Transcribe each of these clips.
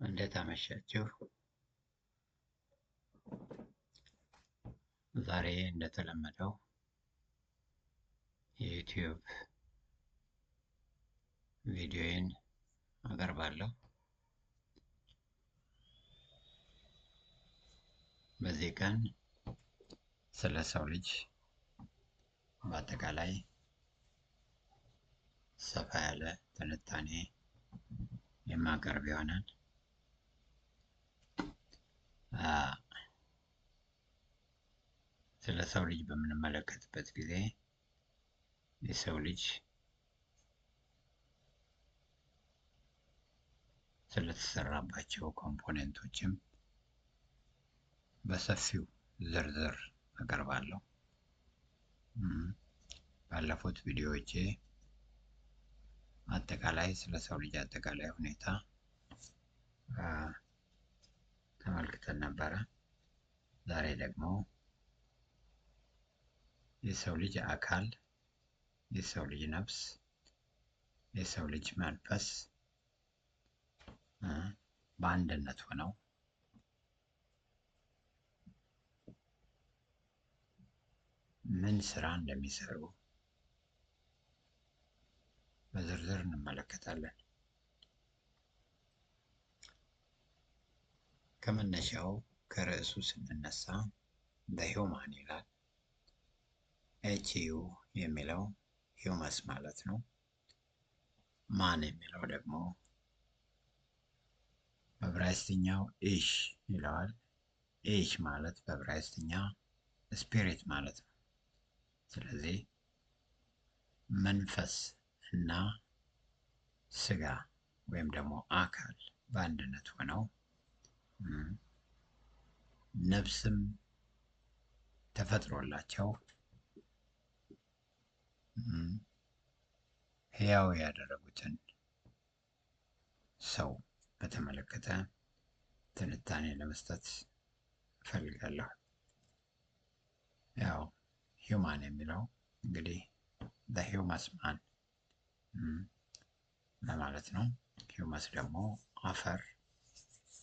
እንዴት አመሻችሁ? ዛሬ እንደተለመደው የዩቲዩብ ቪዲዮዬን አቀርባለሁ። በዚህ ቀን ስለ ሰው ልጅ በአጠቃላይ ሰፋ ያለ ትንታኔ የማቀርብ ይሆናል። ስለ ሰው ልጅ በምንመለከትበት ጊዜ የሰው ልጅ ስለተሰራባቸው ኮምፖኔንቶችም በሰፊው ዝርዝር አቀርባለሁ። ባለፉት ቪዲዮዎቼ አጠቃላይ ስለ ሰው ልጅ አጠቃላይ ሁኔታ ተመልክተን ነበረ። ዛሬ ደግሞ የሰው ልጅ አካል፣ የሰው ልጅ ነፍስ፣ የሰው ልጅ መንፈስ በአንድነት ሆነው ምን ስራ እንደሚሰሩ በዝርዝር እንመለከታለን። ከመነሻው ከርዕሱ ስንነሳ በሂውማን ይላል። ኤችዩ የሚለው ሂውመስ ማለት ነው። ማን የሚለው ደግሞ በዕብራይስጥኛው ኢሽ ይለዋል። ኢሽ ማለት በዕብራይስጥኛ ስፒሪት ማለት ነው። ስለዚህ መንፈስ እና ስጋ ወይም ደግሞ አካል በአንድነት ሆነው ነፍስም ተፈጥሮላቸው ሕያው ያደረጉትን ሰው በተመለከተ ትንታኔ ለመስጠት እፈልጋለሁ። ያው ሂውማን የሚለው እንግዲህ በሂውመስ ማን ለማለት ነው። ሂውመስ ደግሞ አፈር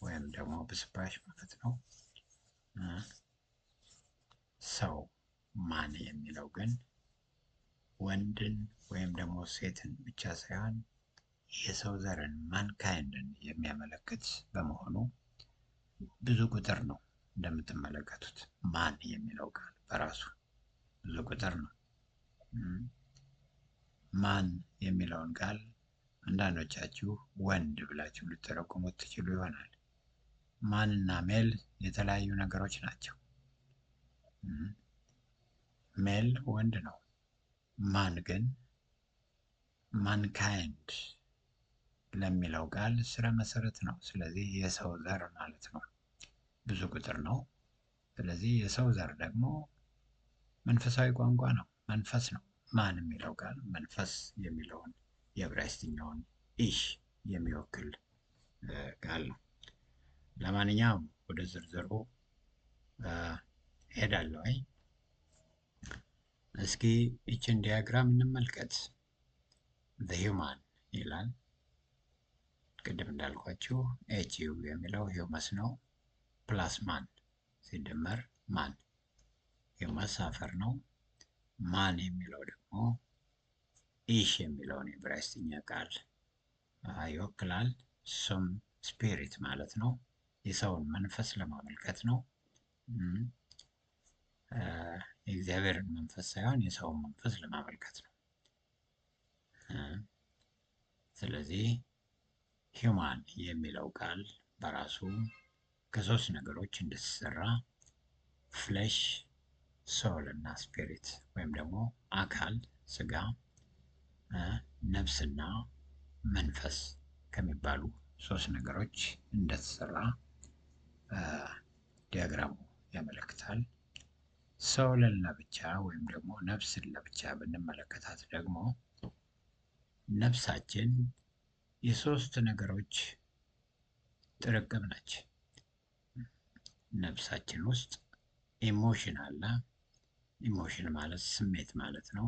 ወይም ደግሞ ብስባሽ ማለት ነው። ሰው ማን የሚለው ግን ወንድን ወይም ደግሞ ሴትን ብቻ ሳይሆን የሰው ዘርን ማንካይንድን የሚያመለክት በመሆኑ ብዙ ቁጥር ነው። እንደምትመለከቱት ማን የሚለው ቃል በራሱ ብዙ ቁጥር ነው። ማን የሚለውን ቃል አንዳንዶቻችሁ ወንድ ብላችሁ ልትተረጉሙት ትችሉ ይሆናል። ማንና ሜል የተለያዩ ነገሮች ናቸው። ሜል ወንድ ነው። ማን ግን ማንካይንድ ለሚለው ቃል ስረ መሰረት ነው። ስለዚህ የሰው ዘር ማለት ነው። ብዙ ቁጥር ነው። ስለዚህ የሰው ዘር ደግሞ መንፈሳዊ ቋንቋ ነው፣ መንፈስ ነው። ማን የሚለው ቃል መንፈስ የሚለውን የዕብራይስጥኛውን ኢሽ የሚወክል ቃል ነው። ለማንኛውም ወደ ዝርዝሩ ሄዳለሁ። እስኪ ይችን ዲያግራም እንመልከት። ሂውማን ይላል። ቅድም እንዳልኳችሁ ኤችዩ የሚለው ሂውመስ ነው። ፕላስ ማን ሲደመር ማን፣ ሂውመስ አፈር ነው። ማን የሚለው ደግሞ ኢሽ የሚለውን የዕብራይስጥኛ ቃል ይወክላል። እሱም ስፒሪት ማለት ነው። የሰውን መንፈስ ለማመልከት ነው። የእግዚአብሔርን መንፈስ ሳይሆን የሰውን መንፈስ ለማመልከት ነው። ስለዚህ ሂውማን የሚለው ቃል በራሱ ከሶስት ነገሮች እንደተሰራ ፍሌሽ፣ ሶል እና ስፒሪት ወይም ደግሞ አካል ስጋ፣ ነፍስና መንፈስ ከሚባሉ ሶስት ነገሮች እንደተሰራ ዲያግራሙ ያመለክታል። ሶልን ለብቻ ወይም ደግሞ ነፍስን ለብቻ ብንመለከታት ደግሞ ነፍሳችን የሶስት ነገሮች ጥርቅም ነች። ነፍሳችን ውስጥ ኢሞሽን አለ፣ ኢሞሽን ማለት ስሜት ማለት ነው።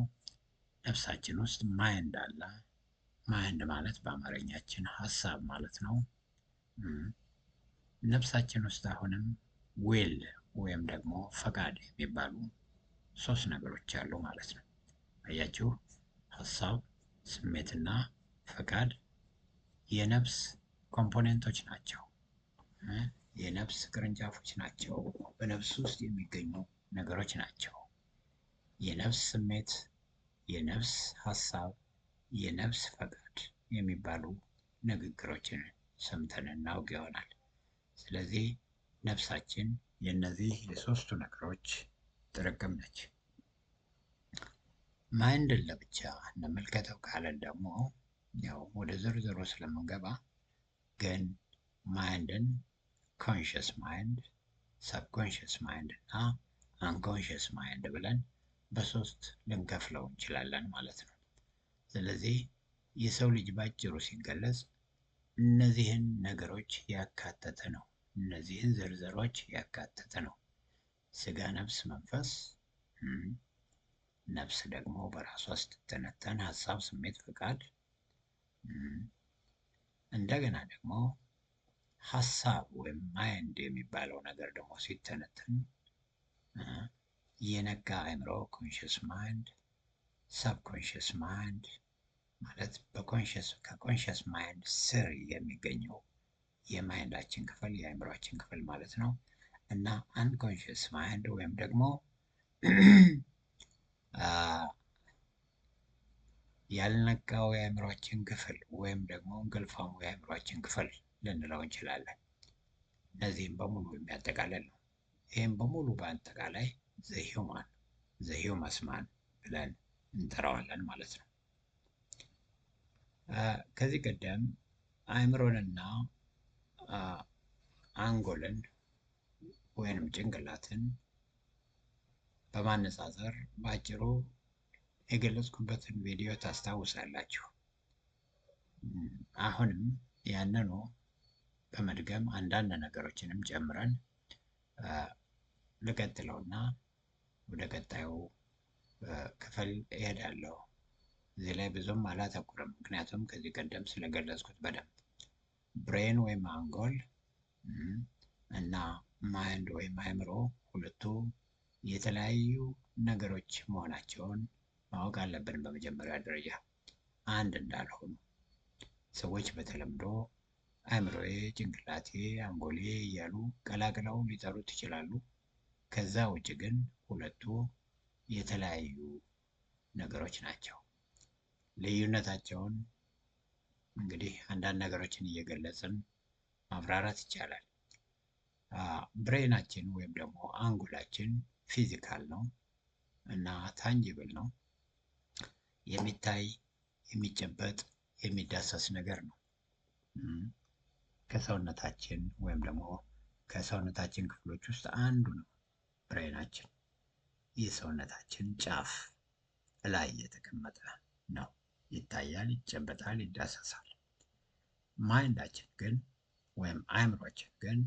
ነፍሳችን ውስጥ ማይንድ አለ። ማይንድ ማለት በአማርኛችን ሀሳብ ማለት ነው። ነፍሳችን ውስጥ አሁንም ዊል ወይም ደግሞ ፈቃድ የሚባሉ ሶስት ነገሮች አሉ ማለት ነው። አያችሁ፣ ሀሳብ፣ ስሜትና ፈቃድ የነፍስ ኮምፖኔንቶች ናቸው። የነፍስ ቅርንጫፎች ናቸው። በነፍስ ውስጥ የሚገኙ ነገሮች ናቸው። የነፍስ ስሜት፣ የነፍስ ሀሳብ፣ የነፍስ ፈቃድ የሚባሉ ንግግሮችን ሰምተን እናውቅ ይሆናል። ስለዚህ ነፍሳችን የእነዚህ የሶስቱ ነገሮች ጥርቅም ነች። ማይንድን ለብቻ እንመልከተው ካለን ደግሞ ያው ወደ ዝርዝሩ ስለምንገባ ግን ማይንድን ኮንሽስ ማይንድ፣ ሰብኮንሽስ ማይንድ እና አንኮንሽስ ማይንድ ብለን በሶስት ልንከፍለው እንችላለን ማለት ነው። ስለዚህ የሰው ልጅ ባጭሩ ሲገለጽ እነዚህን ነገሮች ያካተተ ነው። እነዚህን ዝርዝሮች ያካተተ ነው። ስጋ፣ ነፍስ፣ መንፈስ። ነፍስ ደግሞ በራሷ ስትተነተን ሀሳብ፣ ስሜት፣ ፈቃድ። እንደገና ደግሞ ሀሳብ ወይም ማይንድ የሚባለው ነገር ደግሞ ሲተነተን የነቃ አእምሮ ኮንሽስ ማይንድ፣ ሰብኮንሽስ ማይንድ ማለት ከኮንሽስ ማይንድ ስር የሚገኘው የማይንዳችን ክፍል የአእምሯችን ክፍል ማለት ነው። እና አንኮንሽስ ማይንድ ወይም ደግሞ ያልነቃው የአእምሯችን ክፍል ወይም ደግሞ እንቅልፋሙ የአእምሯችን ክፍል ልንለው እንችላለን። እነዚህም በሙሉ የሚያጠቃልል ነው። ይህም በሙሉ በአጠቃላይ ዘሂውመስ ማን ብለን እንጠራዋለን ማለት ነው። ከዚህ ቀደም አእምሮንና አንጎልን ወይንም ጭንቅላትን በማነጻጸር ባጭሩ የገለጽኩበትን ቪዲዮ ታስታውሳላችሁ። አሁንም ያንኑ በመድገም አንዳንድ ነገሮችንም ጨምረን ልቀጥለውና ወደ ቀጣዩ ክፍል እሄዳለሁ። እዚህ ላይ ብዙም አላተኩርም፣ ምክንያቱም ከዚህ ቀደም ስለገለጽኩት በደንብ ብሬን ወይም አንጎል እና ማይንድ ወይም አእምሮ ሁለቱ የተለያዩ ነገሮች መሆናቸውን ማወቅ አለብን። በመጀመሪያ ደረጃ አንድ እንዳልሆኑ ሰዎች በተለምዶ አእምሮዬ፣ ጭንቅላቴ፣ አንጎሌ እያሉ ቀላቅለው ሊጠሩት ይችላሉ። ከዛ ውጭ ግን ሁለቱ የተለያዩ ነገሮች ናቸው። ልዩነታቸውን እንግዲህ አንዳንድ ነገሮችን እየገለጽን ማብራራት ይቻላል። ብሬናችን ወይም ደግሞ አንጎላችን ፊዚካል ነው እና ታንጂብል ነው። የሚታይ፣ የሚጨበጥ፣ የሚዳሰስ ነገር ነው። ከሰውነታችን ወይም ደግሞ ከሰውነታችን ክፍሎች ውስጥ አንዱ ነው ብሬናችን። የሰውነታችን ጫፍ ላይ የተቀመጠ ነው። ይታያል፣ ይጨበጣል፣ ይዳሰሳል። ማይንዳችን ግን ወይም አእምሯችን ግን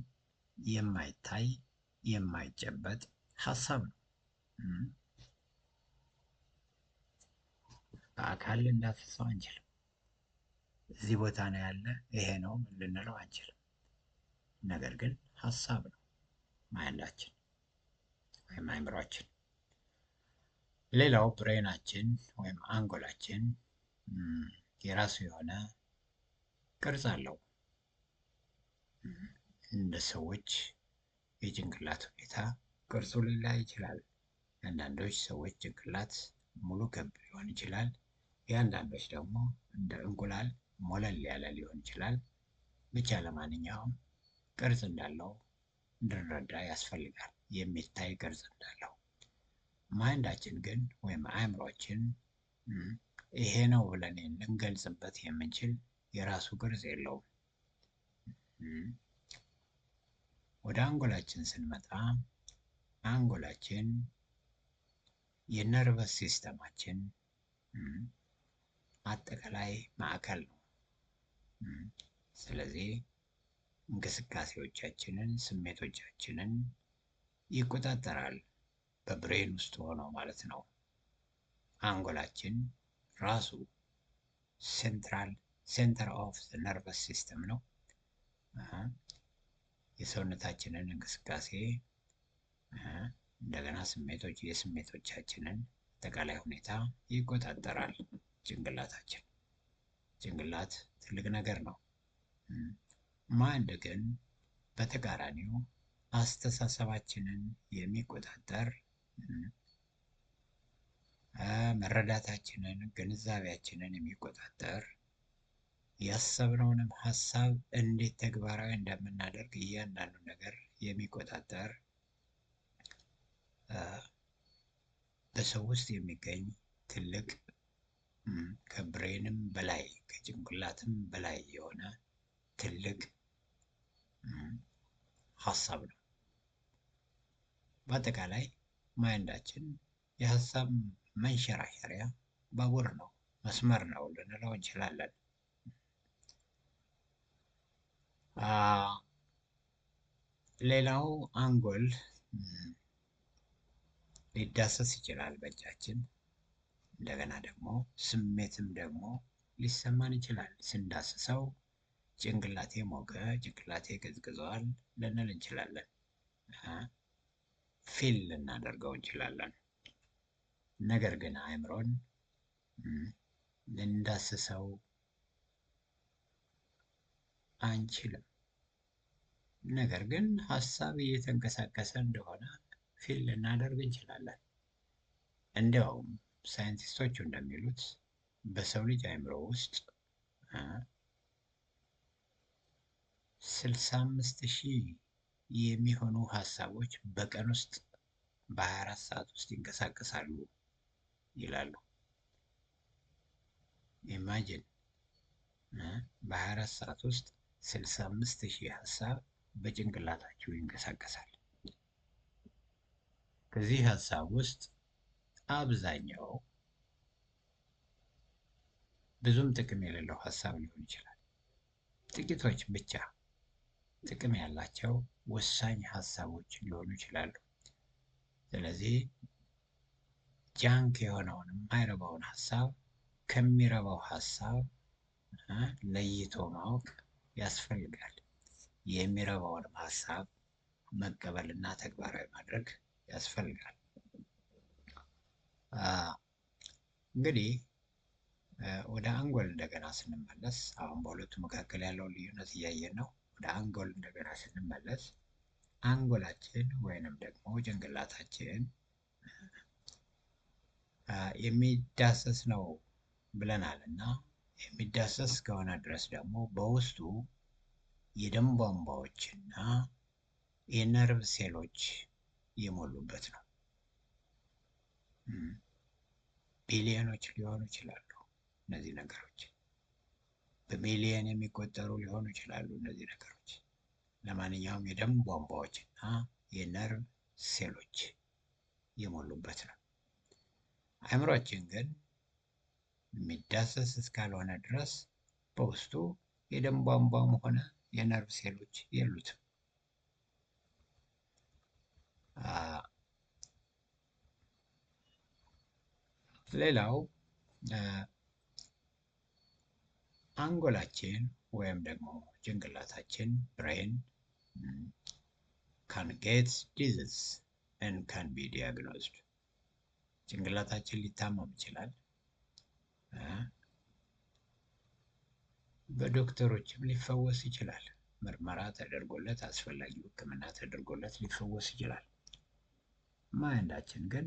የማይታይ የማይጨበጥ ሀሳብ ነው። በአካል ልንዳስሰው አንችልም። እዚህ ቦታ ነው ያለ፣ ይሄ ነው ልንለው አንችልም። ነገር ግን ሀሳብ ነው ማይንዳችን ወይም አእምሯችን። ሌላው ብሬናችን ወይም አንጎላችን የራሱ የሆነ ቅርጽ አለው። እንደ ሰዎች የጭንቅላት ሁኔታ ቅርጹ ሊለያይ ይችላል። የአንዳንዶች ሰዎች ጭንቅላት ሙሉ ክብ ሊሆን ይችላል። የአንዳንዶች ደግሞ እንደ እንቁላል ሞለል ያለ ሊሆን ይችላል። ብቻ ለማንኛውም ቅርጽ እንዳለው እንድንረዳ ያስፈልጋል፣ የሚታይ ቅርጽ እንዳለው። ማይንዳችን ግን ወይም አእምሯችን ይሄ ነው ብለን ልንገልጽበት የምንችል የራሱ ቅርጽ የለውም። ወደ አንጎላችን ስንመጣ አንጎላችን የነርቨስ ሲስተማችን አጠቃላይ ማዕከል ነው። ስለዚህ እንቅስቃሴዎቻችንን፣ ስሜቶቻችንን ይቆጣጠራል። በብሬን ውስጥ ሆኖ ማለት ነው። አንጎላችን ራሱ ሴንተር ኦፍ ነርቨስ ሲስተም ነው። የሰውነታችንን እንቅስቃሴ እንደገና የስሜቶቻችንን አጠቃላይ ሁኔታ ይቆጣጠራል ጭንቅላታችን። ጭንቅላት ትልቅ ነገር ነው። ማይንድ ግን በተቃራኒው አስተሳሰባችንን የሚቆጣጠር መረዳታችንን፣ ግንዛቤያችንን የሚቆጣጠር ያሰብነውንም ሀሳብ እንዴት ተግባራዊ እንደምናደርግ እያንዳንዱ ነገር የሚቆጣጠር በሰው ውስጥ የሚገኝ ትልቅ ከብሬንም በላይ ከጭንቅላትም በላይ የሆነ ትልቅ ሀሳብ ነው። በአጠቃላይ ማይንዳችን የሀሳብ መንሸራሸሪያ ባቡር ነው፣ መስመር ነው ልንለው እንችላለን። ሌላው አንጎል ሊዳሰስ ይችላል በእጃችን። እንደገና ደግሞ ስሜትም ደግሞ ሊሰማን ይችላል። ስንዳስሰው ጭንቅላቴ ሞቀ፣ ጭንቅላቴ ቀዝቅዟል ልንል እንችላለን። ፊል ልናደርገው እንችላለን። ነገር ግን አእምሮን ልንዳስሰው አንችልም። ነገር ግን ሀሳብ እየተንቀሳቀሰ እንደሆነ ፊል ልናደርግ እንችላለን። እንዲያውም ሳይንቲስቶቹ እንደሚሉት በሰው ልጅ አእምሮ ውስጥ 65,000 የሚሆኑ ሀሳቦች በቀን ውስጥ በ24 ሰዓት ውስጥ ይንቀሳቀሳሉ ይላሉ። ኢማጂን በ24 ሰዓት ውስጥ 65,000 ሀሳብ በጭንቅላታችሁ ይንቀሳቀሳል። ከዚህ ሀሳብ ውስጥ አብዛኛው ብዙም ጥቅም የሌለው ሀሳብ ሊሆን ይችላል። ጥቂቶች ብቻ ጥቅም ያላቸው ወሳኝ ሀሳቦች ሊሆኑ ይችላሉ። ስለዚህ ጃንክ የሆነውን የማይረባውን ሀሳብ ከሚረባው ሀሳብ ለይቶ ማወቅ ያስፈልጋል። የሚረባውን ሀሳብ መቀበልና ተግባራዊ ማድረግ ያስፈልጋል። እንግዲህ ወደ አንጎል እንደገና ስንመለስ አሁን በሁለቱ መካከል ያለውን ልዩነት እያየን ነው። ወደ አንጎል እንደገና ስንመለስ አንጎላችን ወይንም ደግሞ ጭንቅላታችን የሚዳሰስ ነው ብለናል እና የሚዳሰስ ከሆነ ድረስ ደግሞ በውስጡ የደም ቧንቧዎችና የነርቭ ሴሎች የሞሉበት ነው። ቢሊዮኖች ሊሆኑ ይችላሉ እነዚህ ነገሮች፣ በሚሊየን የሚቆጠሩ ሊሆኑ ይችላሉ እነዚህ ነገሮች። ለማንኛውም የደም ቧንቧዎችና የነርቭ ሴሎች የሞሉበት ነው። አእምሯችን ግን የሚዳሰስ እስካልሆነ ድረስ በውስጡ የደም ቧንቧም ሆነ የነርቭ ሴሎች የሉትም። ሌላው አንጎላችን ወይም ደግሞ ጭንቅላታችን ብሬን ካን ጌት ዲዚዝ ኤንድ ካን ቢ ዲያግኖዝድ። ጭንቅላታችን ሊታመም ይችላል፣ በዶክተሮችም ሊፈወስ ይችላል። ምርመራ ተደርጎለት አስፈላጊው ሕክምና ተደርጎለት ሊፈወስ ይችላል። ማይንዳችን ግን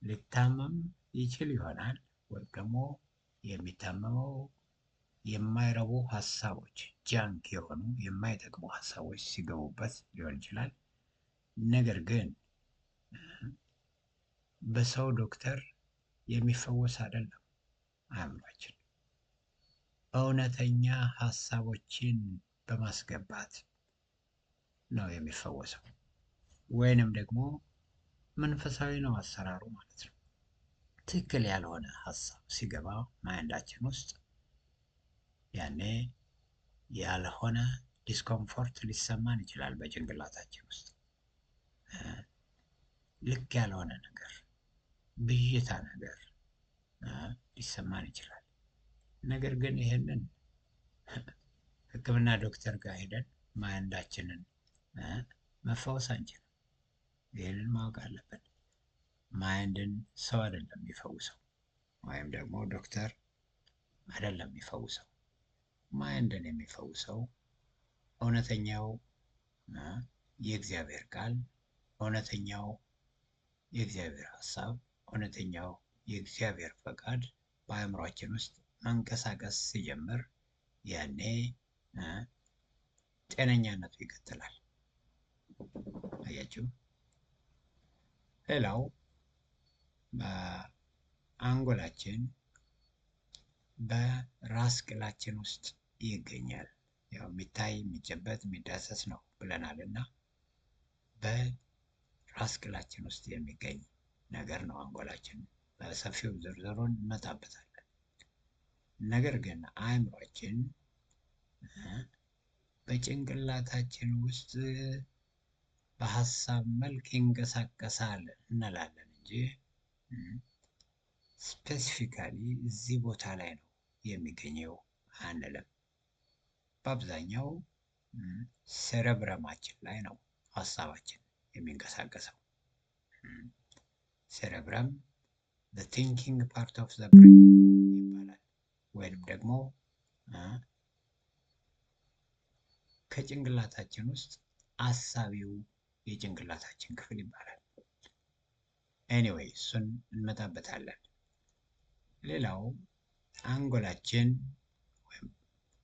ሊታመም ይችል ይሆናል፣ ወይም ደግሞ የሚታመመው የማይረቡ ሀሳቦች፣ ጃንክ የሆኑ የማይጠቅሙ ሀሳቦች ሲገቡበት ሊሆን ይችላል። ነገር ግን በሰው ዶክተር የሚፈወስ አይደለም። አእምሯችን እውነተኛ ሀሳቦችን በማስገባት ነው የሚፈወሰው፣ ወይንም ደግሞ መንፈሳዊ ነው አሰራሩ ማለት ነው። ትክክል ያልሆነ ሀሳብ ሲገባ ማይንዳችን ውስጥ ያኔ ያልሆነ ዲስኮምፎርት ሊሰማን ይችላል በጭንቅላታችን ውስጥ። ልክ ያልሆነ ነገር፣ ብዥታ ነገር ሊሰማን ይችላል። ነገር ግን ይህንን ሕክምና ዶክተር ጋር ሄደን ማይንዳችንን መፈወስ አንችልም። ይህንን ማወቅ አለብን። ማይንድን ሰው አይደለም የሚፈውሰው፣ ወይም ደግሞ ዶክተር አይደለም የሚፈውሰው። ማይንድን የሚፈውሰው እውነተኛው የእግዚአብሔር ቃል፣ እውነተኛው የእግዚአብሔር ሀሳብ፣ እውነተኛው የእግዚአብሔር ፈቃድ በአእምሯችን ውስጥ መንቀሳቀስ ሲጀምር ያኔ ጤነኛነቱ ይቀጥላል። አያችሁ። ሌላው አንጎላችን በራስ ቅላችን ውስጥ ይገኛል። ያው የሚታይ የሚጨበጥ የሚዳሰስ ነው ብለናል እና በራስ ቅላችን ውስጥ የሚገኝ ነገር ነው አንጎላችን። በሰፊው ዝርዝሩን እንመጣበታለን። ነገር ግን አእምሯችን በጭንቅላታችን ውስጥ በሀሳብ መልክ ይንቀሳቀሳል እንላለን እንጂ ስፔሲፊካሊ እዚህ ቦታ ላይ ነው የሚገኘው አንልም። በአብዛኛው ሴረብረማችን ላይ ነው ሀሳባችን የሚንቀሳቀሰው። ሴረብረም the thinking part of the brain ይባላል፣ ወይም ደግሞ ከጭንቅላታችን ውስጥ አሳቢው የጭንቅላታችን ክፍል ይባላል። ኤኒዌይ እሱን እንመጣበታለን። ሌላው አንጎላችን ወይም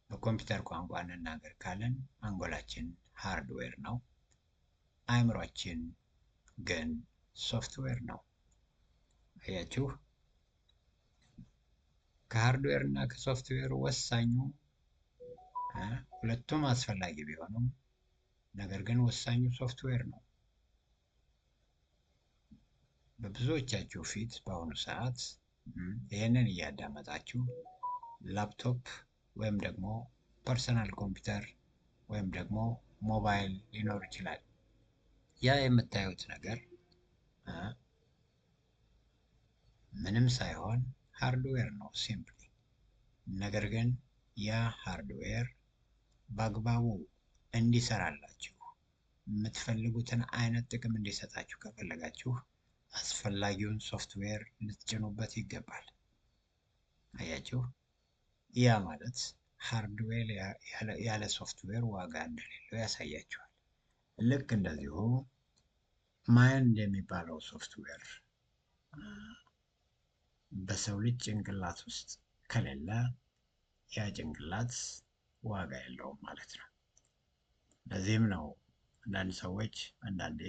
በኮምፒውተር ቋንቋ እንናገር ካለን አንጎላችን ሃርድዌር ነው። አእምሯችን ግን ሶፍትዌር ነው። አያችሁ፣ ከሃርድዌር እና ከሶፍትዌር ወሳኙ ሁለቱም አስፈላጊ ቢሆኑም ነገር ግን ወሳኙ ሶፍትዌር ነው። በብዙዎቻችሁ ፊት በአሁኑ ሰዓት ይህንን እያዳመጣችሁ ላፕቶፕ ወይም ደግሞ ፐርሰናል ኮምፒውተር ወይም ደግሞ ሞባይል ሊኖር ይችላል። ያ የምታዩት ነገር ምንም ሳይሆን ሃርድዌር ነው ሲምፕሊ። ነገር ግን ያ ሃርድዌር በአግባቡ እንዲሰራላችሁ የምትፈልጉትን አይነት ጥቅም እንዲሰጣችሁ ከፈለጋችሁ አስፈላጊውን ሶፍትዌር ልትጭኑበት ይገባል። አያችሁ፣ ያ ማለት ሃርድዌር ያለ ሶፍትዌር ዋጋ እንደሌለው ያሳያችኋል። ልክ እንደዚሁ ማይንድ የሚባለው ሶፍትዌር በሰው ልጅ ጭንቅላት ውስጥ ከሌለ ያ ጭንቅላት ዋጋ የለውም ማለት ነው። ለዚህም ነው አንዳንድ ሰዎች አንዳንዴ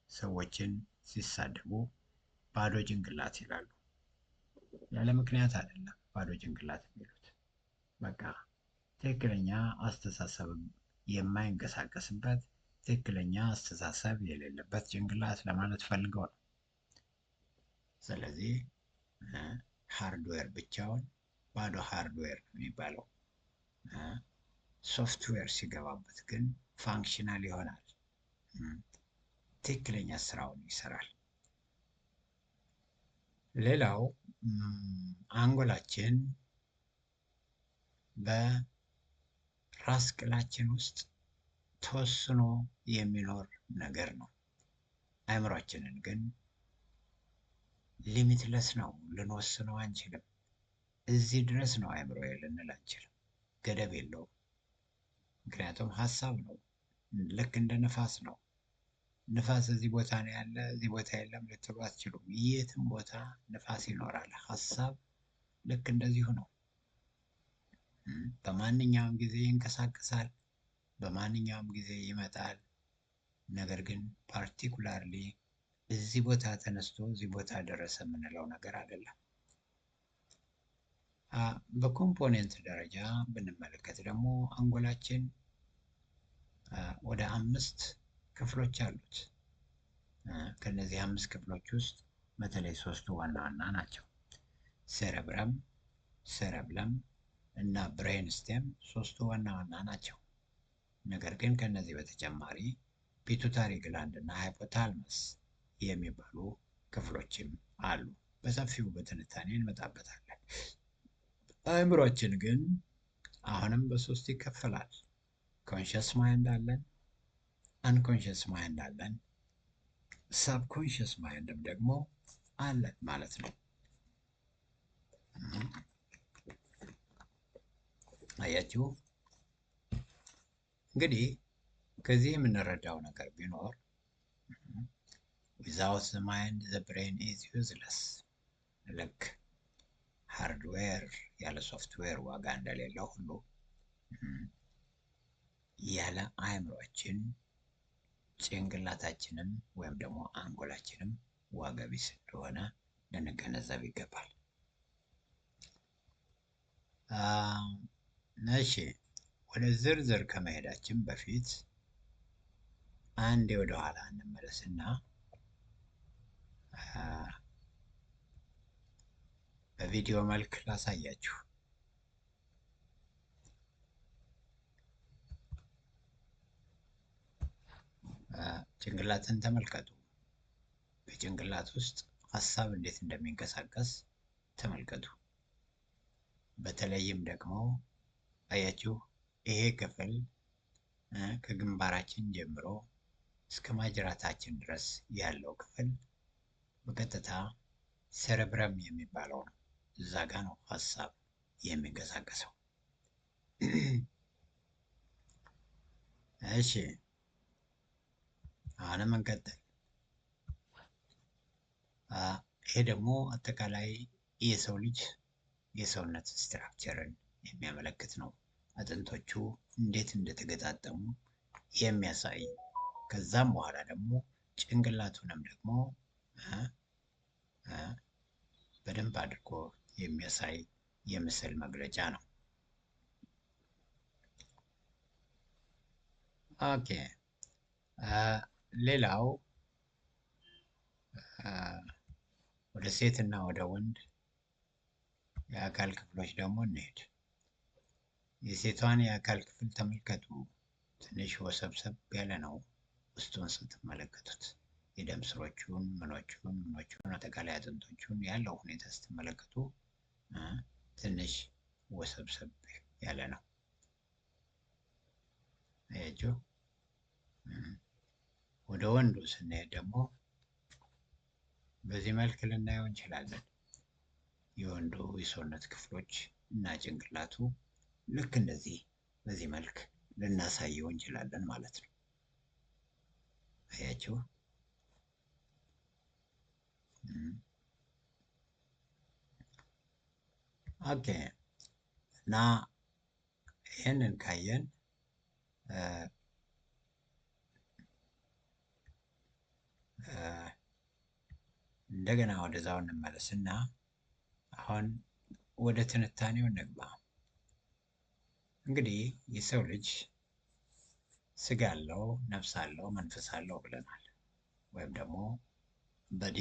ሰዎችን ሲሳደቡ ባዶ ጭንቅላት ይላሉ። ያለ ምክንያት አይደለም ባዶ ጭንቅላት የሚሉት። በቃ ትክክለኛ አስተሳሰብ የማይንቀሳቀስበት፣ ትክክለኛ አስተሳሰብ የሌለበት ጭንቅላት ለማለት ፈልገው ነው። ስለዚህ ሃርድዌር ብቻውን ባዶ ሃርድዌር ነው የሚባለው። ሶፍትዌር ሲገባበት ግን ፋንክሽናል ይሆናል፣ ትክክለኛ ስራውን ይሰራል። ሌላው አንጎላችን በራስ ቅላችን ውስጥ ተወስኖ የሚኖር ነገር ነው። አእምሯችንን ግን ሊሚትለስ ነው፣ ልንወስነው አንችልም። እዚህ ድረስ ነው አእምሮ ልንል አንችልም፣ ገደብ የለውም። ምክንያቱም ሀሳብ ነው፣ ልክ እንደ ንፋስ ነው። ንፋስ እዚህ ቦታ ነው ያለ እዚህ ቦታ የለም ልትሉ አትችሉም። የትም ቦታ ንፋስ ይኖራል። ሀሳብ ልክ እንደዚሁ ነው። በማንኛውም ጊዜ ይንቀሳቀሳል፣ በማንኛውም ጊዜ ይመጣል። ነገር ግን ፓርቲኩላርሊ እዚህ ቦታ ተነስቶ እዚህ ቦታ ደረሰ የምንለው ነገር አይደለም። በኮምፖኔንት ደረጃ ብንመለከት ደግሞ አንጎላችን ወደ 5 ክፍሎች አሉት። ከነዚህ 5 ክፍሎች ውስጥ በተለይ 3ቱ ዋና ዋና ናቸው። ሴረብረም፣ ሴረብለም እና ብሬን ስቴም 3ቱ ዋና ዋና ናቸው። ነገር ግን ከነዚህ በተጨማሪ ፒቱታሪ ግላንድ እና ሃይፖታልመስ የሚባሉ ክፍሎችም አሉ። በሰፊው በትንታኔ እንመጣበታለን። አእምሯችን ግን አሁንም በሶስት ይከፈላል። ኮንሽስ ማይንድ አለን፣ አንኮንሽስ ማይንድ አለን፣ ሳብኮንሽስ ማይንድም ደግሞ አለን ማለት ነው። አያችሁ እንግዲህ ከዚህ የምንረዳው ነገር ቢኖር ዊዛውት ዘ ማይንድ ዘ ብሬን ኢዝ ዩዝለስ። ልክ ሃርድዌር ያለ ሶፍትዌር ዋጋ እንደሌለው ሁሉ ያለ አእምሯችን ጭንቅላታችንም ወይም ደግሞ አንጎላችንም ዋጋ ቢስ እንደሆነ ልንገነዘብ ይገባል። እሺ ወደ ዝርዝር ከመሄዳችን በፊት አንዴ ወደ ኋላ እንመለስና በቪዲዮ መልክ ላሳያችሁ። ጭንቅላትን ተመልከቱ። በጭንቅላት ውስጥ ሀሳብ እንዴት እንደሚንቀሳቀስ ተመልከቱ። በተለይም ደግሞ አያችሁ ይሄ ክፍል ከግንባራችን ጀምሮ እስከ ማጅራታችን ድረስ ያለው ክፍል በቀጥታ ሴረብረም የሚባለው ነው። እዛ ጋ ነው ሀሳብ የሚንቀሳቀሰው። እሺ አሁንም እንቀጥል። ይሄ ደግሞ አጠቃላይ የሰው ልጅ የሰውነት ስትራክቸርን የሚያመለክት ነው። አጥንቶቹ እንዴት እንደተገጣጠሙ የሚያሳይ፣ ከዛም በኋላ ደግሞ ጭንቅላቱንም ደግሞ በደንብ አድርጎ የሚያሳይ የምስል መግለጫ ነው። ኦኬ ሌላው ወደ ሴት እና ወደ ወንድ የአካል ክፍሎች ደግሞ እንሄድ። የሴቷን የአካል ክፍል ተመልከቱ። ትንሽ ወሰብሰብ ያለ ነው። ውስጡን ስትመለከቱት የደም ስሮቹን ምኖቹን አጠቃላይ አጥንቶቹን ያለው ሁኔታ ስትመለከቱ ትንሽ ወሰብሰብ ያለ ነው። አያችሁ። ወደ ወንዱ ስንሄድ ደግሞ በዚህ መልክ ልናየው እንችላለን። የወንዱ የሰውነት ክፍሎች እና ጭንቅላቱ ልክ እንደዚህ በዚህ መልክ ልናሳየው እንችላለን ማለት ነው። አያችሁ። ኦኬ እና ይህንን ካየን እንደገና ወደዛው እንመለስና አሁን ወደ ትንታኔው እንግባ። እንግዲህ የሰው ልጅ ስጋ አለው፣ ነፍስ አለው፣ መንፈስ አለው ብለናል። ወይም ደግሞ በዲ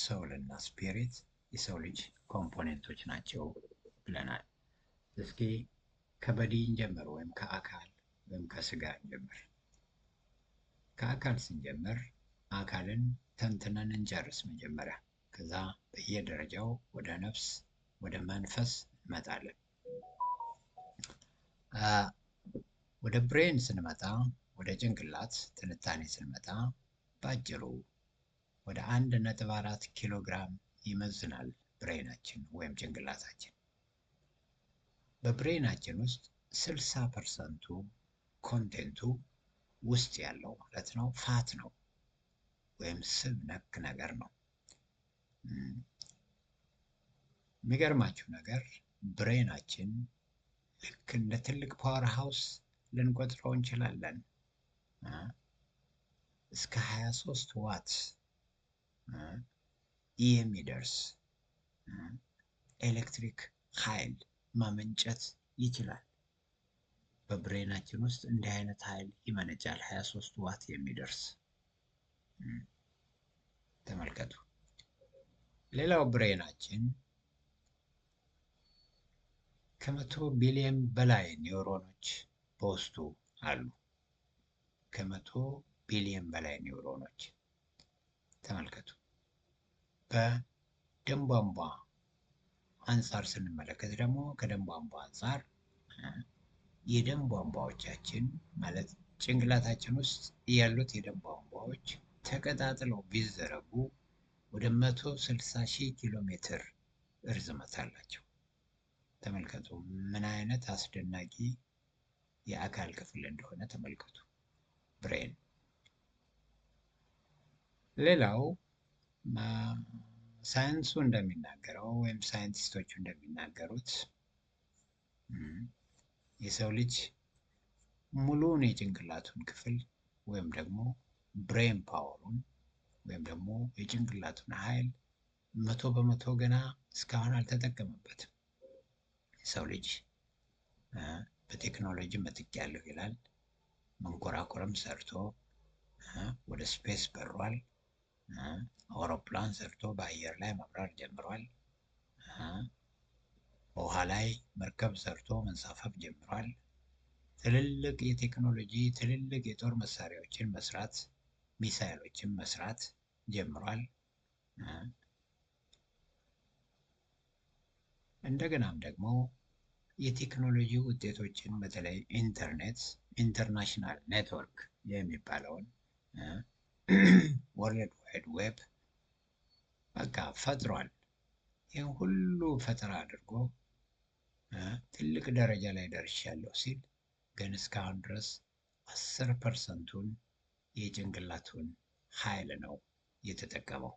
ሶል እና ስፒሪት የሰው ልጅ ኮምፖኔንቶች ናቸው ብለናል። እስኪ ከበዲ እንጀምር፣ ወይም ከአካል ወይም ከስጋ እንጀምር። ከአካል ስንጀምር አካልን ተንትነን እንጨርስ መጀመሪያ። ከዛ በየደረጃው ወደ ነፍስ ወደ መንፈስ እንመጣለን። ወደ ብሬን ስንመጣ፣ ወደ ጭንቅላት ትንታኔ ስንመጣ በአጭሩ ወደ 1.4 ኪሎ ግራም ይመዝናል ብሬናችን ወይም ጭንቅላታችን። በብሬናችን ውስጥ 60% ኮንቴንቱ ውስጥ ያለው ማለት ነው ፋት ነው ወይም ስብ ነክ ነገር ነው። የሚገርማችሁ ነገር ብሬናችን ልክ እንደ ትልቅ ፓወር ሃውስ ልንቆጥረው እንችላለን። እስከ 23 ዋት የሚደርስ ኤሌክትሪክ ኃይል ማመንጨት ይችላል። በብሬናችን ውስጥ እንዲህ አይነት ኃይል ይመነጫል። 23 ዋት የሚደርስ ተመልከቱ። ሌላው ብሬናችን ከ100 ቢሊዮን በላይ ኒውሮኖች በውስጡ አሉ። ከ100 ቢሊዮን በላይ ኒውሮኖች ተመልከቱ። በደም ቧንቧ አንጻር ስንመለከት ደግሞ ከደም ቧንቧ አንጻር የደም ቧንቧዎቻችን ማለት ጭንቅላታችን ውስጥ ያሉት የደም ቧንቧዎች ተቀጣጥለው ቢዘረጉ ወደ 160,000 ኪሎ ሜትር እርዝመት አላቸው። ተመልከቱ ምን አይነት አስደናቂ የአካል ክፍል እንደሆነ ተመልከቱ። ብሬን። ሌላው ሳይንሱ እንደሚናገረው ወይም ሳይንቲስቶቹ እንደሚናገሩት የሰው ልጅ ሙሉውን የጭንቅላቱን ክፍል ወይም ደግሞ ብሬን ፓወሩን ወይም ደግሞ የጭንቅላቱን ኃይል 100% ገና እስካሁን አልተጠቀመበትም። የሰው ልጅ በቴክኖሎጂ መጥቻለሁ ይላል። መንኮራኩርም ሰርቶ ወደ ስፔስ በሯል። አውሮፕላን ሰርቶ በአየር ላይ መብረር ጀምሯል። በውሃ ላይ መርከብ ሰርቶ መንሳፈፍ ጀምሯል። ትልልቅ የቴክኖሎጂ ትልልቅ የጦር መሳሪያዎችን መስራት፣ ሚሳይሎችን መስራት ጀምሯል። እንደገናም ደግሞ የቴክኖሎጂ ውጤቶችን በተለይ ኢንተርኔት ኢንተርናሽናል ኔትወርክ የሚባለውን ወርልድ ዋይድ ዌብ በቃ ፈጥሯል። ይህን ሁሉ ፈጠራ አድርጎ ትልቅ ደረጃ ላይ ደርሻለሁ ሲል ግን እስካሁን ድረስ 10%ን የጭንቅላቱን ኃይል ነው የተጠቀመው።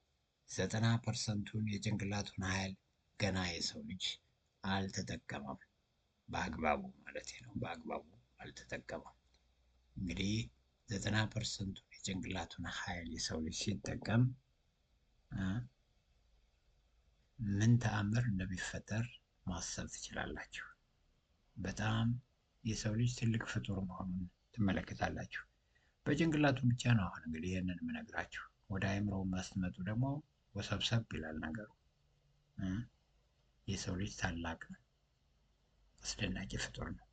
90%ን የጭንቅላቱን ኃይል ገና የሰው ልጅ አልተጠቀመም። በአግባቡ ማለት ነው። በአግባቡ አልተጠቀመም። እንግዲህ 90%ን የጭንቅላቱን ኃይል የሰው ልጅ ሲጠቀም ምን ተአምር እንደሚፈጠር ማሰብ ትችላላችሁ። በጣም የሰው ልጅ ትልቅ ፍጡር መሆኑን ትመለከታላችሁ። በጭንቅላቱ ብቻ ነው አሁን እንግዲህ ይህንን የምነግራችሁ። ወደ አእምሮው ማስትመጡ ደግሞ ወሰብሰብ ይላል ነገሩ። የሰው ልጅ ታላቅ ነው፣ አስደናቂ ፍጡር ነው።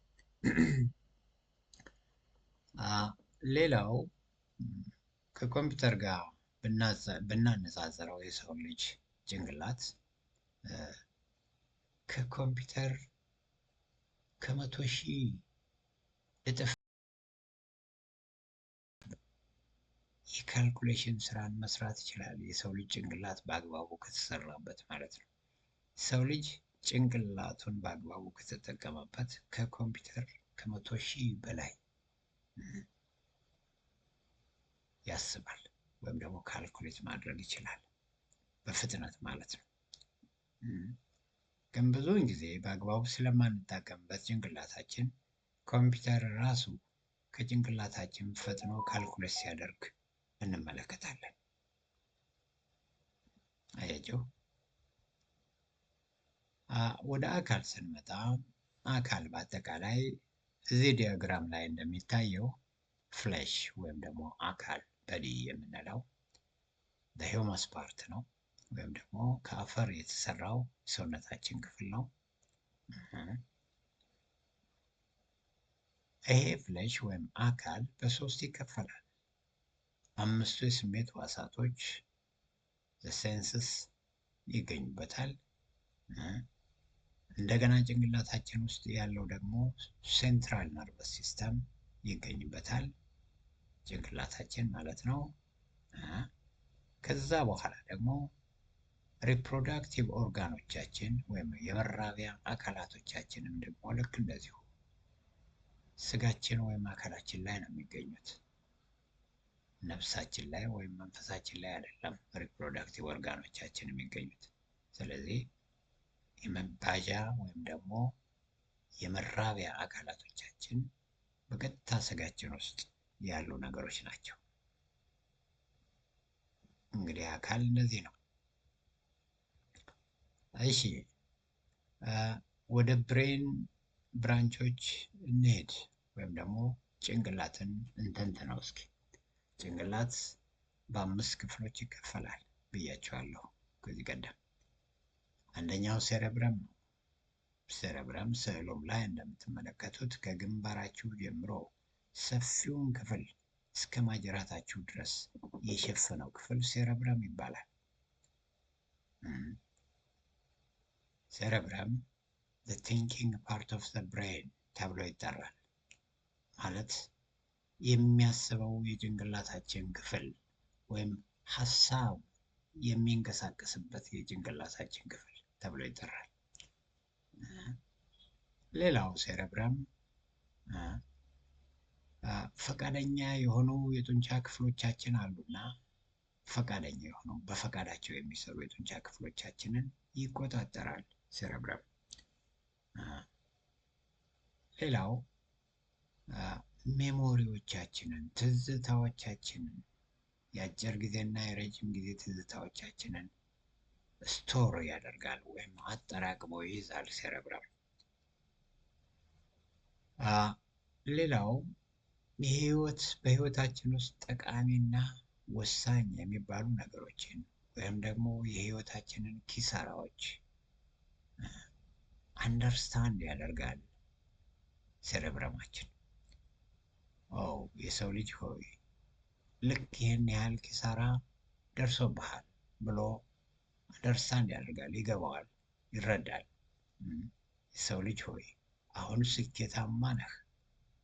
ሌላው ከኮምፒውተር ጋር ብናነጻጽረው የሰው ልጅ ጭንቅላት ከኮምፒውተር ከ100,000 እጥፍ የካልኩሌሽን ስራን መስራት ይችላል። የሰው ልጅ ጭንቅላት በአግባቡ ከተሰራበት ማለት ነው። ሰው ልጅ ጭንቅላቱን በአግባቡ ከተጠቀመበት ከኮምፒውተር ከ100,000 በላይ ያስባል ወይም ደግሞ ካልኩሌት ማድረግ ይችላል በፍጥነት ማለት ነው። ግን ብዙውን ጊዜ በአግባቡ ስለማንጠቀምበት ጭንቅላታችን ኮምፒውተር ራሱ ከጭንቅላታችን ፈጥኖ ካልኩሌት ሲያደርግ እንመለከታለን። አያችሁ። ወደ አካል ስንመጣ አካል በአጠቃላይ እዚህ ዲያግራም ላይ እንደሚታየው ፍሌሽ ወይም ደግሞ አካል በዲ የምንለው በሂውመስ ፓርት ነው ወይም ደግሞ ከአፈር የተሰራው ሰውነታችን ክፍል ነው። ይሄ ፍሌሽ ወይም አካል በሶስት ይከፈላል። 5ቱ የስሜት ሕዋሳቶች ሴንስስ ይገኙበታል። እንደገና ጭንቅላታችን ውስጥ ያለው ደግሞ ሴንትራል ነርቨስ ሲስተም ይገኝበታል። ጭንቅላታችን ማለት ነው። ከዛ በኋላ ደግሞ ሪፕሮዳክቲቭ ኦርጋኖቻችን ወይም የመራቢያ አካላቶቻችንም ደግሞ ልክ እንደዚሁ ስጋችን ወይም አካላችን ላይ ነው የሚገኙት። ነፍሳችን ላይ ወይም መንፈሳችን ላይ አይደለም ሪፕሮዳክቲቭ ኦርጋኖቻችን የሚገኙት። ስለዚህ የመባዣ ወይም ደግሞ የመራቢያ አካላቶቻችን በቀጥታ ስጋችን ውስጥ ያሉ ነገሮች ናቸው። እንግዲህ አካል እንደዚህ ነው። እሺ ወደ ብሬን ብራንቾች እንሄድ ወይም ደግሞ ጭንቅላትን እንተንትነው እስኪ። ጭንቅላት በ5 ክፍሎች ይከፈላል ብያቸዋለሁ ከዚህ ቀደም። አንደኛው ሴሬብረም ነው። ሴሬብረም ስዕሉም ላይ እንደምትመለከቱት ከግንባራችሁ ጀምሮ ሰፊውን ክፍል እስከ ማጅራታችሁ ድረስ የሸፈነው ክፍል ሴረብረም ይባላል። ሴረብረም the thinking part of the brain ተብሎ ይጠራል። ማለት የሚያስበው የጭንቅላታችን ክፍል ወይም ሀሳብ የሚንቀሳቀስበት የጭንቅላታችን ክፍል ተብሎ ይጠራል። ሌላው ሴረብረም ፈቃደኛ የሆኑ የጡንቻ ክፍሎቻችን አሉና ፈቃደኛ የሆኑ በፈቃዳቸው የሚሰሩ የጡንቻ ክፍሎቻችንን ይቆጣጠራል ሴረብረም። ሌላው ሜሞሪዎቻችንን፣ ትዝታዎቻችንን፣ የአጭር ጊዜና የረጅም ጊዜ ትዝታዎቻችንን ስቶር ያደርጋል ወይም አጠራቅሞ ይይዛል ሴረብረም። ሌላው በህይወታችን ውስጥ ጠቃሚና ወሳኝ የሚባሉ ነገሮችን ወይም ደግሞ የህይወታችንን ኪሳራዎች አንደርስታንድ ያደርጋል ሴረብረማችን። የሰው ልጅ ሆይ ልክ ይህን ያህል ኪሳራ ደርሶብሃል ብሎ አንደርስታንድ ያደርጋል፣ ይገባዋል፣ ይረዳል። የሰው ልጅ ሆይ አሁን ስኬታማ ነህ፣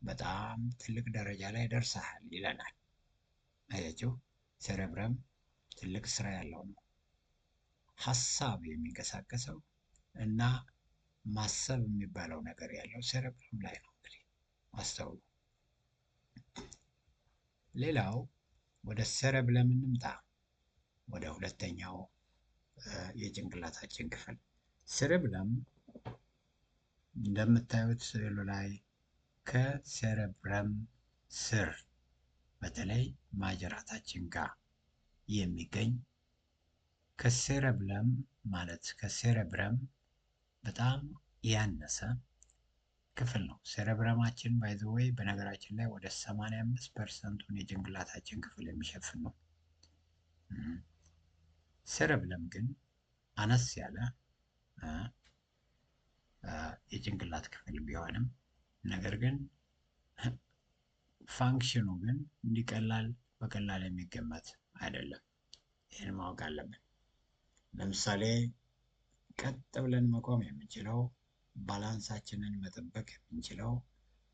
በጣም ትልቅ ደረጃ ላይ ደርሰሃል ይለናል። አያችሁ፣ ሴረብረም ትልቅ ስራ ያለው ነው። ሀሳብ የሚንቀሳቀሰው እና ማሰብ የሚባለው ነገር ያለው ሴረብረም ላይ ነው። እንግዲህ አስተውሉ። ሌላው ወደ ሴረብረም እንምጣ፣ ወደ ሁለተኛው የጭንቅላታችን ክፍል። ሴረብረም እንደምታዩት ስዕሉ ላይ ከሴረብረም ስር በተለይ ማጅራታችን ጋር የሚገኝ ከሴረብረም በጣም ያነሰ ክፍል ነው። ሴረብረማችን ባይ ዘ ዌይ በነገራችን ላይ ወደ 85%ን የጭንቅላታችን ክፍል የሚሸፍን ነው። ሴረብረም ግን አነስ ያለ የጭንቅላት ክፍል ቢሆንም ነገር ግን ፋንክሽኑ ግን እንዲቀላል በቀላል የሚገመት አይደለም። ይህን ማወቅ አለብን። ለምሳሌ ቀጥ ብለን መቆም የምንችለው፣ ባላንሳችንን መጠበቅ የምንችለው፣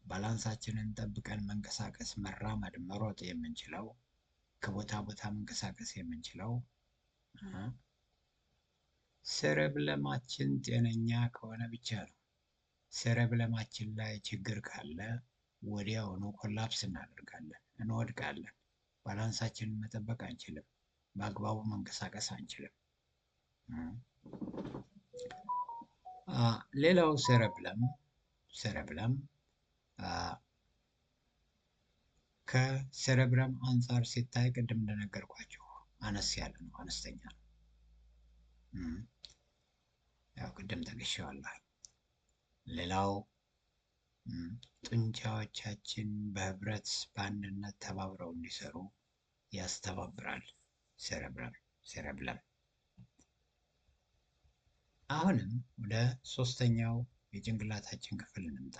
ባላንሳችንን ጠብቀን መንቀሳቀስ፣ መራመድ፣ መሮጥ የምንችለው፣ ከቦታ ቦታ መንቀሳቀስ የምንችለው ሴረብረማችን ጤነኛ ከሆነ ብቻ ነው። ሴረብረማችን ላይ ችግር ካለ ወዲያውኑ ኮላፕስ እናደርጋለን፣ እንወድቃለን። ባላንሳችንን መጠበቅ አንችልም፣ በአግባቡ መንቀሳቀስ አንችልም። ሌላው ሴረብረም ከሴረብረም አንጻር ሲታይ ቅድም እንደነገርኳችሁ አነስ ያለ ነው፣ አነስተኛ ነው። ያው ቅድም ጠቅሼዋለሁ። ሌላው ጡንቻዎቻችን በህብረት በአንድነት ተባብረው እንዲሰሩ ያስተባብራል ሴረብረም። አሁንም ወደ ሶስተኛው የጭንቅላታችን ክፍል እንምጣ።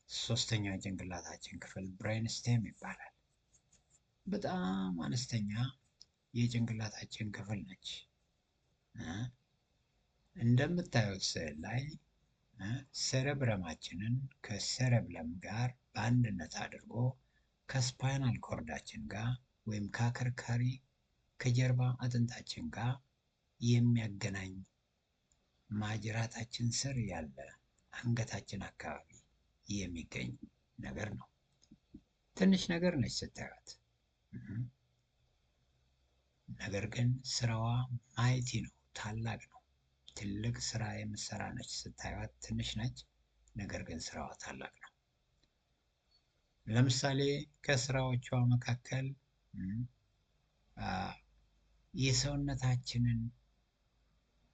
ሶስተኛው የጭንቅላታችን ክፍል ብሬንስቴም ይባላል። በጣም አነስተኛ የጭንቅላታችን ክፍል ነች። እንደምታዩት ስዕል ላይ ሴረብረማችንን ከሴረብረም ጋር በአንድነት አድርጎ ከስፓይናል ኮርዳችን ጋር ወይም ከአከርካሪ ከጀርባ አጥንታችን ጋር የሚያገናኝ ማጅራታችን ስር ያለ አንገታችን አካባቢ የሚገኝ ነገር ነው። ትንሽ ነገር ነች ስታዩት፣ ነገር ግን ስራዋ ማይቲ ነው፣ ታላቅ ነው። ትልቅ ስራ የምትሰራ ነች። ስታዩት ትንሽ ነች፣ ነገር ግን ስራዋ ታላቅ ነው። ለምሳሌ ከስራዎቿ መካከል የሰውነታችንን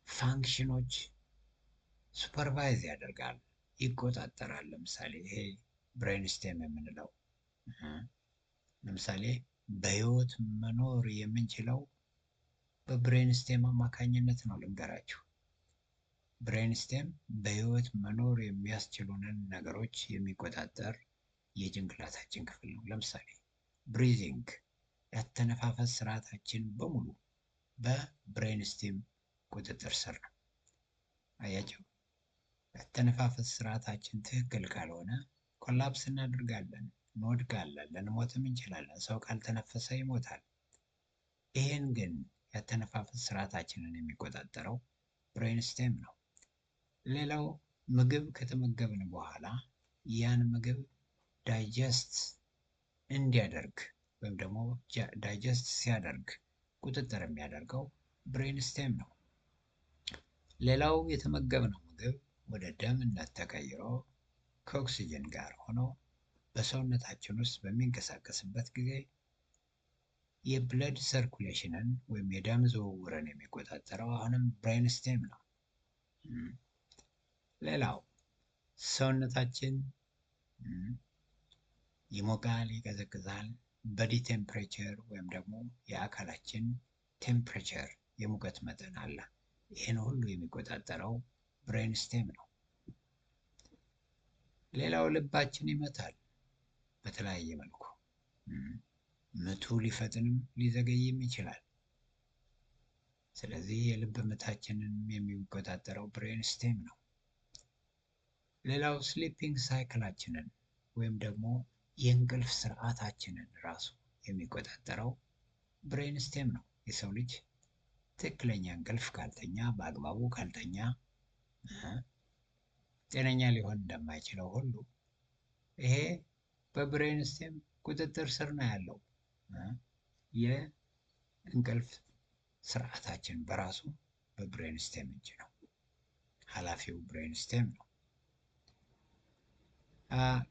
ፋንክሽኖች ሱፐርቫይዝ ያደርጋል፣ ይቆጣጠራል። ለምሳሌ ይሄ ብሬንስቴም የምንለው ለምሳሌ በህይወት መኖር የምንችለው በብሬንስቴም አማካኝነት ነው። ልንገራችሁ፣ ብሬንስቴም በህይወት መኖር የሚያስችሉንን ነገሮች የሚቆጣጠር የጭንቅላታችን ክፍል ነው። ለምሳሌ ብሪዚንግ ያተነፋፈስ ስርዓታችን በሙሉ በብሬንስቴም ቁጥጥር ስር ነው። አያቸው። ያተነፋፈስ ስርዓታችን ትክክል ካልሆነ ኮላፕስ እናደርጋለን፣ እንወድቃለን፣ ልንሞትም እንችላለን። ሰው ካልተነፈሰ ይሞታል። ይሄን ግን ያተነፋፈስ ስርዓታችንን የሚቆጣጠረው ብሬንስቴም ነው። ሌላው ምግብ ከተመገብን በኋላ ያን ምግብ ዳይጀስት እንዲያደርግ ወይም ደግሞ ዳይጀስት ሲያደርግ ቁጥጥር የሚያደርገው ብሬንስቴም ነው። ሌላው የተመገብነው ምግብ ወደ ደምነት ተቀይሮ ከኦክሲጅን ጋር ሆኖ በሰውነታችን ውስጥ በሚንቀሳቀስበት ጊዜ የብለድ ሰርኩሌሽንን ወይም የደም ዝውውርን የሚቆጣጠረው አሁንም ብሬንስቴም ነው። ሌላው ሰውነታችን ይሞቃል፣ ይቀዘቅዛል። በዲ ቴምፕሬቸር ወይም ደግሞ የአካላችን ቴምፕሬቸር የሙቀት መጠን አለ። ይህን ሁሉ የሚቆጣጠረው ብሬንስቴም ነው። ሌላው ልባችን ይመታል በተለያየ መልኩ። ምቱ ሊፈጥንም ሊዘገይም ይችላል። ስለዚህ የልብ ምታችንን የሚቆጣጠረው ብሬንስቴም ነው። ሌላው ስሊፒንግ ሳይክላችንን ወይም ደግሞ የእንቅልፍ ስርዓታችንን ራሱ የሚቆጣጠረው ብሬንስቴም ነው። የሰው ልጅ ትክክለኛ እንቅልፍ ካልተኛ፣ በአግባቡ ካልተኛ ጤነኛ ሊሆን እንደማይችለው ሁሉ ይሄ በብሬንስቴም ቁጥጥር ስር ነው ያለው። የእንቅልፍ ስርዓታችን በራሱ በብሬንስቴም እጅ ነው። ኃላፊው ብሬንስቴም ነው።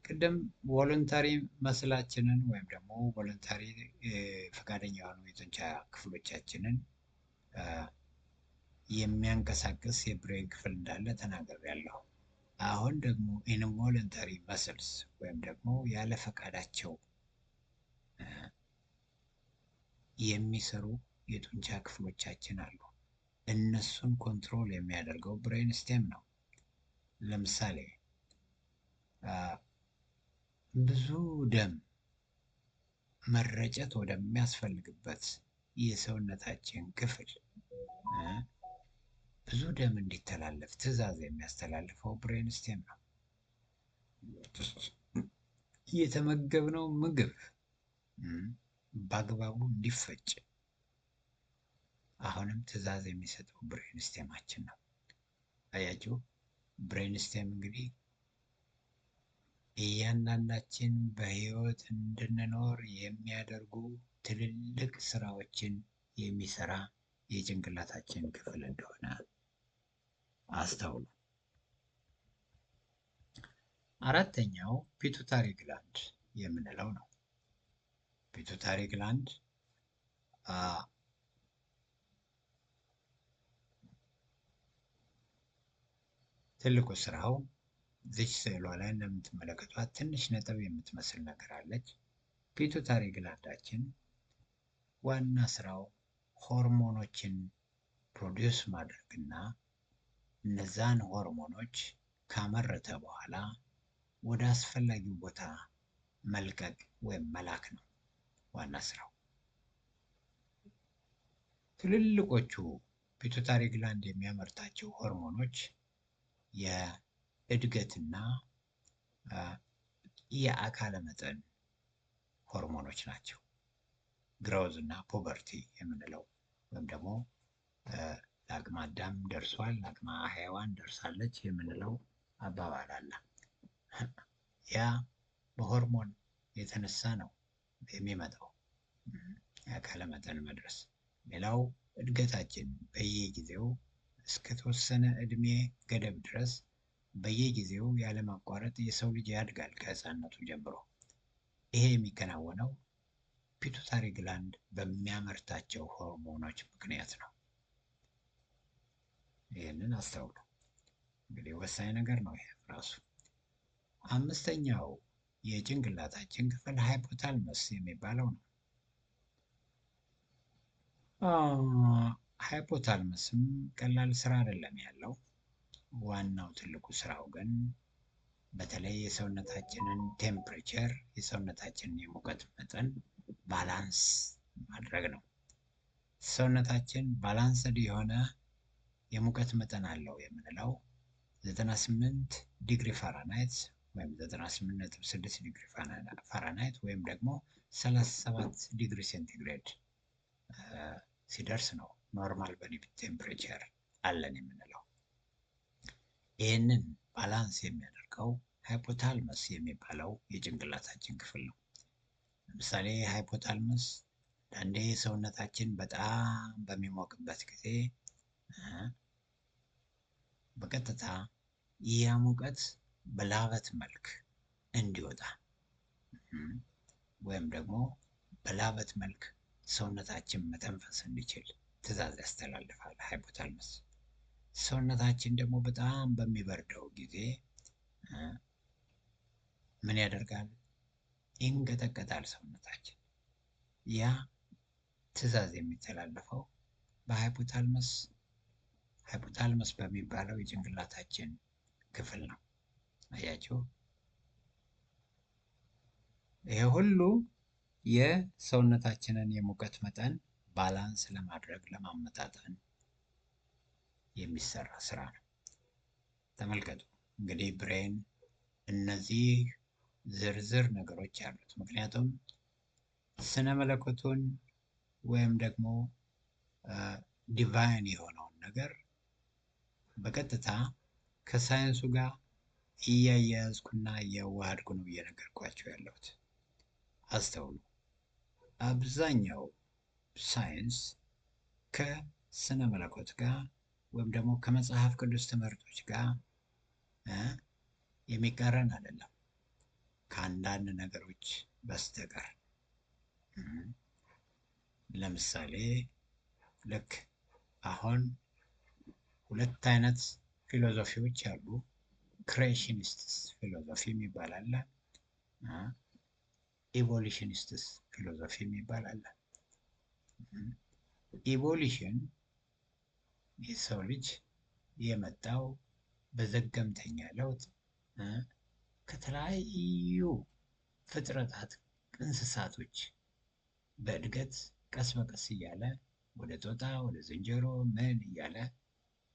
ቅድም ቮለንታሪ መስላችንን ወይም ደግሞ ቮለንታሪ ፈቃደኛ የሆኑ የጡንቻ ክፍሎቻችንን የሚያንቀሳቅስ የብሬን ክፍል እንዳለ ተናግሬያለሁ። አሁን ደግሞ ኢንቮለንታሪ መስልስ ወይም ደግሞ ያለ ፈቃዳቸው የሚሰሩ የጡንቻ ክፍሎቻችን አሉ። እነሱን ኮንትሮል የሚያደርገው ብሬንስቴም ነው። ለምሳሌ ብዙ ደም መረጨት ወደሚያስፈልግበት የሰውነታችን ክፍል ብዙ ደም እንዲተላለፍ ትዕዛዝ የሚያስተላልፈው ብሬንስቴም ነው። የተመገብነው ምግብ በአግባቡ እንዲፈጭ አሁንም ትዕዛዝ የሚሰጠው ብሬንስቴማችን ነው። አያችሁ፣ ብሬንስቴም እንግዲህ እያንዳንዳችን በህይወት እንድንኖር የሚያደርጉ ትልልቅ ስራዎችን የሚሰራ የጭንቅላታችን ክፍል እንደሆነ አስተውሉ። አራተኛው ፒቱታሪ ግላንድ የምንለው ነው። ፒቱታሪ ግላንድ ትልቁ ስራው እዚች ስዕሏ ላይ እንደምትመለከቷት ትንሽ ነጥብ የምትመስል ነገር አለች። ፒቱታሪ ግላንዳችን ዋና ስራው ሆርሞኖችን ፕሮዲውስ ማድረግና እነዛን ሆርሞኖች ካመረተ በኋላ ወደ አስፈላጊው ቦታ መልቀቅ ወይም መላክ ነው ዋና ስራው። ትልልቆቹ ፒቱታሪ ግላንድ የሚያመርታቸው ሆርሞኖች የእድገትና የአካለ መጠን ሆርሞኖች ናቸው። ግሮዝ እና ፖቨርቲ የምንለው ወይም ደግሞ ለአቅመ አዳም ደርሷል፣ ለአቅመ ሔዋን ደርሳለች የምንለው አባባል አለ። ያ በሆርሞን የተነሳ ነው የሚመጣው የአካለ መጠን መድረስ። ሌላው እድገታችን በየጊዜው እስከተወሰነ እድሜ ገደብ ድረስ በየጊዜው ያለማቋረጥ የሰው ልጅ ያድጋል ከህፃንነቱ ጀምሮ። ይሄ የሚከናወነው ፒቱታሪ ግላንድ በሚያመርታቸው ሆርሞኖች ምክንያት ነው። ይህንን አስተውሉ። እንግዲህ ወሳኝ ነገር ነው ይሄ ራሱ። አምስተኛው የጭንቅላታችን ክፍል ሃይፖታልመስ የሚባለው ነው። ሃይፖታልመስም ቀላል ስራ አይደለም ያለው። ዋናው ትልቁ ስራው ግን በተለይ የሰውነታችንን ቴምፕሬቸር የሰውነታችንን የሙቀት መጠን ባላንስ ማድረግ ነው። ሰውነታችን ባላንስድ የሆነ የሙቀት መጠን አለው የምንለው 98 ዲግሪ ፋራናይት ወይም 98.6 ዲግሪ ፋራናይት ወይም ደግሞ 37 ዲግሪ ሴንቲግሬድ ሲደርስ ነው ኖርማል ቦዲ ቴምፕሬቸር አለን የምንለው። ይህንን ባላንስ የሚያደርገው ሃይፖታልመስ የሚባለው የጭንቅላታችን ክፍል ነው። ለምሳሌ ሃይፖታልመስ አንዳንዴ ሰውነታችን በጣም በሚሞቅበት ጊዜ በቀጥታ ያ ሙቀት በላበት መልክ እንዲወጣ ወይም ደግሞ በላበት መልክ ሰውነታችን መተንፈስ እንዲችል ትዕዛዝ ያስተላልፋል ሃይፖታልመስ። ሰውነታችን ደግሞ በጣም በሚበርደው ጊዜ ምን ያደርጋል? ይንቀጠቀጣል ሰውነታችን። ያ ትዕዛዝ የሚተላለፈው በሃይፖታልመስ በሚባለው የጭንቅላታችን ክፍል ነው። አያችሁ? ይሄ ሁሉ የሰውነታችንን የሙቀት መጠን ባላንስ ለማድረግ ለማመጣጠን የሚሰራ ስራ ነው። ተመልከቱ እንግዲህ ብሬን እነዚህ ዝርዝር ነገሮች አሉት። ምክንያቱም ስነ መለኮቱን ወይም ደግሞ ዲቫይን የሆነውን ነገር በቀጥታ ከሳይንሱ ጋር እያያያዝኩና እያዋሃድኩ ነው እየነገርኳቸው ያለሁት። አስተውሉ። አብዛኛው ሳይንስ ከስነ መለኮት ጋር ወይም ደግሞ ከመጽሐፍ ቅዱስ ትምህርቶች ጋር የሚቃረን አይደለም ከአንዳንድ ነገሮች በስተቀር። ለምሳሌ ልክ አሁን ሁለት አይነት ፊሎዞፊዎች አሉ። ክሬሽኒስትስ ፊሎዞፊ የሚባል አለ፣ ኢቮሉሽኒስትስ ፊሎዞፊ የሚባል አለ። ኢቮሉሽን የሰው ልጅ የመጣው በዘገምተኛ ለውጥ ከተለያዩ ፍጥረታት እንስሳቶች በእድገት ቀስ በቀስ እያለ ወደ ጦጣ ወደ ዝንጀሮ ምን እያለ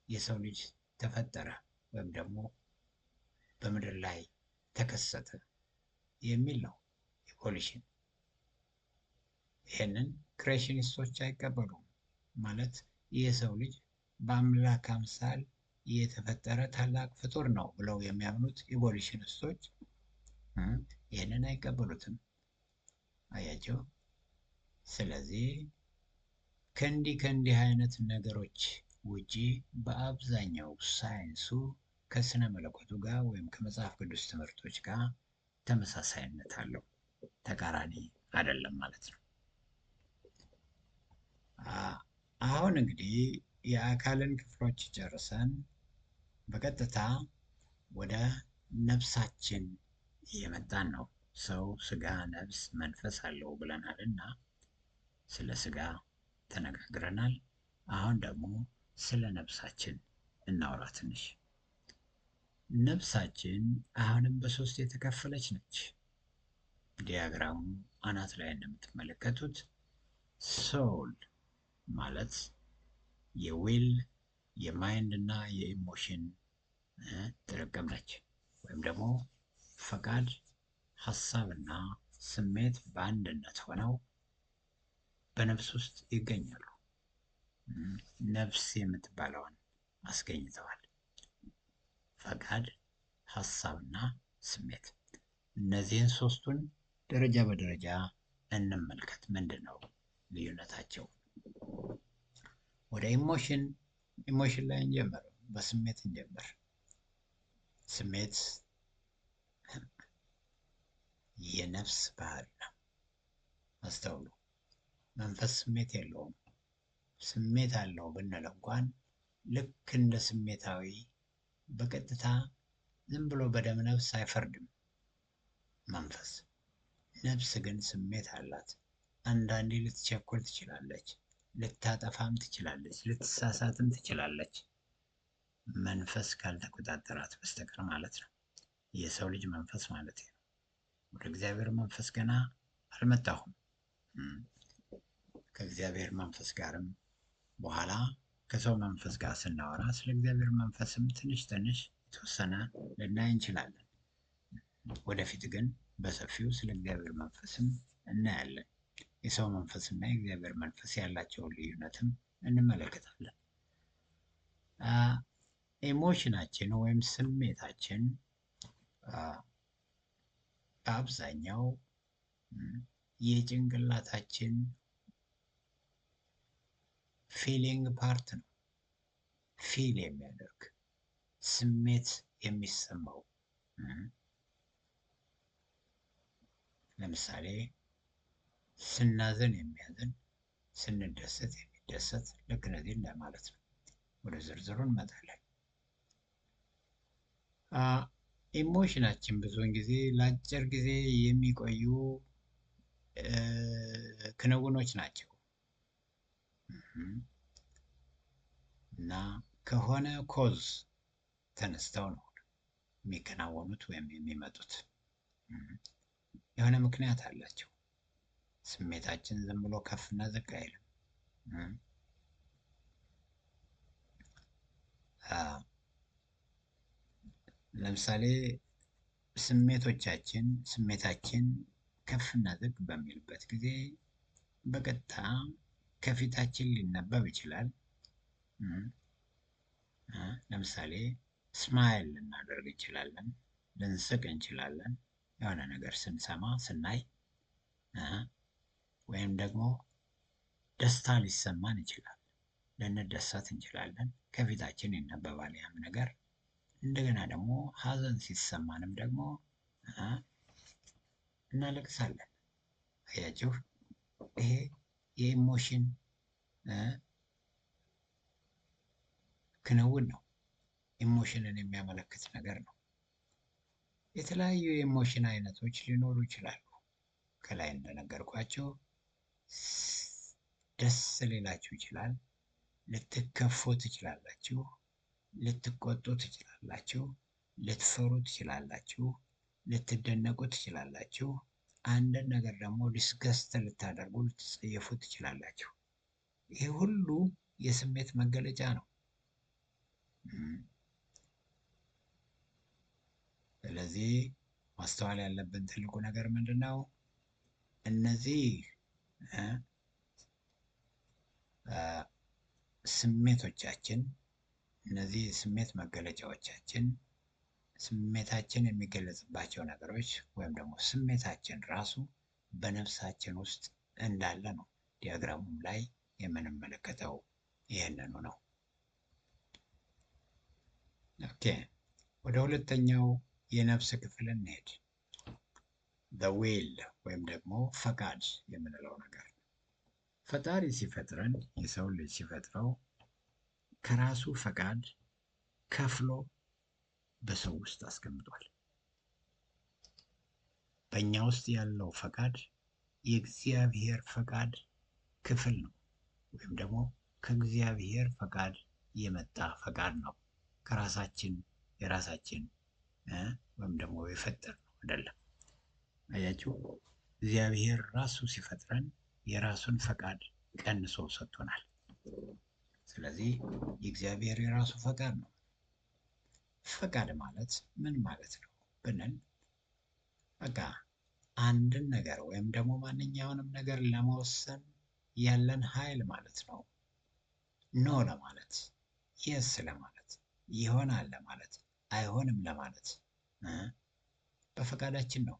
የሰው ልጅ ተፈጠረ ወይም ደግሞ በምድር ላይ ተከሰተ የሚል ነው ኢቮሉሽን። ይህንን ክሬሽኒስቶች አይቀበሉም። ማለት የሰው ልጅ በአምላክ አምሳል የተፈጠረ ታላቅ ፍጡር ነው ብለው የሚያምኑት ኢቮሉሽኒስቶች ይህንን አይቀበሉትም። አያቸው። ስለዚህ ከእንዲህ አይነት ነገሮች ውጪ በአብዛኛው ሳይንሱ ከስነ መለኮቱ ጋር ወይም ከመጽሐፍ ቅዱስ ትምህርቶች ጋር ተመሳሳይነት አለው፣ ተቃራኒ አይደለም ማለት ነው። አሁን እንግዲህ የአካልን ክፍሎች ጨርሰን በቀጥታ ወደ ነፍሳችን እየመጣን ነው። ሰው ስጋ፣ ነፍስ፣ መንፈስ አለው ብለናል እና ስለ ስጋ ተነጋግረናል። አሁን ደግሞ ስለ ነፍሳችን እናውራ ትንሽ። ነፍሳችን አሁንም በሶስት የተከፈለች ነች። ዲያግራሙ አናት ላይ እንደምትመለከቱት ሶል ማለት የዊል የማይንድ እና የኢሞሽን ጥርቅም ነች። ወይም ደግሞ ፈቃድ፣ ሀሳብና ስሜት በአንድነት ሆነው በነፍስ ውስጥ ይገኛሉ። ነፍስ የምትባለውን አስገኝተዋል። ፈቃድ፣ ሀሳብና ስሜት። እነዚህን ሶስቱን ደረጃ በደረጃ እንመልከት። ምንድን ነው ልዩነታቸው? ወደ ኢሞሽን ላይ እንጀምር። በስሜት እንጀምር። ስሜት የነፍስ ባህሪ ነው። አስተውሉ። መንፈስ ስሜት የለውም። ስሜት አለው ብንል እንኳን ልክ እንደ ስሜታዊ በቀጥታ ዝም ብሎ በደም ነፍስ አይፈርድም መንፈስ። ነፍስ ግን ስሜት አላት። አንዳንዴ ልትቸኮል ትችላለች፣ ልታጠፋም ትችላለች፣ ልትሳሳትም ትችላለች። መንፈስ ካልተቆጣጠራት በስተቀር ማለት ነው። የሰው ልጅ መንፈስ ማለት ነው። ወደ እግዚአብሔር መንፈስ ገና አልመጣሁም። ከእግዚአብሔር መንፈስ ጋርም በኋላ ከሰው መንፈስ ጋር ስናወራ ስለ እግዚአብሔር መንፈስም ትንሽ የተወሰነ ልናይ እንችላለን። ወደፊት ግን በሰፊው ስለ እግዚአብሔር መንፈስም እናያለን። የሰው መንፈስና የእግዚአብሔር መንፈስ ያላቸውን ልዩነትም እንመለከታለን። ኢሞሽናችን ወይም ስሜታችን በአብዛኛው የጭንቅላታችን ፊሊንግ ፓርት ነው። ፊል የሚያደርግ ስሜት የሚሰማው ለምሳሌ ስናዘን የሚያዝን፣ ስንደሰት የሚደሰት፣ ልክ እነዚህ እንደማለት ነው። ወደ ዝርዝሩ እንመጣለን። ኢሞሽናችን ብዙውን ጊዜ ለአጭር ጊዜ የሚቆዩ ክንውኖች ናቸው እና ከሆነ ኮዝ ተነስተው ነው የሚከናወኑት ወይም የሚመጡት። የሆነ ምክንያት አላቸው። ስሜታችን ዝም ብሎ ከፍና ዝቅ አይልም። ለምሳሌ ስሜታችን ከፍና ዝቅ በሚልበት ጊዜ በቀጥታ ከፊታችን ሊነበብ ይችላል። ለምሳሌ ስማይል ልናደርግ እንችላለን፣ ልንስቅ እንችላለን። የሆነ ነገር ስንሰማ ስናይ፣ ወይም ደግሞ ደስታ ሊሰማን ይችላል፣ ልንደሰት እንችላለን። ከፊታችን ይነበባል ያም ነገር። እንደገና ደግሞ ሀዘን ሲሰማንም ደግሞ እናለቅሳለን። አያችሁ፣ ይሄ የኢሞሽን ክንውን ነው። ኢሞሽንን የሚያመለክት ነገር ነው። የተለያዩ የኢሞሽን አይነቶች ሊኖሩ ይችላሉ። ከላይ እንደነገርኳቸው ደስ ሊላችሁ ይችላል፣ ልትከፉ ትችላላችሁ፣ ልትቆጡ ትችላላችሁ፣ ልትፈሩ ትችላላችሁ፣ ልትደነቁ ትችላላችሁ። አንድን ነገር ደግሞ ዲስገስት ልታደርጉ፣ ልትጸየፉ ትችላላችሁ። ይሄ ሁሉ የስሜት መገለጫ ነው። ስለዚህ ማስተዋል ያለብን ትልቁ ነገር ምንድን ነው? እነዚህ ስሜቶቻችን፣ እነዚህ ስሜት መገለጫዎቻችን፣ ስሜታችን የሚገለጽባቸው ነገሮች ወይም ደግሞ ስሜታችን ራሱ በነፍሳችን ውስጥ እንዳለ ነው። ዲያግራሙም ላይ የምንመለከተው ይህንኑ ነው። ኦኬ፣ ወደ ሁለተኛው የነፍስ ክፍል እንሄድ። ዊል ወይም ደግሞ ፈቃድ የምንለው ነገር። ፈጣሪ ሲፈጥረን፣ የሰው ልጅ ሲፈጥረው ከራሱ ፈቃድ ከፍሎ በሰው ውስጥ አስቀምጧል። በእኛ ውስጥ ያለው ፈቃድ የእግዚአብሔር ፈቃድ ክፍል ነው፣ ወይም ደግሞ ከእግዚአብሔር ፈቃድ የመጣ ፈቃድ ነው። ከራሳችን የራሳችን ወይም ደግሞ የፈጠር ነው አይደለም። አያችሁ፣ እግዚአብሔር ራሱ ሲፈጥረን የራሱን ፈቃድ ቀንሶ ሰጥቶናል። ስለዚህ የእግዚአብሔር የራሱ ፈቃድ ነው። ፈቃድ ማለት ምን ማለት ነው ብንል፣ በቃ አንድን ነገር ወይም ደግሞ ማንኛውንም ነገር ለመወሰን ያለን ኃይል ማለት ነው። ኖ ለማለት፣ የስ ለማለት፣ ይሆናል ለማለት፣ አይሆንም ለማለት በፈቃዳችን ነው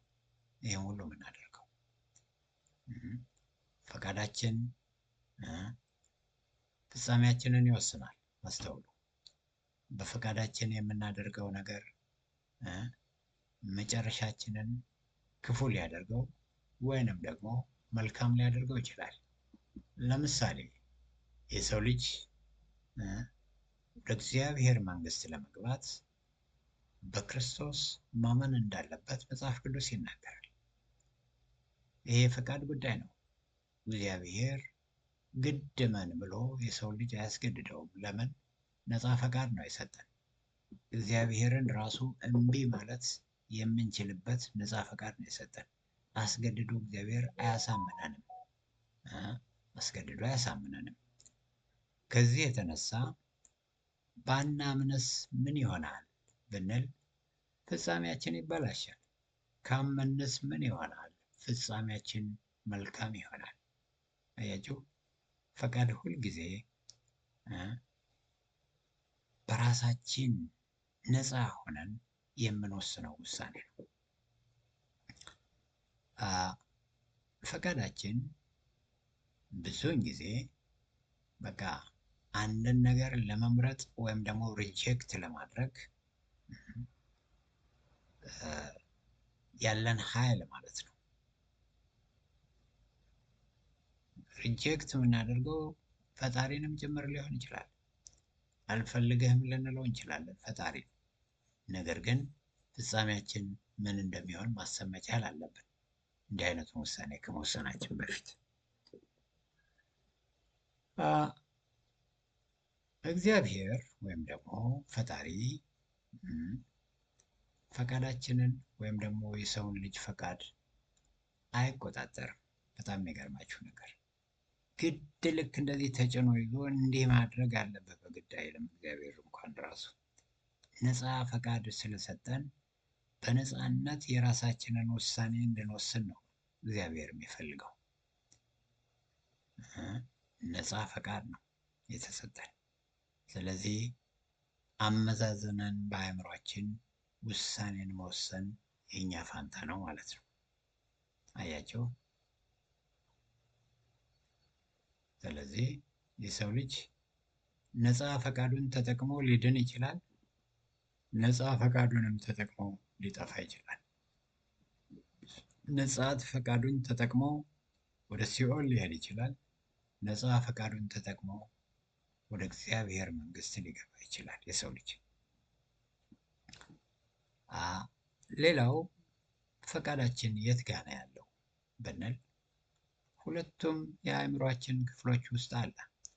ይህን ሁሉ የምናደርገው። ፈቃዳችን ፍጻሜያችንን ይወስናል። አስተውሉ። በፈቃዳችን የምናደርገው ነገር መጨረሻችንን ክፉ ሊያደርገው ወይንም ደግሞ መልካም ሊያደርገው ይችላል። ለምሳሌ የሰው ልጅ ወደ እግዚአብሔር መንግሥት ለመግባት በክርስቶስ ማመን እንዳለበት መጽሐፍ ቅዱስ ይናገራል። ይሄ የፈቃድ ጉዳይ ነው። እግዚአብሔር ግድ መን ብሎ የሰው ልጅ አያስገድደውም። ለምን? ነፃ ፈቃድ ነው የሰጠን። እግዚአብሔርን ራሱ እምቢ ማለት የምንችልበት ነፃ ፈቃድ ነው የሰጠን። አስገድዶ እግዚአብሔር አያሳምነንም። አስገድዶ አያሳምነንም። ከዚህ የተነሳ ባናምንስ ምን ይሆናል ብንል ፍጻሜያችን ይበላሻል። ካመንስ ምን ይሆናል? ፍጻሜያችን መልካም ይሆናል። አያችሁ፣ ፈቃድ ሁልጊዜ በራሳችን ነፃ ሆነን የምንወስነው ውሳኔ ነው። ፈቃዳችን ብዙውን ጊዜ በቃ አንድን ነገር ለመምረጥ ወይም ደግሞ ሪጀክት ለማድረግ ያለን ኃይል ማለት ነው። ሪጀክት የምናደርገው ፈጣሪንም ጭምር ሊሆን ይችላል። አልፈልግህም ልንለው እንችላለን ፈጣሪ። ነገር ግን ፍጻሜያችን ምን እንደሚሆን ማሰብ መቻል አለብን፣ እንዲህ አይነቱን ውሳኔ ከመወሰናችን በፊት። እግዚአብሔር ወይም ደግሞ ፈጣሪ ፈቃዳችንን ወይም ደግሞ የሰውን ልጅ ፈቃድ አይቆጣጠርም። በጣም የሚገርማችሁ ነገር ግድ ልክ እንደዚህ ተጭኖ ይዞ እንዲህ ማድረግ አለበት በግድ አይልም። እግዚአብሔር እንኳን ራሱ ነፃ ፈቃድ ስለሰጠን በነፃነት የራሳችንን ውሳኔ እንድንወስን ነው እግዚአብሔር የሚፈልገው። ነፃ ፈቃድ ነው የተሰጠን። ስለዚህ አመዛዝነን በአእምሯችን ውሳኔን መወሰን የኛ ፋንታ ነው ማለት ነው። አያቸው። ስለዚህ የሰው ልጅ ነፃ ፈቃዱን ተጠቅሞ ሊድን ይችላል፣ ነፃ ፈቃዱንም ተጠቅሞ ሊጠፋ ይችላል። ነፃ ፈቃዱን ተጠቅሞ ወደ ሲኦል ሊሄድ ይችላል፣ ነፃ ፈቃዱን ተጠቅሞ ወደ እግዚአብሔር መንግስት ሊገባ ይችላል የሰው ልጅ። ሌላው ፈቃዳችን የት ጋ ነው ያለው ብንል ሁለቱም የአእምሯችን ክፍሎች ውስጥ አለ።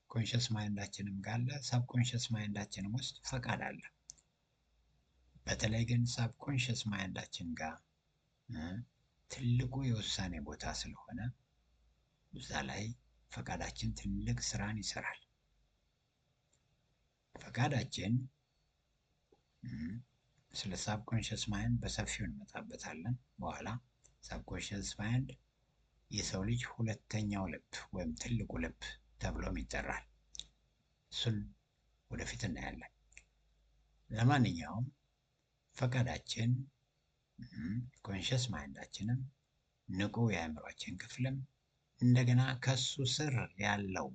ኮንሽስ ማይንዳችንም ጋር አለ፣ ሳብኮንሽስ ማይንዳችንም ውስጥ ፈቃድ አለ። በተለይ ግን ሳብኮንሽስ ማይንዳችን ጋር ትልቁ የውሳኔ ቦታ ስለሆነ እዛ ላይ ፈቃዳችን ትልቅ ስራን ይሰራል። ፈቃዳችን ስለ ሳብኮንሽስ ማይንድ በሰፊው እንመጣበታለን በኋላ። ሳብኮንሽስ ማይንድ የሰው ልጅ ሁለተኛው ልብ ወይም ትልቁ ልብ ተብሎም ይጠራል። እሱን ወደፊት እናያለን። ለማንኛውም ፈቃዳችን ኮንሽስ ማይንዳችንም ንቁ የአእምሯችን ክፍልም እንደገና ከሱ ስር ያለው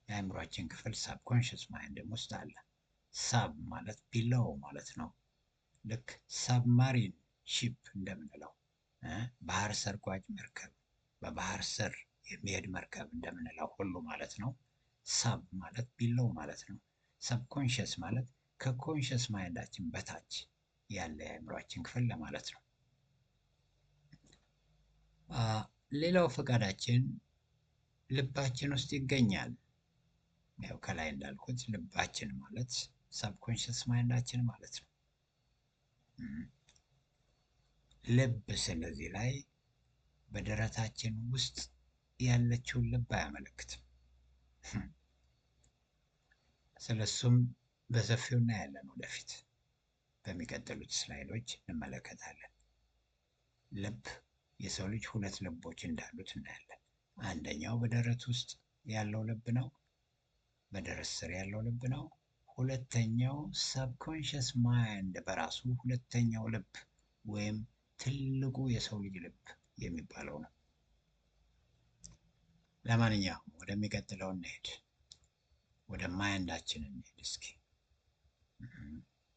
የአእምሯችን ክፍል ሳብኮንሽስ ማይንድም ውስጥ አለ። ሳብ ማለት ቢለው ማለት ነው። ልክ ሳብማሪን ሺፕ እንደምንለው ባህር ሰርጓጅ መርከብ፣ በባህር ስር የሚሄድ መርከብ እንደምንለው ሁሉ ማለት ነው። ሳብ ማለት ቢለው ማለት ነው። ሰብኮንሽስ ማለት ከኮንሽስ ማይንዳችን በታች ያለ የአእምሯችን ክፍል ለማለት ነው። ሌላው ፈቃዳችን ልባችን ውስጥ ይገኛል። ያው ከላይ እንዳልኩት ልባችን ማለት ሳብኮንሽስ ማይንዳችን ማለት ነው። ልብ ስለዚህ ላይ በደረታችን ውስጥ ያለችውን ልብ አያመለክትም። ስለሱም በሰፊው እናያለን ወደፊት በሚቀጥሉት ስላይዶች እንመለከታለን። ልብ የሰው ልጅ ሁለት ልቦች እንዳሉት እናያለን። አንደኛው በደረት ውስጥ ያለው ልብ ነው፣ በደረት ስር ያለው ልብ ነው። ሁለተኛው ሳብኮንሽስ ማይንድ በራሱ ሁለተኛው ልብ ወይም ትልቁ የሰው ልጅ ልብ የሚባለው ነው። ለማንኛውም ወደሚቀጥለው እንሄድ፣ ወደ ማይንዳችን እንሄድ እስኪ።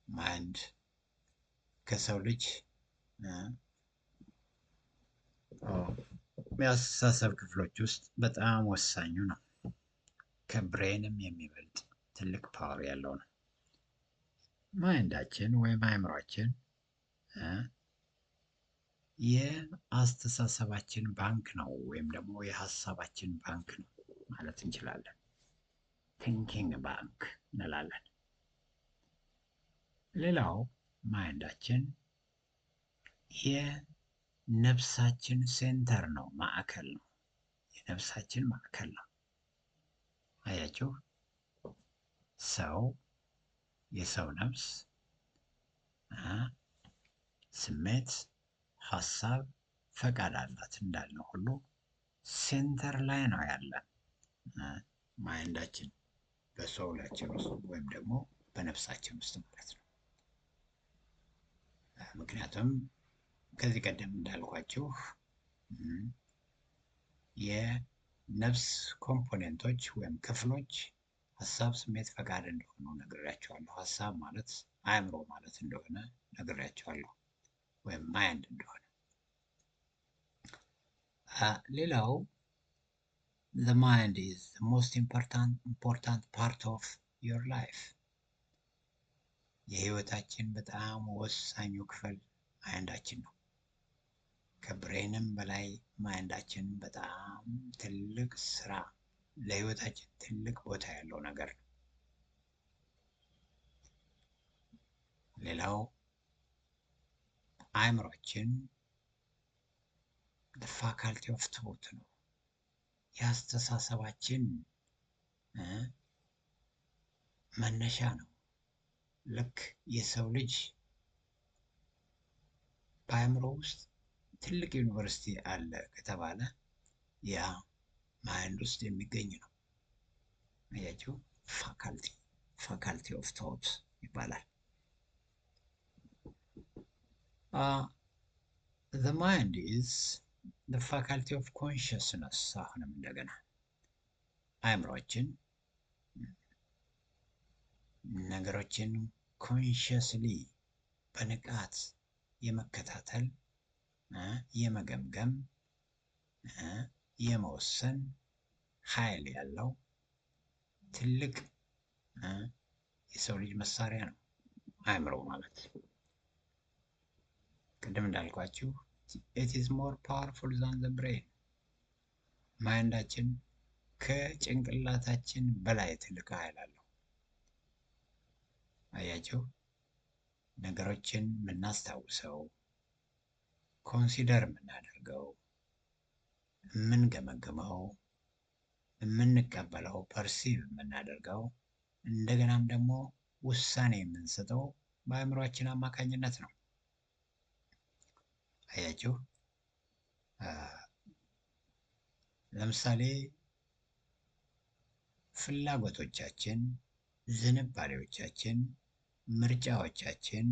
ማይንድ ከሰው ልጅ የአስተሳሰብ ክፍሎች ውስጥ በጣም ወሳኙ ነው። ከብሬንም የሚበልጥ ትልቅ ፓወር ያለው ነው። ማይንዳችን ወይም አእምሯችን የአስተሳሰባችን ባንክ ነው፣ ወይም ደግሞ የሀሳባችን ባንክ ነው ማለት እንችላለን። ቲንኪንግ ባንክ እንላለን። ሌላው ማይንዳችን የነፍሳችን ሴንተር ነው፣ ማዕከል ነው። የነፍሳችን ማዕከል ነው። አያችሁ፣ ሰው የሰው ነፍስ ስሜት፣ ሀሳብ፣ ፈቃድ አላት እንዳልነው ሁሉ ሴንተር ላይ ነው ያለ ማይንዳችን በሶላችን ውስጥ ወይም ደግሞ በነፍሳችን ውስጥ ማለት ነው። ምክንያቱም ከዚህ ቀደም እንዳልኳችሁ የነፍስ ኮምፖኔንቶች ወይም ክፍሎች ሀሳብ፣ ስሜት፣ ፈቃድ እንደሆኑ ነግሬያቸዋለሁ። ሀሳብ ማለት አእምሮ ማለት እንደሆነ ነግሬያቸዋለሁ፣ ወይም ማይንድ እንደሆነ። ሌላው the mind is the most important part of your life። የህይወታችን በጣም ወሳኙ ክፍል ማይንዳችን ነው። ከብሬንም በላይ ማይንዳችን በጣም ትልቅ ስራ፣ ለህይወታችን ትልቅ ቦታ ያለው ነገር ነው። ሌላው አእምሮአችን the faculty of thought ነው። የአስተሳሰባችን መነሻ ነው። ልክ የሰው ልጅ በአእምሮ ውስጥ ትልቅ ዩኒቨርሲቲ አለ ከተባለ ያ ማይንድ ውስጥ የሚገኝ ነው። አያችሁ፣ ፋካልቲ ኦፍ ቶት ይባላል። the mind is the faculty of consciousness። አሁንም እንደገና አእምሮአችን ነገሮችን ኮንሽስሊ በንቃት የመከታተል፣ የመገምገም፣ የመወሰን ኃይል ያለው ትልቅ የሰው ልጅ መሳሪያ ነው አእምሮ ማለት። ቅድም እንዳልኳችሁ it is more powerful than the brain። ማይንዳችን ከጭንቅላታችን በላይ ትልቅ ኃይል አለው። አያችሁ፣ ነገሮችን የምናስታውሰው፣ ኮንሲደር የምናደርገው፣ የምንገመግመው፣ የምንቀበለው፣ ፐርሲቭ የምናደርገው፣ እንደገናም ደግሞ ውሳኔ የምንሰጠው በአእምሯችን አማካኝነት ነው። አያችሁ፣ ለምሳሌ ፍላጎቶቻችን፣ ዝንባሌዎቻችን፣ ምርጫዎቻችን፣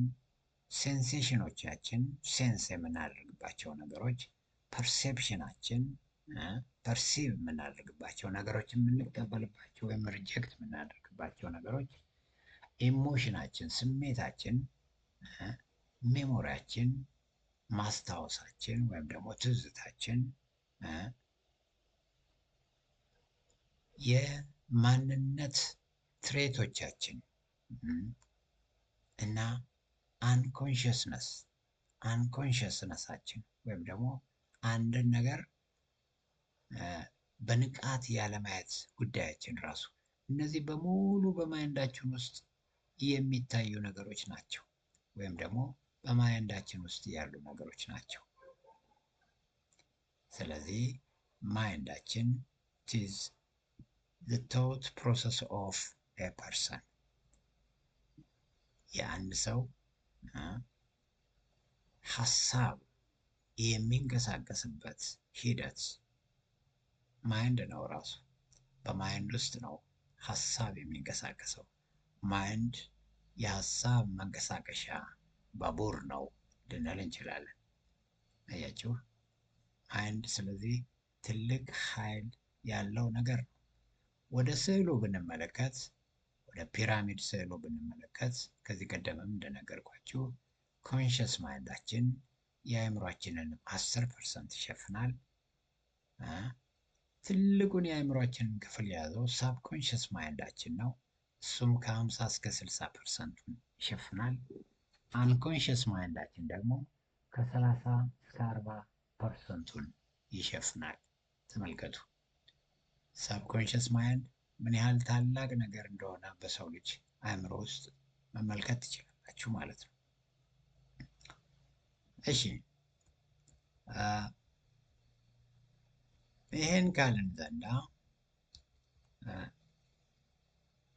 ሴንሴሽኖቻችን፣ ሴንስ የምናደርግባቸው ነገሮች፣ ፐርሴፕሽናችን፣ ፐርሲቭ የምናደርግባቸው ነገሮች፣ የምንቀበልባቸው ወይም ሪጀክት የምናደርግባቸው ነገሮች፣ ኢሞሽናችን፣ ስሜታችን፣ ሜሞሪያችን፣ ማስታወሳችን ወይም ደግሞ ትዝታችን፣ የማንነት ትሬቶቻችን እና አንኮንሽስነሳችን ወይም ደግሞ አንድን ነገር በንቃት ያለማየት ጉዳያችን ራሱ፣ እነዚህ በሙሉ በማይንዳችን ውስጥ የሚታዩ ነገሮች ናቸው፣ ወይም ደግሞ በማይንዳችን ውስጥ ያሉ ነገሮች ናቸው። ስለዚህ ማይንዳችን is the thought process of a person። የአንድ ሰው ሀሳብ የሚንቀሳቀስበት ሂደት ማይንድ ነው ራሱ። በማይንድ ውስጥ ነው ሀሳብ የሚንቀሳቀሰው። ማይንድ የሀሳብ መንቀሳቀሻ ባቡር ነው ልንል እንችላለን። አያችሁ፣ ማይንድ ስለዚህ ትልቅ ኃይል ያለው ነገር ነው። ወደ ስዕሉ ብንመለከት፣ ወደ ፒራሚድ ስዕሉ ብንመለከት ከዚህ ቀደምም እንደነገርኳችሁ ኮንሽስ ማይንዳችን የአእምሯችንን 10% ይሸፍናል። ትልቁን የአእምሯችንን ክፍል የያዘው ሳብኮንሽስ ማይንዳችን ነው። እሱም ከ50 እስከ 60% ይሸፍናል። አንኮንሽስ ማይንዳችን ደግሞ ከ30 እስከ 40% ይሸፍናል። ተመልከቱ፣ ሳብኮንሽስ ማይንድ ምን ያህል ታላቅ ነገር እንደሆነ በሰው ልጅ አእምሮ ውስጥ መመልከት ትችላላችሁ ማለት ነው። እሺ፣ ይሄን ካልን ዘንዳ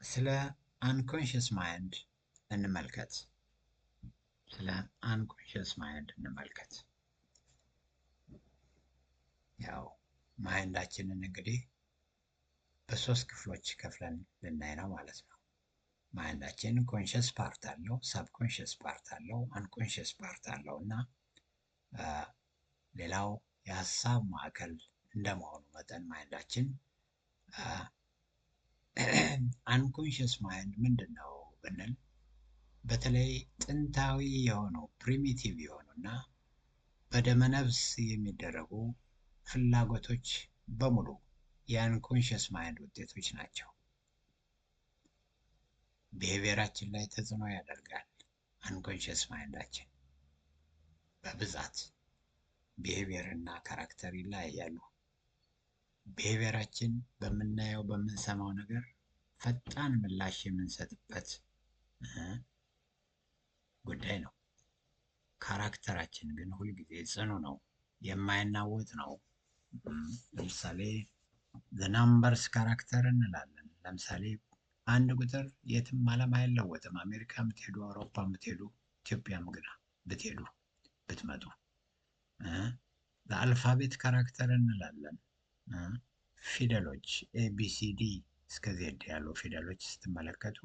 ስለ አንኮንሽስ ማይንድ እንመልከት። ስለ አንኮንሽስ ማይንድ እንመልከት። ያው ማይንዳችንን እንግዲህ በሶስት ክፍሎች ከፍለን ልናይ ነው ማለት ነው። ማይንዳችን ኮንሽስ ፓርት አለው፣ ሳብኮንሽስ ፓርት አለው፣ አንኮንሽስ ፓርት አለው እና ሌላው የሀሳብ ማዕከል እንደመሆኑ መጠን ማይንዳችን አንኮንሽስ ማይንድ ምንድን ነው ብንል በተለይ ጥንታዊ የሆኑ ፕሪሚቲቭ የሆኑ እና በደመነፍስ የሚደረጉ ፍላጎቶች በሙሉ የአንኮንሽስ ማይንድ ውጤቶች ናቸው። ቢሄቪየራችን ላይ ተጽዕኖ ያደርጋል። አንኮንሽስ ማይንዳችን በብዛት ቢሄቪየር እና ካራክተር ይለያያሉ። ቢሄቪየራችን በምናየው በምንሰማው ነገር ፈጣን ምላሽ የምንሰጥበት ጉዳይ ነው። ካራክተራችን ግን ሁልጊዜ ጽኑ ነው፣ የማይናወጥ ነው። ለምሳሌ ዘናምበርስ ካራክተር እንላለን። ለምሳሌ አንድ ቁጥር የትም ዓለም አይለወጥም። አሜሪካ ብትሄዱ፣ አውሮፓ ብትሄዱ፣ ኢትዮጵያም ግና ብትሄዱ ብትመጡ ለአልፋቤት ካራክተር እንላለን። ፊደሎች ኤቢሲዲ እስከ ዜድ ያሉ ፊደሎች ስትመለከቱ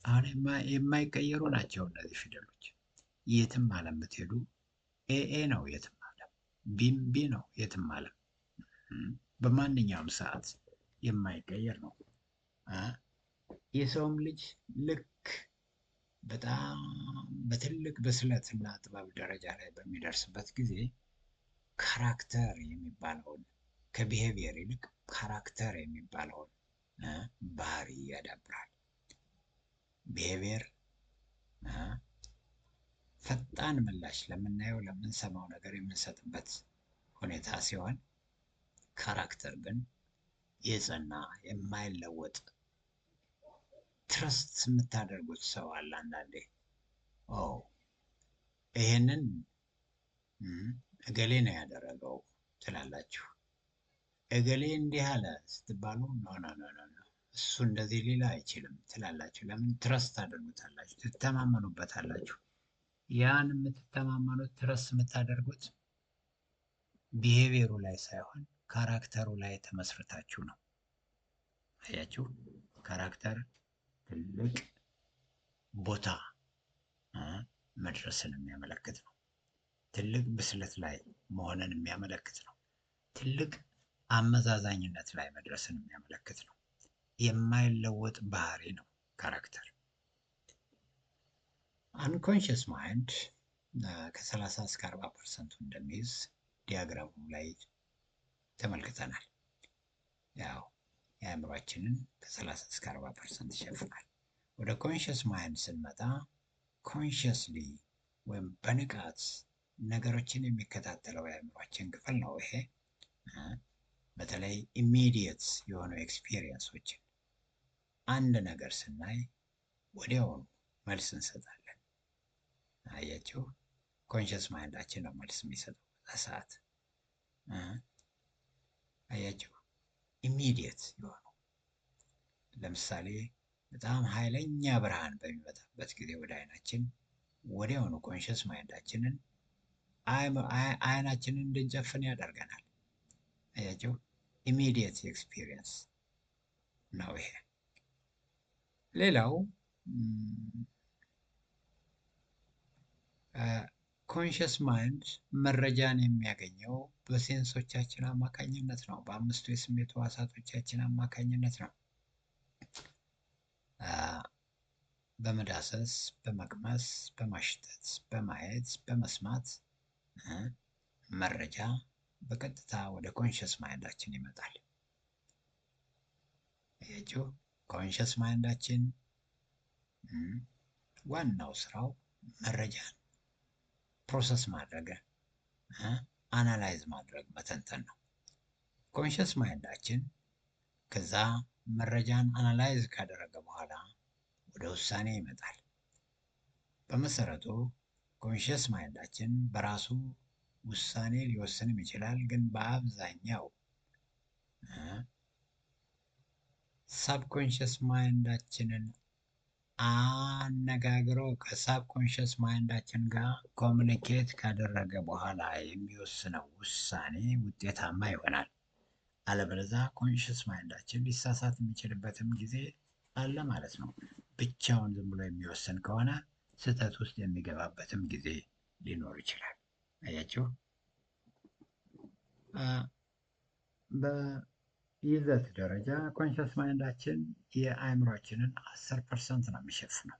አሁን የማይቀየሩ ናቸው። እነዚህ ፊደሎች የትም ዓለም ብትሄዱ ኤኤ ነው የትም ዓለም፣ ቢም ቢ ነው የትም ዓለም፣ በማንኛውም ሰዓት የማይቀየር ነው። የሰውም ልጅ ልክ በጣም በትልቅ ብስለትና ጥበብ ደረጃ ላይ በሚደርስበት ጊዜ ካራክተር የሚባለውን ከቢሄቪየር ይልቅ ካራክተር የሚባለውን ባህሪ ያዳብራል። ቢሄቪየር ፈጣን ምላሽ ለምናየው ለምንሰማው ነገር የምንሰጥበት ሁኔታ ሲሆን፣ ካራክተር ግን የጸና የማይለወጥ ትረስት የምታደርጉት ሰው አለ። አንዳንዴ ይሄንን እገሌ ነው ያደረገው ትላላችሁ። እገሌ እንዲህ አለ ስትባሉ ኖ እሱ እንደዚህ ሊላ አይችልም ትላላችሁ። ለምን? ትረስት ታደርጉታላችሁ፣ ትተማመኑበታላችሁ። ያን የምትተማመኑት ትረስት የምታደርጉት ቢሄቪየሩ ላይ ሳይሆን ካራክተሩ ላይ ተመስርታችሁ ነው። አያችሁ፣ ካራክተር ትልቅ ቦታ መድረስን የሚያመለክት ነው። ትልቅ ብስለት ላይ መሆንን የሚያመለክት ነው። ትልቅ አመዛዛኝነት ላይ መድረስን የሚያመለክት ነው። የማይለወጥ ባህሪ ነው ካራክተር። አንኮንሽስ ማይንድ ከ30 እስከ 40% እንደሚይዝ ዲያግራሙ ላይ ተመልክተናል። ያው የአእምሯችንን ከ30 እስከ 40% ይሸፍናል። ወደ ኮንሽስ ማይንድ ስንመጣ ኮንሽስሊ ወይም በንቃት ነገሮችን የሚከታተለው የአእምሯችን ክፍል ነው። ይሄ በተለይ ኢሚዲየት የሆኑ ኤክስፒሪየንሶችን አንድ ነገር ስናይ ወዲያውኑ መልስ እንሰጣለን። አያችሁ፣ ኮንሽስ ማይንዳችን ነው መልስ የሚሰጠው በሰዓት። አያችሁ፣ ኢሚዲየት የሆኑ ለምሳሌ በጣም ኃይለኛ ብርሃን በሚመጣበት ጊዜ ወደ አይናችን ወዲያውኑ ኮንሽስ ማይንዳችንን አይናችንን እንድንጨፍን ያደርገናል። አያችሁ፣ ኢሚዲየት ኤክስፒሪየንስ ነው ይሄ። ሌላው ኮንሽስ ማይንድ መረጃን የሚያገኘው በሴንሶቻችን አማካኝነት ነው። በ5ቱ የስሜት ሕዋሳቶቻችን አማካኝነት ነው። በመዳሰስ፣ በመቅመስ፣ በማሽተት፣ በማየት፣ በመስማት መረጃ በቀጥታ ወደ ኮንሽስ ማይንዳችን ይመጣል። አያችሁ፣ ኮንሽስ ማይንዳችን ዋናው ስራው መረጃን ፕሮሰስ ማድረግ፣ አናላይዝ ማድረግ፣ መተንተን ነው። ኮንሽስ ማይንዳችን ከዛ መረጃን አናላይዝ ካደረገ በኋላ ወደ ውሳኔ ይመጣል። በመሰረቱ ኮንሽስ ማይንዳችን በራሱ ውሳኔ ሊወስንም ይችላል፣ ግን በአብዛኛው ሳብኮንሽስ ማይንዳችንን አነጋግሮ ከሳብኮንሽስ ማይንዳችን ጋር ኮሚኒኬት ካደረገ በኋላ የሚወስነው ውሳኔ ውጤታማ ይሆናል። አለበለዛ ኮንሽስ ማይንዳችን ሊሳሳት የሚችልበትም ጊዜ አለ ማለት ነው። ብቻውን ዝም ብሎ የሚወስን ከሆነ ስህተት ውስጥ የሚገባበትም ጊዜ ሊኖር ይችላል። አያችሁ፣ በይዘት ደረጃ ኮንሽስ ማይንዳችን የአእምሯችንን 10% ነው የሚሸፍነው።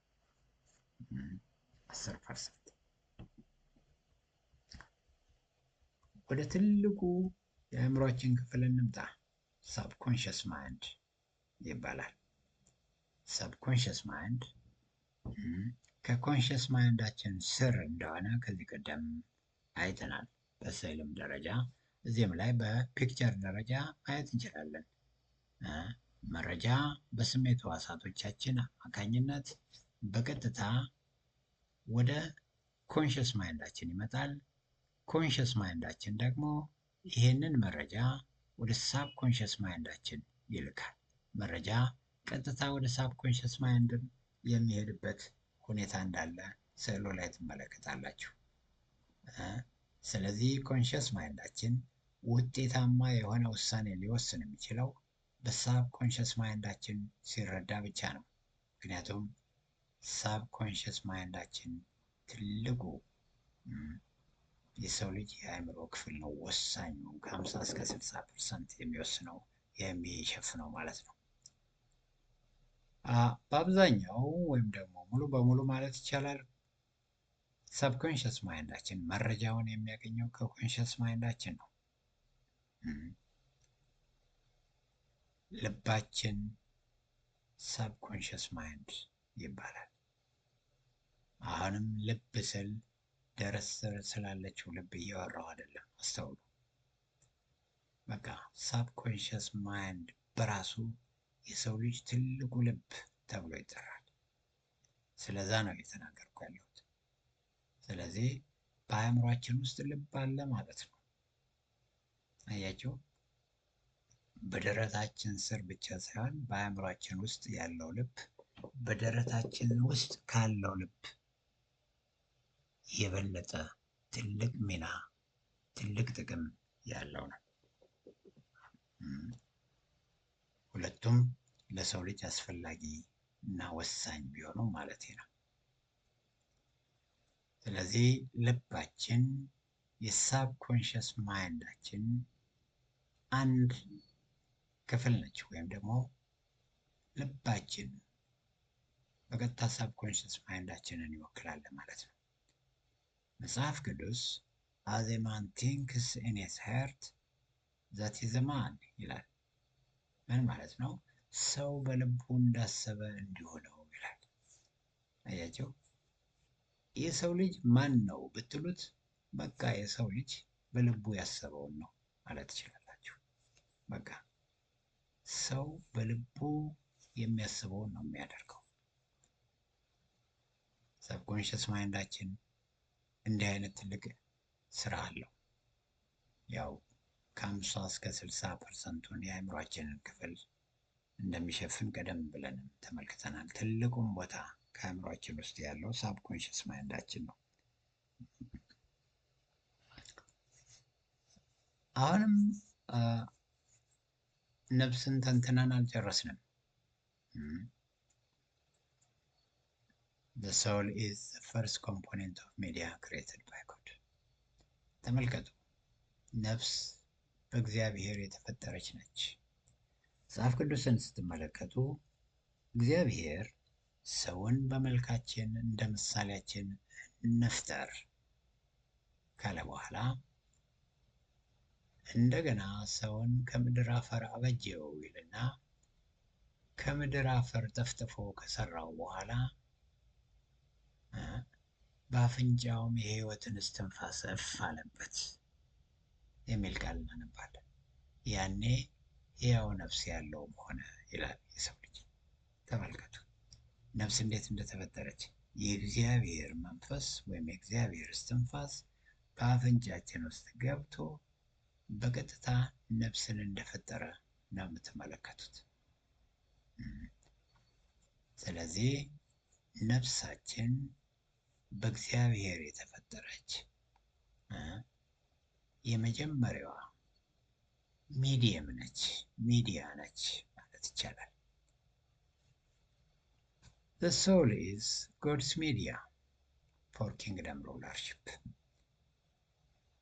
10%። ወደ ትልቁ የአእምሯችን ክፍል እንምጣ። ሳብኮንሽስ ማይንድ ይባላል። ሳብኮንሽስ ማይንድ ከኮንሽስ ማይንዳችን ስር እንደሆነ ከዚህ ቀደም አይተናል። በስዕልም ደረጃ እዚህም ላይ በፒክቸር ደረጃ ማየት እንችላለን። መረጃ በስሜት ሕዋሳቶቻችን አማካኝነት በቀጥታ ወደ ኮንሽስ ማይንዳችን ይመጣል። ኮንሽስ ማይንዳችን ደግሞ ይህንን መረጃ ወደ ሳብ ኮንሽስ ማይንዳችን ይልካል። መረጃ ቀጥታ ወደ ሳብ ኮንሽስ ማይንድ የሚሄድበት ሁኔታ እንዳለ ስዕሉ ላይ ትመለከታላችሁ። ስለዚህ ኮንሽስ ማይንዳችን ውጤታማ የሆነ ውሳኔ ሊወስን የሚችለው በሳብ ኮንሽስ ማይንዳችን ሲረዳ ብቻ ነው። ምክንያቱም ሳብ ኮንሽስ ማይንዳችን ትልቁ የሰው ልጅ የአእምሮ ክፍል ነው። ወሳኙ ከ50 እስከ 60% የሚወስነው የሚሸፍነው ማለት ነው። በአብዛኛው ወይም ደግሞ ሙሉ በሙሉ ማለት ይቻላል ሰብኮንሽስ ማይንዳችን መረጃውን የሚያገኘው ከኮንሽስ ማይንዳችን ነው። ልባችን ሰብኮንሽስ ማይንድ ይባላል። አሁንም ልብ ስል ደረስ ስላለችው ልብ እያወራው አይደለም፣ አስተውሉ። በቃ ሳብኮንሽስ ማይንድ በራሱ የሰው ልጅ ትልቁ ልብ ተብሎ ይጠራል። ስለዛ ነው እየተናገርኩ ያለሁት። ስለዚህ በአእምሯችን ውስጥ ልብ አለ ማለት ነው። አያችሁ፣ በደረታችን ስር ብቻ ሳይሆን በአእምሯችን ውስጥ ያለው ልብ በደረታችን ውስጥ ካለው ልብ የበለጠ ትልቅ ሚና፣ ትልቅ ጥቅም ያለው ነው። ሁለቱም ለሰው ልጅ አስፈላጊ እና ወሳኝ ቢሆኑ ማለት ነው። ስለዚህ ልባችን የሳብ ኮንሽስ ማይንዳችን አንድ ክፍል ነች፣ ወይም ደግሞ ልባችን በቀጥታ ሳብ ኮንሽስ ማይንዳችንን ይወክላል ማለት ነው። መጽሐፍ ቅዱስ as a man thinks in his heart that is a man ይላል። ምን ማለት ነው? ሰው በልቡ እንዳሰበ እንዲሁ ነው ይላል። አያቸው፣ የሰው ልጅ ማን ነው ብትሉት በቃ የሰው ልጅ በልቡ ያሰበውን ነው ማለት ትችላላችሁ። በቃ ሰው በልቡ የሚያስበውን ነው የሚያደርገው። ሰብኮንሽስ ማይንዳችን እንዲህ አይነት ትልቅ ስራ አለው። ያው ከ50 እስከ 60%ን የአእምሯችንን ክፍል እንደሚሸፍን ቀደም ብለን ተመልክተናል። ትልቁን ቦታ ከአእምሯችን ውስጥ ያለው ሳብኮንሽስ ማይንዳችን ነው። አሁንም ነፍስን ተንትነን አልጨረስንም። The soul is the first component of media created by God. ተመልከቱ፣ ነፍስ በእግዚአብሔር የተፈጠረች ነች። መጽሐፍ ቅዱስን ስትመለከቱ እግዚአብሔር ሰውን በመልካችን እንደ ምሳሌያችን እንፍጠር ካለ በኋላ እንደገና ሰውን ከምድር አፈር አበጀው ይልና ከምድር አፈር ጠፍጥፎ ከሰራው በኋላ በአፍንጫውም የሕይወትን እስትንፋስ እፍ አለበት የሚል ቃል እናነባለን። ያኔ ሕያው ነፍስ ያለው ሆነ ይላል የሰው ልጅ። ተመልከቱ ነፍስ እንዴት እንደተፈጠረች። የእግዚአብሔር መንፈስ ወይም የእግዚአብሔር እስትንፋስ በአፍንጫችን ውስጥ ገብቶ በቀጥታ ነፍስን እንደፈጠረ ነው የምትመለከቱት። ስለዚህ ነፍሳችን በእግዚአብሔር የተፈጠረች የመጀመሪያዋ ሚዲያ ነች ማለት ይቻላል። The soul is God's media for kingdom rulership.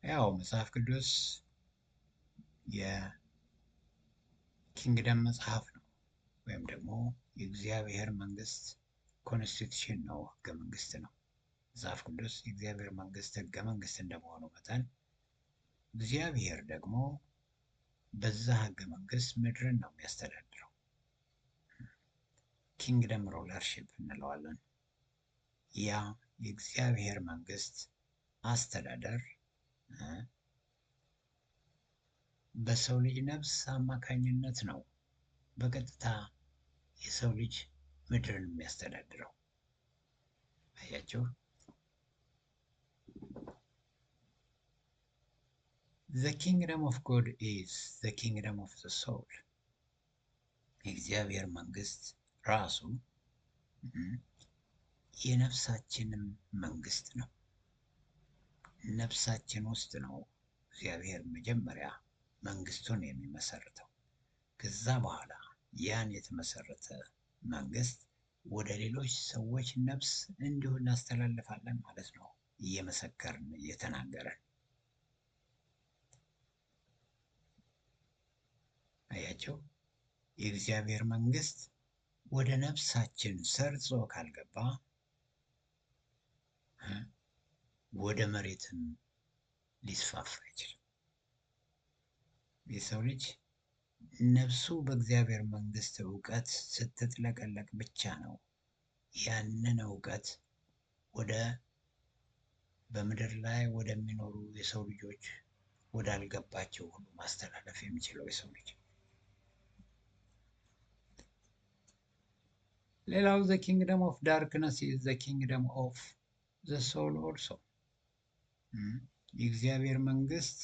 ያው መጽሐፍ ቅዱስ የኪንግደም መጽሐፍ ነው፣ ወይም ደግሞ የእግዚአብሔር መንግስት ኮንስቲቱሽን ነው፣ ህገ መንግስት ነው። መጽሐፍ ቅዱስ የእግዚአብሔር መንግስት ህገ መንግስት እንደመሆኑ መጠን እግዚአብሔር ደግሞ በዛ ህገ መንግስት ምድርን ነው የሚያስተዳድረው። ኪንግደም ሩለርሺፕ እንለዋለን። ያ የእግዚአብሔር መንግስት አስተዳደር በሰው ልጅ ነፍስ አማካኝነት ነው በቀጥታ የሰው ልጅ ምድርን የሚያስተዳድረው። አያችሁ? The kingdom of God is the kingdom of the soul. የእግዚአብሔር መንግስት ራሱ የነፍሳችንም መንግስት ነው። ነፍሳችን ውስጥ ነው እግዚአብሔር መጀመሪያ መንግስቱን የሚመሰርተው። ከዛ በኋላ ያን የተመሰረተ መንግስት ወደ ሌሎች ሰዎች ነፍስ እንዲሁ እናስተላልፋለን ማለት ነው፣ እየመሰከርን እየተናገረን። አያቸው? የእግዚአብሔር መንግስት ወደ ነፍሳችን ሰርጾ ካልገባ ወደ መሬትም ሊስፋፋ አይችልም። የሰው ልጅ ነፍሱ በእግዚአብሔር መንግስት እውቀት ስትጥለቀለቅ ብቻ ነው ያንን እውቀት ወደ በምድር ላይ ወደሚኖሩ የሰው ልጆች ወዳልገባቸው ሁሉ ማስተላለፍ የሚችለው የሰው ልጅ። ሌላው the kingdom of darkness is the kingdom of the soul also. የእግዚአብሔር መንግስት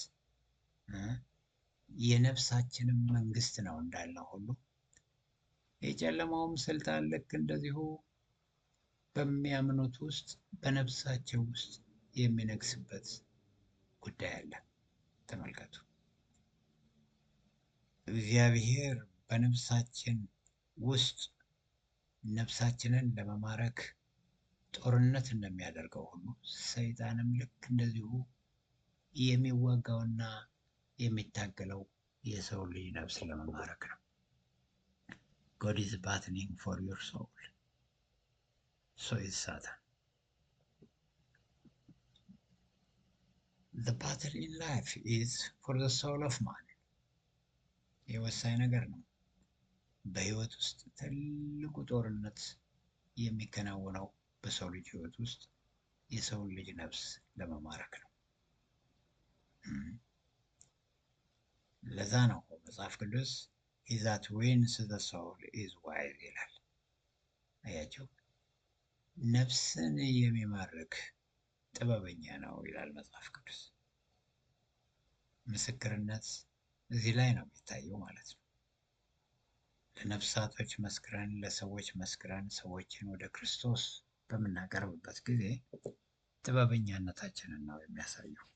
የነፍሳችንም መንግስት ነው እንዳለ ሁሉ የጨለማውም ስልጣን ልክ እንደዚሁ በሚያምኑት ውስጥ በነፍሳቸው ውስጥ የሚነግስበት ጉዳይ አለ። ተመልከቱ። እግዚአብሔር በነፍሳችን ውስጥ ነፍሳችንን ለመማረክ ጦርነት እንደሚያደርገው ሁሉ ሰይጣንም ልክ እንደዚሁ የሚዋጋውና የሚታገለው የሰው ልጅ ነፍስ ለመማረክ ነው። God is battling for your soul. So is Satan. The battle in life is for the soul of man. የወሳኝ ነገር ነው። በህይወት ውስጥ ትልቁ ጦርነት የሚከናወነው በሰው ልጅ ህይወት ውስጥ የሰውን ልጅ ነፍስ ለመማረክ ነው። ለዛ ነው መጽሐፍ ቅዱስ he that wins the soul is wise ይላል። አያቸው? ነፍስን የሚማርክ ጥበበኛ ነው ይላል መጽሐፍ ቅዱስ። ምስክርነት እዚህ ላይ ነው የሚታየው ማለት ነው። ለነፍሳቶች መስክረን፣ ለሰዎች መስክረን ሰዎችን ወደ ክርስቶስ በምናቀርብበት ጊዜ ጥበበኛነታችንን ነው የሚያሳየው።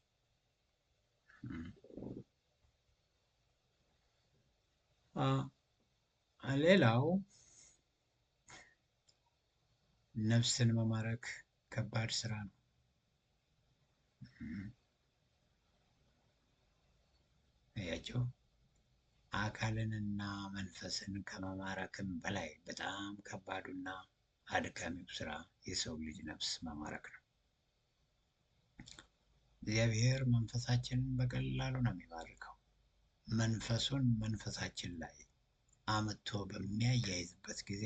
ሌላው ነፍስን መማረክ ከባድ ስራ ነው። አያቸው? አካልንና መንፈስን ከመማረክም በላይ በጣም ከባዱና አድካሚው ስራ የሰው ልጅ ነፍስ መማረክ ነው። እግዚአብሔር መንፈሳችንን በቀላሉ ነው የሚማርከው። መንፈሱን መንፈሳችን ላይ አምጥቶ በሚያያይዝበት ጊዜ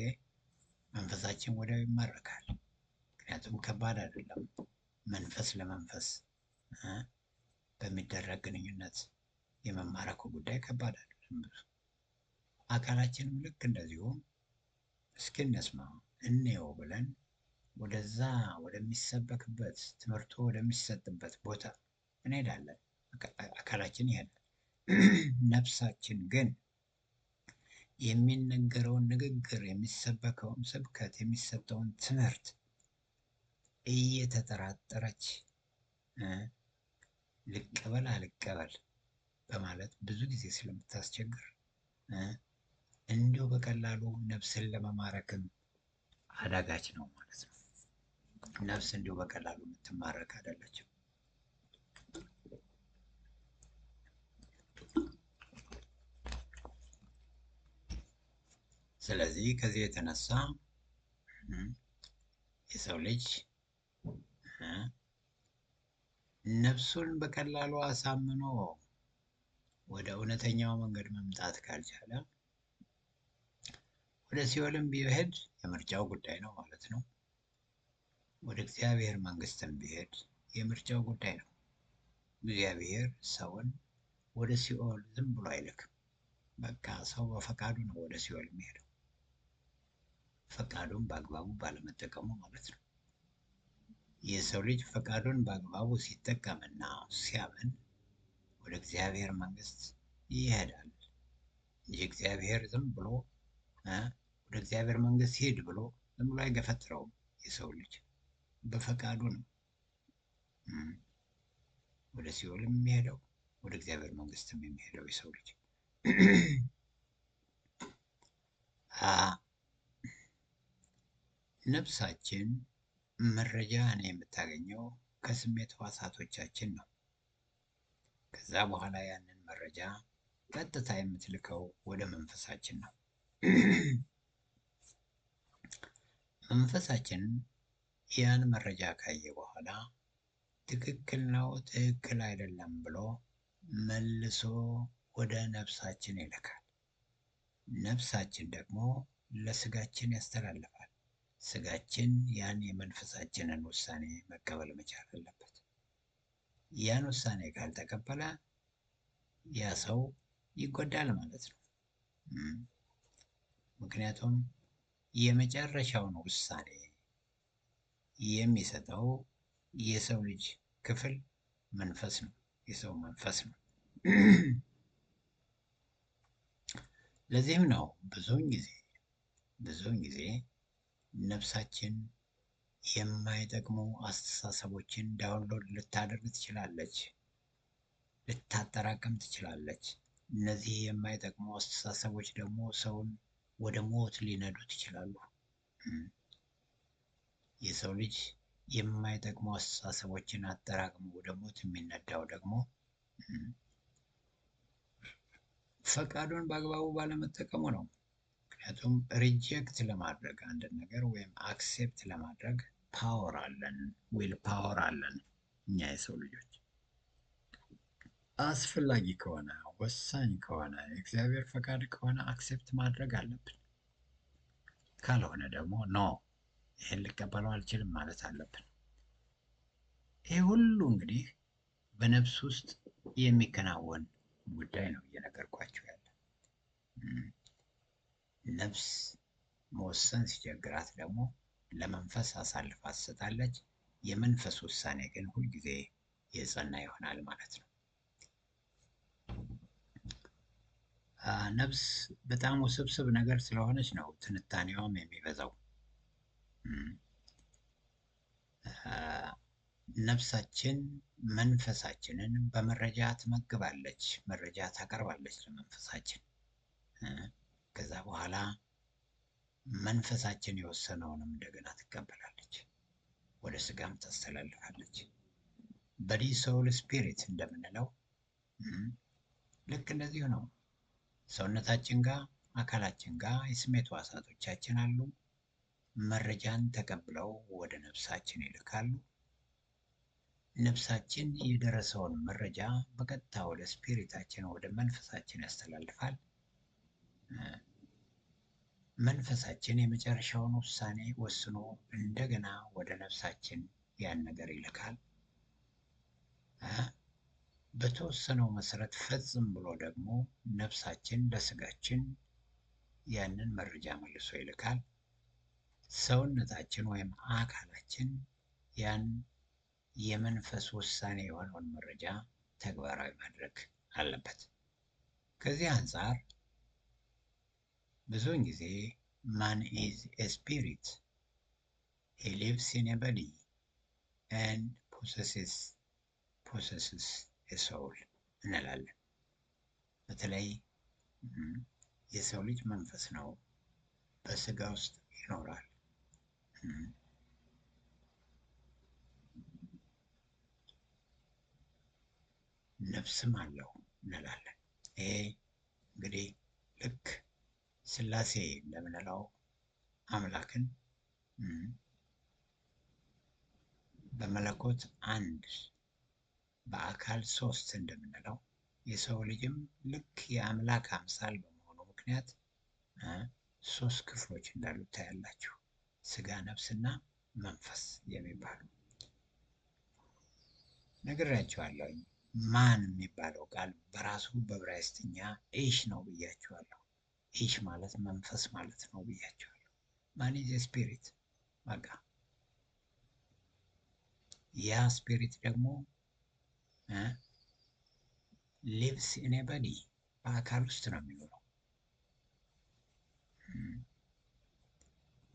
መንፈሳችን ወዲያው ይማረካል። ምክንያቱም ከባድ አይደለም። መንፈስ ለመንፈስ በሚደረግ ግንኙነት የመማረኩ ጉዳይ ከባድ አይደለም። ብዙ አካላችንም ልክ እንደዚሁ እስኪ እንስማ እንየው ብለን ወደዛ ወደሚሰበክበት ትምህርቱ ወደሚሰጥበት ቦታ እንሄዳለን። አካላችን ይሄዳል። ነፍሳችን ግን የሚነገረውን ንግግር፣ የሚሰበከውን ስብከት፣ የሚሰጠውን ትምህርት እየተጠራጠረች ልቀበል አልቀበል በማለት ብዙ ጊዜ ስለምታስቸግር እንዲሁ በቀላሉ ነፍስን ለመማረክም አዳጋች ነው ማለት ነው። ነፍስ እንዲሁ በቀላሉ የምትማረክ አይደለችም። ስለዚህ ከዚህ የተነሳ የሰው ልጅ ነፍሱን በቀላሉ አሳምኖ ወደ እውነተኛው መንገድ መምጣት ካልቻለ ወደ ሲኦልም ቢሄድ የምርጫው ጉዳይ ነው ማለት ነው። ወደ እግዚአብሔር መንግስትም ቢሄድ የምርጫው ጉዳይ ነው። እግዚአብሔር ሰውን ወደ ሲኦል ዝም ብሎ አይልክም። በቃ ሰው በፈቃዱ ነው ወደ ሲኦል የሚሄደው፣ ፈቃዱን በአግባቡ ባለመጠቀሙ ማለት ነው። የሰው ልጅ ፈቃዱን በአግባቡ ሲጠቀምና ሲያምን ወደ እግዚአብሔር መንግስት ይሄዳል እንጂ እግዚአብሔር ዝም ብሎ ወደ እግዚአብሔር መንግስት ሂድ ብሎ ዝም ብሎ አይገፈትረውም። የሰው ልጅ በፈቃዱ ነው ወደ ሲኦልም የሚሄደው ወደ እግዚአብሔር መንግስትም የሚሄደው የሰው ልጅ። ነፍሳችን መረጃን የምታገኘው ከስሜት ሕዋሳቶቻችን ነው። ከዛ በኋላ ያንን መረጃ ቀጥታ የምትልከው ወደ መንፈሳችን ነው። መንፈሳችን ያን መረጃ ካየ በኋላ ትክክል ነው፣ ትክክል አይደለም ብሎ መልሶ ወደ ነፍሳችን ይልካል። ነፍሳችን ደግሞ ለስጋችን ያስተላልፋል። ስጋችን ያን የመንፈሳችንን ውሳኔ መቀበል መቻል አለበት። ያን ውሳኔ ካልተቀበለ ያ ሰው ይጎዳል ማለት ነው። ምክንያቱም የመጨረሻውን ውሳኔ የሚሰጠው የሰው ልጅ ክፍል መንፈስ ነው፣ የሰው መንፈስ ነው። ለዚህም ነው ብዙውን ጊዜ ነፍሳችን የማይጠቅሙ አስተሳሰቦችን ዳውንሎድ ልታደርግ ትችላለች፣ ልታጠራቅም ትችላለች። እነዚህ የማይጠቅሙ አስተሳሰቦች ደግሞ ሰውን ወደ ሞት ሊነዱት ይችላሉ። የሰው ልጅ የማይጠቅሙ አስተሳሰቦችን አጠራቅሞ ወደ ሞት የሚነዳው ደግሞ ፈቃዱን በአግባቡ ባለመጠቀሙ ነው። ምክንያቱም ሪጀክት ለማድረግ አንድ ነገር ወይም አክሴፕት ለማድረግ ፓወር አለን፣ ዊል ፓወር አለን። እኛ የሰው ልጆች አስፈላጊ ከሆነ ወሳኝ ከሆነ የእግዚአብሔር ፈቃድ ከሆነ አክሴፕት ማድረግ አለብን። ካልሆነ ደግሞ ኖ ይህን ልቀበለው አልችልም ማለት አለብን። ይህ ሁሉ እንግዲህ በነፍስ ውስጥ የሚከናወን ጉዳይ ነው እየነገርኳቸው ያለ። ነፍስ መወሰን ሲቸግራት ደግሞ ለመንፈስ አሳልፋ ትሰጣለች። የመንፈስ ውሳኔ ግን ሁልጊዜ የጸና ይሆናል ማለት ነው። ነፍስ በጣም ውስብስብ ነገር ስለሆነች ነው ትንታኔዋም የሚበዛው። ነፍሳችን መንፈሳችንን በመረጃ ትመግባለች፣ መረጃ ታቀርባለች ለመንፈሳችን። ከዛ በኋላ መንፈሳችን የወሰነውንም እንደገና ትቀበላለች፣ ወደ ስጋም ታስተላልፋለች። በዲ ሶል ስፒሪት እንደምንለው ልክ እንደዚሁ ነው። ሰውነታችን ጋር አካላችን ጋር የስሜት ሕዋሳቶቻችን አሉ። መረጃን ተቀብለው ወደ ነፍሳችን ይልካሉ። ነፍሳችን የደረሰውን መረጃ በቀጥታ ወደ ስፒሪታችን ወደ መንፈሳችን ያስተላልፋል። መንፈሳችን የመጨረሻውን ውሳኔ ወስኖ እንደገና ወደ ነፍሳችን ያን ነገር ይልካል። በተወሰነው መሰረት ፈጽም ብሎ ደግሞ ነፍሳችን ለስጋችን ያንን መረጃ መልሶ ይልካል። ሰውነታችን ወይም አካላችን ያን የመንፈስ ውሳኔ የሆነውን መረጃ ተግባራዊ ማድረግ አለበት። ከዚህ አንጻር ብዙውን ጊዜ ማን ኢዝ ኤ ስፒሪት ሂ ሊቭስ ኢን ኤ ቦዲ ኤንድ ፖሰስስ ኤ ሶል እንላለን። በተለይ የሰው ልጅ መንፈስ ነው፣ በስጋ ውስጥ ይኖራል። ነፍስም አለው እንላለን። ይሄ እንግዲህ ልክ ስላሴ እንደምንለው አምላክን በመለኮት አንድ በአካል ሶስት እንደምንለው የሰው ልጅም ልክ የአምላክ አምሳል በመሆኑ ምክንያት ሶስት ክፍሎች እንዳሉት ታያላችሁ። ስጋ፣ ነፍስና መንፈስ የሚባሉ ነግሬያችኋለሁ። ማን የሚባለው ቃል በራሱ በዕብራይስጥኛ ኢሽ ነው ብያችኋለሁ። ኢሽ ማለት መንፈስ ማለት ነው ብያችኋለሁ። ማን ኢዝ ስፒሪት፣ በቃ ያ ስፒሪት ደግሞ ሊቭስ ኢን ኤ ቦዲ በአካል ውስጥ ነው የሚኖረው።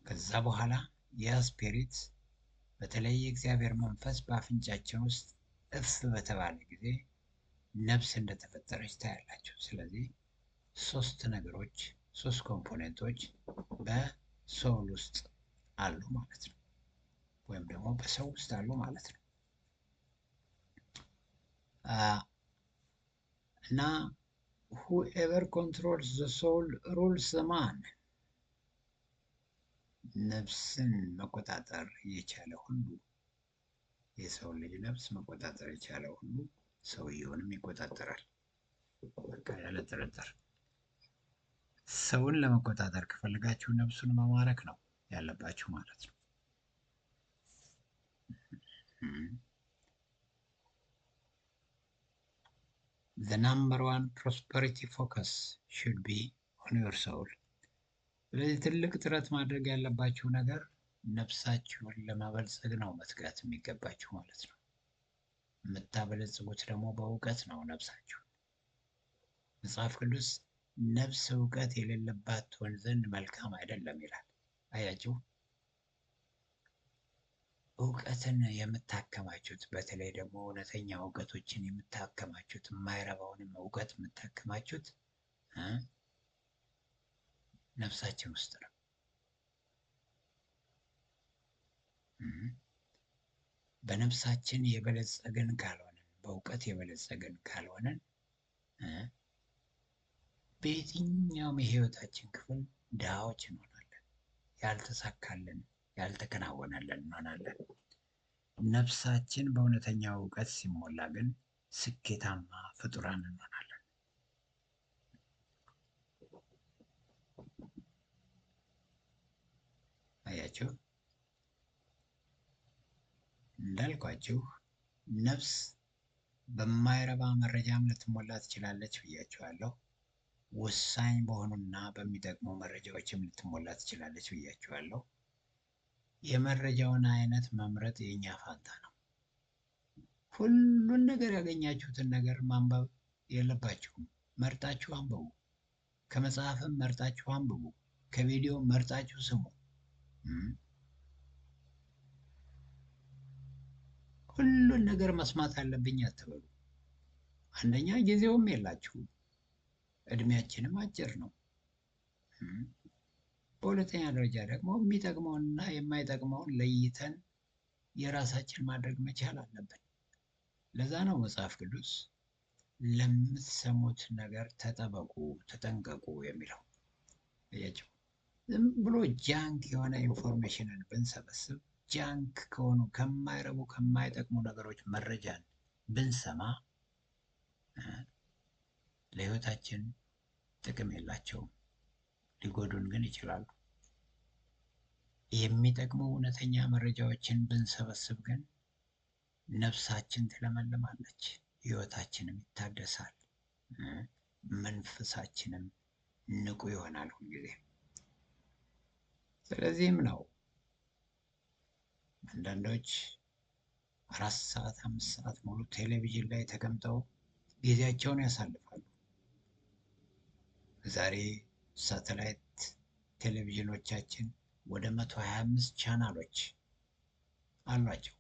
ከዛ በኋላ ያ ስፒሪት በተለይ የእግዚአብሔር መንፈስ በአፍንጫችን ውስጥ እፍ በተባለ ጊዜ ነፍስ እንደተፈጠረች ታያላችሁ። ስለዚህ ሶስት ነገሮች፣ ሶስት ኮምፖኔንቶች በሶል ውስጥ አሉ ማለት ነው፣ ወይም ደግሞ በሰው ውስጥ አሉ ማለት ነው። እና whoever controls the soul rules the man። ነፍስን መቆጣጠር የቻለ ሁሉ፣ የሰው ልጅ ነፍስ መቆጣጠር የቻለ ሁሉ ሰውየውንም ይቆጣጠራል። በቃ ያለ ጥርጥር። ሰውን ለመቆጣጠር ከፈለጋችሁ ነፍሱን መማረክ ነው ያለባችሁ ማለት ነው። The number one prosperity focus should be on your soul። ስለዚህ ትልቅ ጥረት ማድረግ ያለባችሁ ነገር ነፍሳችሁን ለማበልጸግ ነው መትጋት የሚገባችሁ ማለት ነው። የምታበለጽጉት ደግሞ በእውቀት ነው ነፍሳችሁ። መጽሐፍ ቅዱስ ነፍስ እውቀት የሌለባት ትሆን ዘንድ መልካም አይደለም ይላል። አያችሁ፣ እውቀትን የምታከማቹት፣ በተለይ ደግሞ እውነተኛ እውቀቶችን የምታከማቹት፣ የማይረባውንም እውቀት የምታከማቹት ነፍሳችን ውስጥ ነው። በነፍሳችን የበለጸግን ካልሆነን፣ በእውቀት የበለጸግን ካልሆነን በየትኛውም የህይወታችን ክፍል ድሃዎች እንሆናለን። ያልተሳካልን፣ ያልተከናወነልን እንሆናለን። ነፍሳችን በእውነተኛ እውቀት ሲሞላ ግን ስኬታማ ፍጡራን እንሆናለን። አያችሁ፣ እንዳልኳችሁ ነፍስ በማይረባ መረጃም ልትሞላ ትችላለች ብያችኋለሁ። ወሳኝ በሆኑና በሚጠቅሙ መረጃዎችም ልትሞላ ትችላለች ብያችኋለሁ። የመረጃውን አይነት መምረጥ የኛ ፋንታ ነው። ሁሉን ነገር ያገኛችሁትን ነገር ማንበብ የለባችሁም። መርጣችሁ አንብቡ። ከመጽሐፍም መርጣችሁ አንብቡ። ከቪዲዮ መርጣችሁ ስሙ። ሁሉን ነገር መስማት አለብኝ አትበሉ። አንደኛ ጊዜውም የላችሁም፣ እድሜያችንም አጭር ነው። በሁለተኛ ደረጃ ደግሞ የሚጠቅመውንና የማይጠቅመውን ለይተን የራሳችን ማድረግ መቻል አለብን። ለዛ ነው መጽሐፍ ቅዱስ ለምትሰሙት ነገር ተጠበቁ፣ ተጠንቀቁ የሚለው። አያችሁ፣ ዝም ብሎ ጃንክ የሆነ ኢንፎርሜሽንን ብንሰበስብ፣ ጃንክ ከሆኑ ከማይረቡ ከማይጠቅሙ ነገሮች መረጃን ብንሰማ ለህይወታችን ጥቅም የላቸውም፣ ሊጎዱን ግን ይችላሉ። የሚጠቅሙ እውነተኛ መረጃዎችን ብንሰበስብ ግን ነፍሳችን ትለመልማለች፣ ህይወታችንም ይታደሳል፣ መንፈሳችንም ንቁ ይሆናል ሁልጊዜ። ስለዚህም ነው አንዳንዶች 4 ሰዓት 5 ሰዓት ሙሉ ቴሌቪዥን ላይ ተቀምጠው ጊዜያቸውን ያሳልፋሉ። ዛሬ ሳተላይት ቴሌቪዥኖቻችን ወደ 125 ቻናሎች አሏቸው።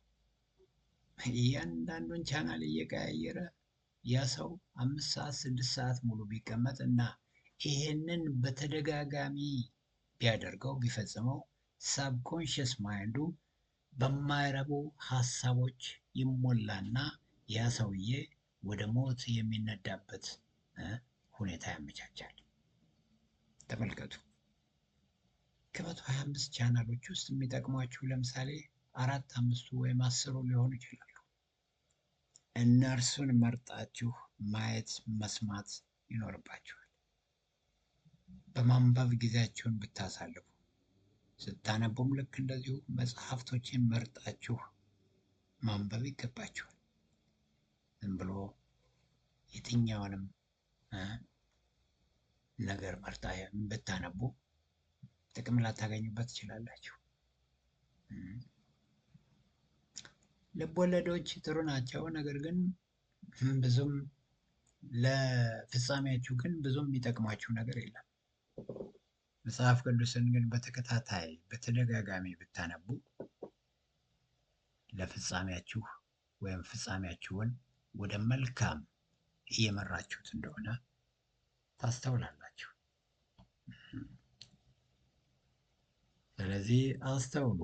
እያንዳንዱን ቻናል እየቀያየረ ያ ሰው 5 ሰዓት 6 ሰዓት ሙሉ ቢቀመጥ እና ይሄንን በተደጋጋሚ ቢያደርገው ቢፈጽመው ሳብኮንሽስ ማይንዱ በማይረቡ ሀሳቦች ይሞላና ያ ሰውዬ ወደ ሞት የሚነዳበት ሁኔታ ያመቻቻል። ተመልከቱ። ከ125 ቻናሎች ውስጥ የሚጠቅሟችሁ ለምሳሌ 4-5ቱ ወይም 10ሩ ሊሆኑ ይችላሉ። እነርሱን መርጣችሁ ማየት መስማት ይኖርባችኋል። በማንበብ ጊዜያችሁን ብታሳልፉ፣ ስታነቡም ልክ እንደዚሁ መጽሐፍቶችን መርጣችሁ ማንበብ ይገባችኋል። ዝም ብሎ የትኛውንም ነገር መርጣ ብታነቡ ጥቅም ላታገኙበት ትችላላችሁ። ልብ ወለዶች ጥሩ ናቸው፣ ነገር ግን ብዙም ለፍጻሜያችሁ ግን ብዙም የሚጠቅማችሁ ነገር የለም። መጽሐፍ ቅዱስን ግን በተከታታይ በተደጋጋሚ ብታነቡ ለፍጻሜያችሁ ወይም ፍጻሜያችሁን ወደ መልካም እየመራችሁት እንደሆነ ታስተውላላችሁ። ስለዚህ አስተውሉ።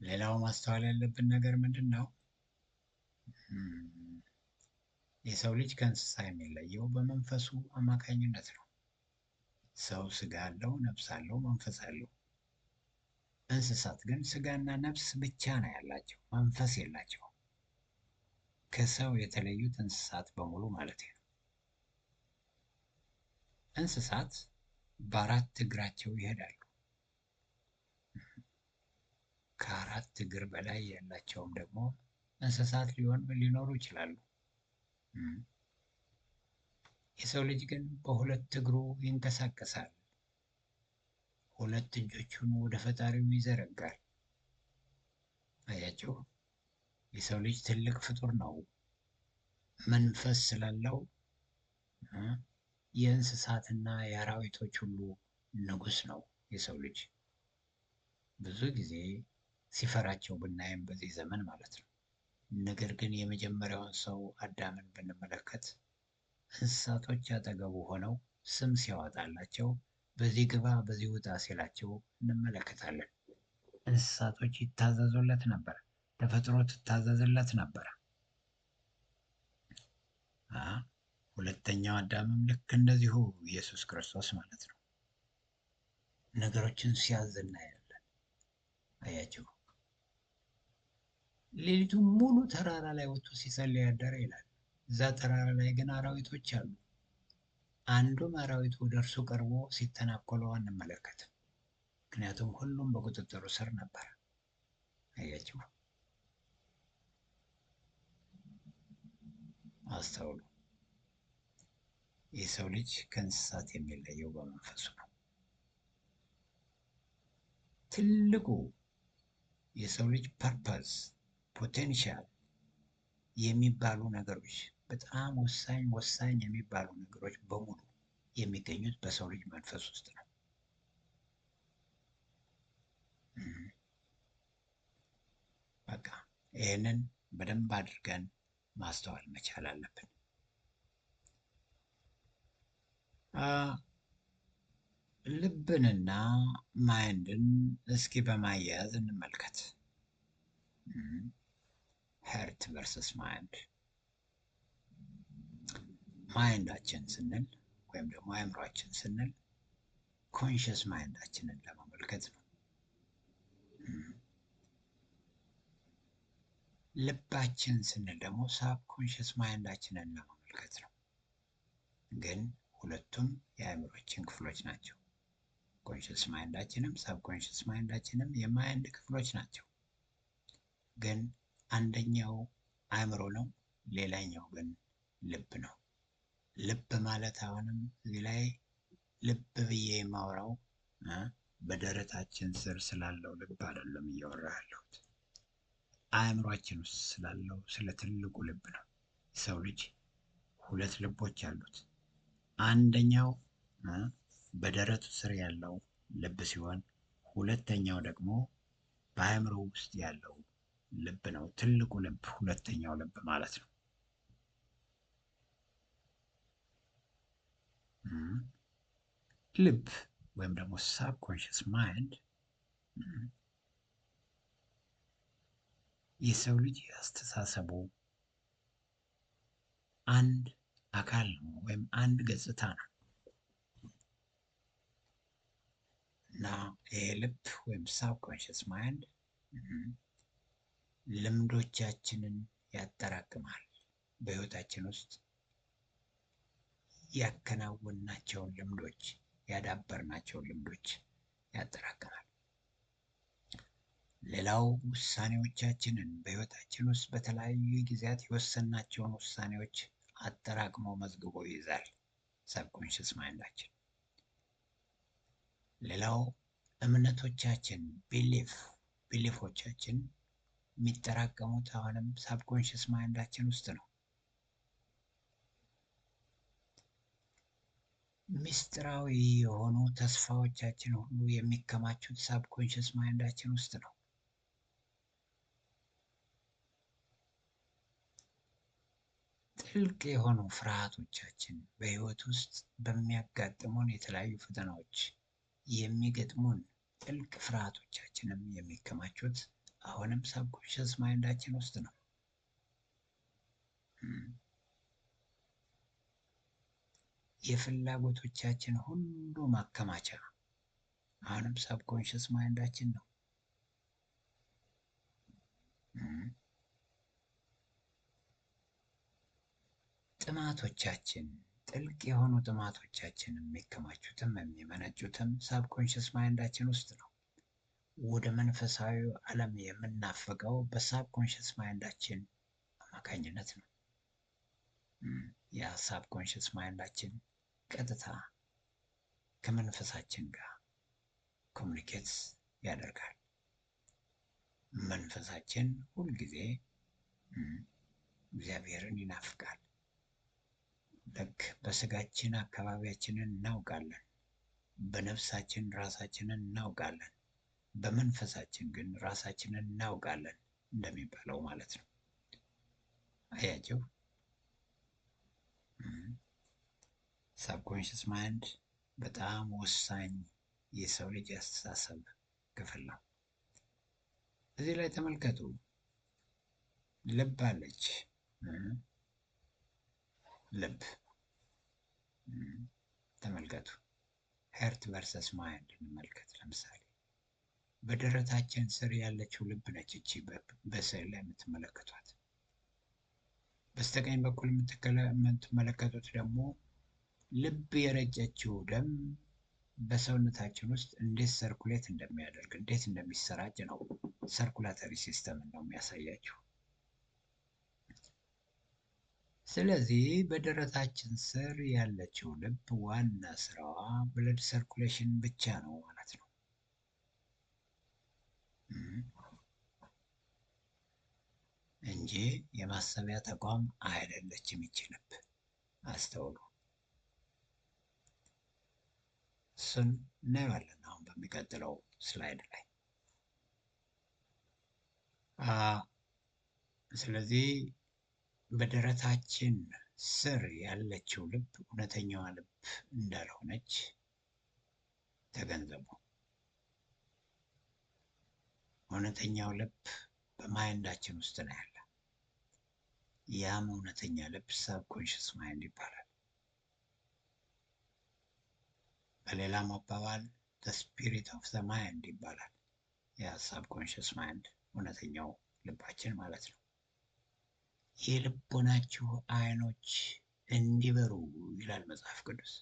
ሌላው ማስተዋል ያለብን ነገር ምንድን ነው? የሰው ልጅ ከእንስሳ የሚለየው በመንፈሱ አማካኝነት ነው። ሰው ስጋ አለው፣ ነፍስ አለው፣ መንፈስ አለው። እንስሳት ግን ስጋና ነፍስ ብቻ ነው ያላቸው፣ መንፈስ የላቸውም። ከሰው የተለዩት እንስሳት በሙሉ ማለት ነው። እንስሳት በአራት እግራቸው ይሄዳሉ። ከአራት እግር በላይ ያላቸውም ደግሞ እንስሳት ሊኖሩ ይችላሉ። የሰው ልጅ ግን በሁለት እግሩ ይንቀሳቀሳል። ሁለት እጆቹን ወደ ፈጣሪው ይዘረጋል። አያችሁ፣ የሰው ልጅ ትልቅ ፍጡር ነው። መንፈስ ስላለው የእንስሳትና የአራዊቶች ሁሉ ንጉስ ነው የሰው ልጅ። ብዙ ጊዜ ሲፈራቸው ብናይም በዚህ ዘመን ማለት ነው። ነገር ግን የመጀመሪያውን ሰው አዳምን ብንመለከት እንስሳቶች አጠገቡ ሆነው ስም ሲያወጣላቸው በዚህ ግባ በዚህ ውጣ ሲላቸው እንመለከታለን። እንስሳቶች ይታዘዙለት ነበር፣ ተፈጥሮ ትታዘዝለት ነበር። ሁለተኛው አዳምም ልክ እንደዚሁ ኢየሱስ ክርስቶስ ማለት ነው ነገሮችን ሲያዝ እናያለን። አያችሁ፣ ሌሊቱን ሙሉ ተራራ ላይ ወጥቶ ሲጸልይ ያደረ ይላል። እዛ ተራራ ላይ ግን አራዊቶች አሉ። አንዱም አራዊት ወደ እርሱ ቀርቦ ሲተናኮለው አንመለከትም። ምክንያቱም ሁሉም በቁጥጥሩ ስር ነበር። አያችሁ፣ አስተውሉ። የሰው ልጅ ከእንስሳት የሚለየው በመንፈሱ ነው። ትልቁ የሰው ልጅ ፐርፐዝ ፖቴንሻል የሚባሉ ነገሮች፣ በጣም ወሳኝ የሚባሉ ነገሮች በሙሉ የሚገኙት በሰው ልጅ መንፈስ ውስጥ ነው። በቃ ይህንን በደንብ አድርገን ማስተዋል መቻል አለብን። ልብንና ማይንድን እስኪ በማያያዝ እንመልከት። ሄርት ቨርስስ ማይንድ። ማይንዳችን ስንል ወይም ደግሞ አእምሯችን ስንል ኮንሽስ ማይንዳችንን ለመመልከት ነው። ልባችን ስንል ደግሞ ሳብ ኮንሽስ ማይንዳችንን ለመመልከት ነው። ግን ሁለቱም የአእምሯችን ክፍሎች ናቸው። ኮንሽስ ማይንዳችንም ሳብ ኮንሽስ ማይንዳችንም የማይንድ ክፍሎች ናቸው። ግን አንደኛው አእምሮ ነው፣ ሌላኛው ግን ልብ ነው። ልብ ማለት አሁንም እዚህ ላይ ልብ ብዬ የማወራው በደረታችን ስር ስላለው ልብ አይደለም እያወራ ያለሁት፣ አእምሯችን ውስጥ ስላለው ስለ ትልቁ ልብ ነው። ሰው ልጅ ሁለት ልቦች አሉት። አንደኛው በደረቱ ስር ያለው ልብ ሲሆን ሁለተኛው ደግሞ በአእምሮ ውስጥ ያለው ልብ ነው። ትልቁ ልብ ሁለተኛው ልብ ማለት ነው። ልብ ወይም ደግሞ ሳብኮንሽስ ማይንድ የሰው ልጅ ያስተሳሰቡ አንድ አካል ነው ወይም አንድ ገጽታ ነው እና ይሄ ልብ ወይም ሳብኮንሽስ ማይንድ ልምዶቻችንን ያጠራቅማል። በህይወታችን ውስጥ ያከናወናቸውን ልምዶች፣ ያዳበርናቸውን ልምዶች ያጠራቅማል። ሌላው ውሳኔዎቻችንን በህይወታችን ውስጥ በተለያዩ ጊዜያት የወሰናቸውን ውሳኔዎች አጠራቅሞ መዝግቦ ይይዛል ሳብኮንሽስ ማይንዳችን። ሌላው እምነቶቻችን ቢሊፎቻችን የሚጠራቀሙት አሁንም ሳብኮንሽስ ማይንዳችን ውስጥ ነው። ሚስጥራዊ የሆኑ ተስፋዎቻችን ሁሉ የሚከማቹት ሳብኮንሽስ ማይንዳችን ውስጥ ነው። ጥልቅ የሆኑ ፍርሃቶቻችን በህይወት ውስጥ በሚያጋጥሙን የተለያዩ ፈተናዎች የሚገጥሙን ጥልቅ ፍርሃቶቻችንም የሚከማቹት አሁንም ሳብኮንሽስ ማይንዳችን ውስጥ ነው። የፍላጎቶቻችን ሁሉ ማከማቻ አሁንም ሳብኮንሽስ ማይንዳችን ነው። ጥማቶቻችን ጥልቅ የሆኑ ጥማቶቻችን የሚከማቹትም የሚመነጩትም ሳብኮንሽስ ማይንዳችን ውስጥ ነው። ወደ መንፈሳዊ ዓለም የምናፈቀው በሳብኮንሽስ ማይንዳችን አማካኝነት ነው። ያ ሳብኮንሽስ ማይንዳችን ቀጥታ ከመንፈሳችን ጋር ኮሚኒኬት ያደርጋል። መንፈሳችን ሁልጊዜ እግዚአብሔርን ይናፍቃል። ልክ በስጋችን አካባቢያችንን እናውቃለን፣ በነፍሳችን ራሳችንን እናውቃለን፣ በመንፈሳችን ግን ራሳችንን እናውቃለን እንደሚባለው ማለት ነው። አያችሁ፣ ሳብኮንሽስ ማይንድ በጣም ወሳኝ የሰው ልጅ አስተሳሰብ ክፍል ነው። እዚህ ላይ ተመልከቱ፣ ልብ አለች። ልብ ተመልከቱ። ሄርት ቨርሰስ ማይንድ እንመልከት። ለምሳሌ በደረታችን ስር ያለችው ልብ ነች እቺ በስዕል ላይ የምትመለከቷት። በስተቀኝ በኩል የምትመለከቱት ደግሞ ልብ የረጨችው ደም በሰውነታችን ውስጥ እንዴት ሰርኩሌት እንደሚያደርግ እንዴት እንደሚሰራጭ ነው። ሰርኩላተሪ ሲስተም ነው የሚያሳያችሁ። ስለዚህ በደረታችን ስር ያለችው ልብ ዋና ስራዋ ብለድ ሰርኩሌሽን ብቻ ነው ማለት ነው። እንጂ የማሰቢያ ተቋም አይደለችም ይቺ ልብ። አስተውሉ። እሱን እናየዋለን አሁን በሚቀጥለው ስላይድ ላይ። ስለዚህ በደረታችን ስር ያለችው ልብ እውነተኛዋ ልብ እንዳልሆነች ተገንዘቡ። እውነተኛው ልብ በማይንዳችን ውስጥ ነው ያለ። ያም እውነተኛ ልብ ሳብኮንሽስ ማይንድ ይባላል። በሌላም አባባል ስፒሪት ኦፍ ዘ ማይንድ ይባላል። ያ ሳብኮንሽስ ማይንድ እውነተኛው ልባችን ማለት ነው። የልቦናችሁ አይኖች እንዲበሩ ይላል መጽሐፍ ቅዱስ።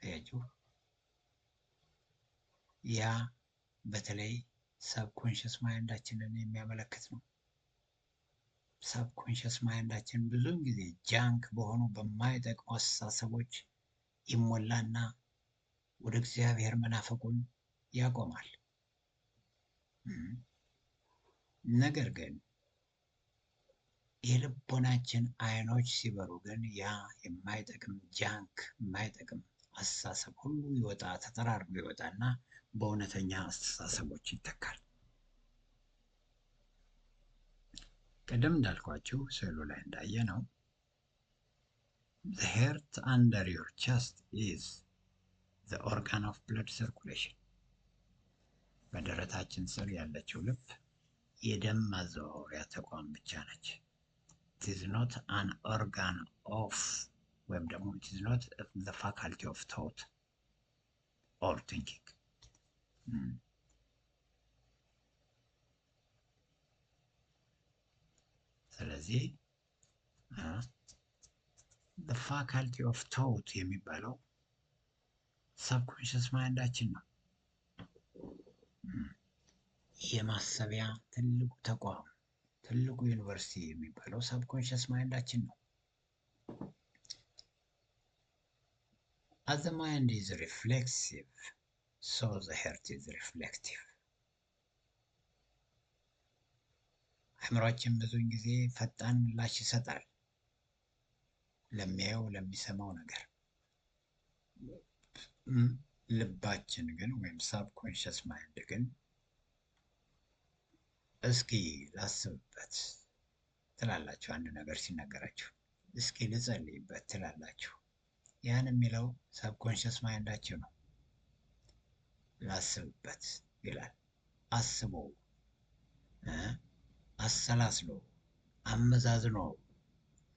አያችሁ፣ ያ በተለይ ሳብኮንሽስ ማይንዳችንን የሚያመለክት ነው። ሳብኮንሽስ ማይንዳችን ብዙውን ጊዜ ጃንክ በሆኑ በማይጠቅሙ አስተሳሰቦች ይሞላና ወደ እግዚአብሔር መናፈቁን ያቆማል። ነገር ግን የልቦናችን አይኖች ሲበሩ ግን ያ የማይጠቅም ጃንክ የማይጠቅም አስተሳሰብ ሁሉ ይወጣ ተጠራርጎ ይወጣና በእውነተኛ አስተሳሰቦች ይተካል። ቅድም እንዳልኳችሁ ስዕሉ ላይ እንዳየ ነው the heart under your chest is the organ of blood circulation በደረታችን ስር ያለችው ልብ የደም ማዘዋወሪያ ተቋም ብቻ ነች። it is not an organ of ወይም ደግሞ it is not the faculty of thought or thinking ስለዚህ the faculty of thought የሚባለው subconscious ማይንዳችን ነው። የማሰቢያ ትልቁ ተቋም ትልቁ ዩኒቨርሲቲ የሚባለው subconscious ማይንዳችን ነው። as the mind is reflexive so the heart is reflective አእምሯችን ብዙውን ጊዜ ፈጣን ምላሽ ይሰጣል ለሚያየው ለሚሰማው ነገር። ልባችን ግን ወይም ሳብኮንሽስ ማይንድ ግን እስኪ ላስብበት ትላላችሁ። አንድ ነገር ሲነገራችሁ እስኪ ልጸልይበት ትላላችሁ። ያን የሚለው ሳብኮንሽስ ማይንዳችሁ ነው። ላስብበት ይላል። አስቦ አሰላስሎ አመዛዝኖ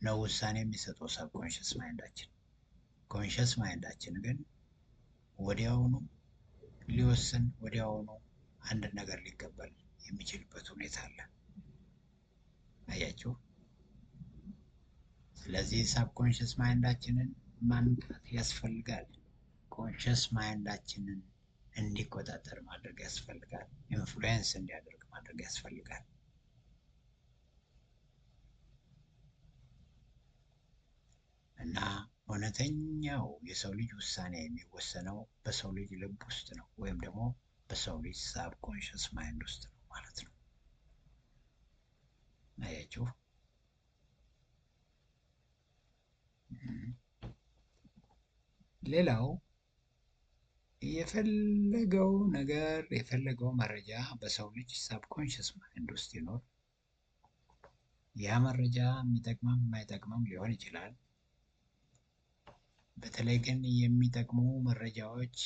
ነው ውሳኔ የሚሰጠው ሳብኮንሽስ ማይንዳችን። ኮንሽስ ማይንዳችን ግን ወዲያውኑ ሊወስን ወዲያውኑ አንድ ነገር ሊቀበል የሚችልበት ሁኔታ አለ። አያችሁ። ስለዚህ ሳብኮንሽስ ማይንዳችንን ማንቃት ያስፈልጋል። ኮንሽስ ማይንዳችንን እንዲቆጣጠር ማድረግ ያስፈልጋል። ኢንፍሉዌንስ እንዲያደርግ ማድረግ ያስፈልጋል። እና እውነተኛው የሰው ልጅ ውሳኔ የሚወሰነው በሰው ልጅ ልብ ውስጥ ነው፣ ወይም ደግሞ በሰው ልጅ ሳብኮንሽስ ማይንድ ውስጥ ነው ማለት ነው። አያችሁ። ሌላው የፈለገው ነገር የፈለገው መረጃ በሰው ልጅ ሳብኮንሽስ ማይንድ ውስጥ ይኖር፣ ያ መረጃ የሚጠቅመም የማይጠቅመም ሊሆን ይችላል። በተለይ ግን የሚጠቅሙ መረጃዎች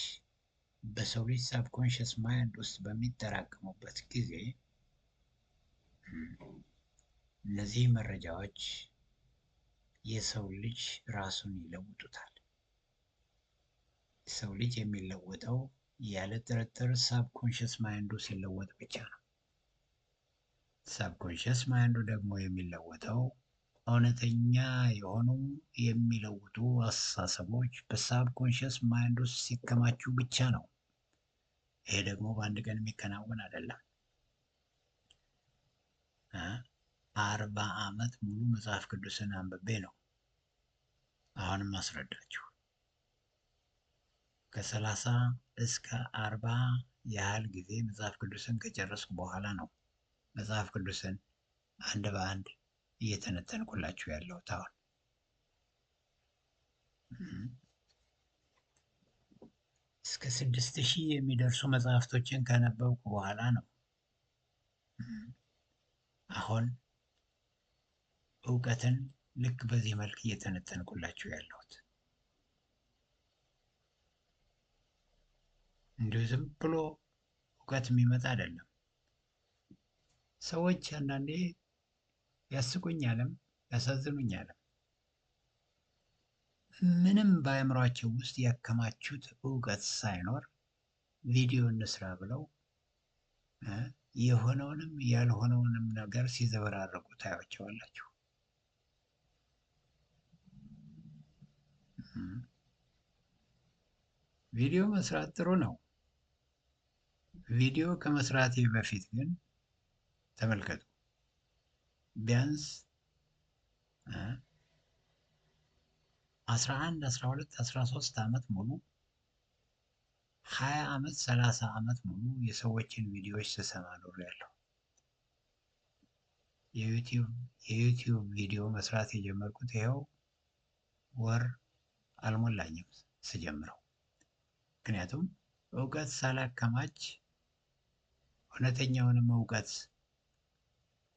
በሰው ልጅ ሳብኮንሽስ ማይንድ ውስጥ በሚጠራቀሙበት ጊዜ እነዚህ መረጃዎች የሰው ልጅ ራሱን ይለውጡታል። ሰው ልጅ የሚለወጠው ያለ ጥርጥር ሳብኮንሽስ ማይንዱ ሲለወጥ ብቻ ነው። ሳብኮንሽስ ማይንዱ ደግሞ የሚለወጠው እውነተኛ የሆኑ የሚለውጡ አስተሳሰቦች በሳብኮንሽስ ማይንድ ውስጥ ሲከማቹ ብቻ ነው። ይሄ ደግሞ በአንድ ቀን የሚከናወን አይደለም። 40 ዓመት ሙሉ መጽሐፍ ቅዱስን አንብቤ ነው አሁንም አስረዳችሁ። ከ30 እስከ 40 ያህል ጊዜ መጽሐፍ ቅዱስን ከጨረስኩ በኋላ ነው መጽሐፍ ቅዱስን አንድ በአንድ እየተነተንኩላችሁ ያለሁት። አሁን እስከ 6000 የሚደርሱ መጽሐፍቶችን ከነበብኩ በኋላ ነው አሁን እውቀትን ልክ በዚህ መልክ እየተነተንኩላችሁ ያለሁት። እንዲሁ ዝም ብሎ እውቀት የሚመጣ አይደለም። ሰዎች አንዳንዴ ያስቁኛልም ያሳዝኑኛልም። ምንም በአእምሯቸው ውስጥ ያከማቹት እውቀት ሳይኖር ቪዲዮ እንስራ ብለው የሆነውንም ያልሆነውንም ነገር ሲዘበራረቁ ታያቸዋላችሁ። ቪዲዮ መስራት ጥሩ ነው። ቪዲዮ ከመስራቴ በፊት ግን ተመልከቱ፣ ቢያንስ 11 12 13 ዓመት ሙሉ 20 ዓመት 30 ዓመት ሙሉ የሰዎችን ቪዲዮዎች ስሰማ ኖሬያለሁ። የዩቲዩብ ቪዲዮ መስራት የጀመርኩት ይኸው ወር አልሞላኝም ስጀምረው። ምክንያቱም እውቀት ሳላከማች እውነተኛውንም እውቀት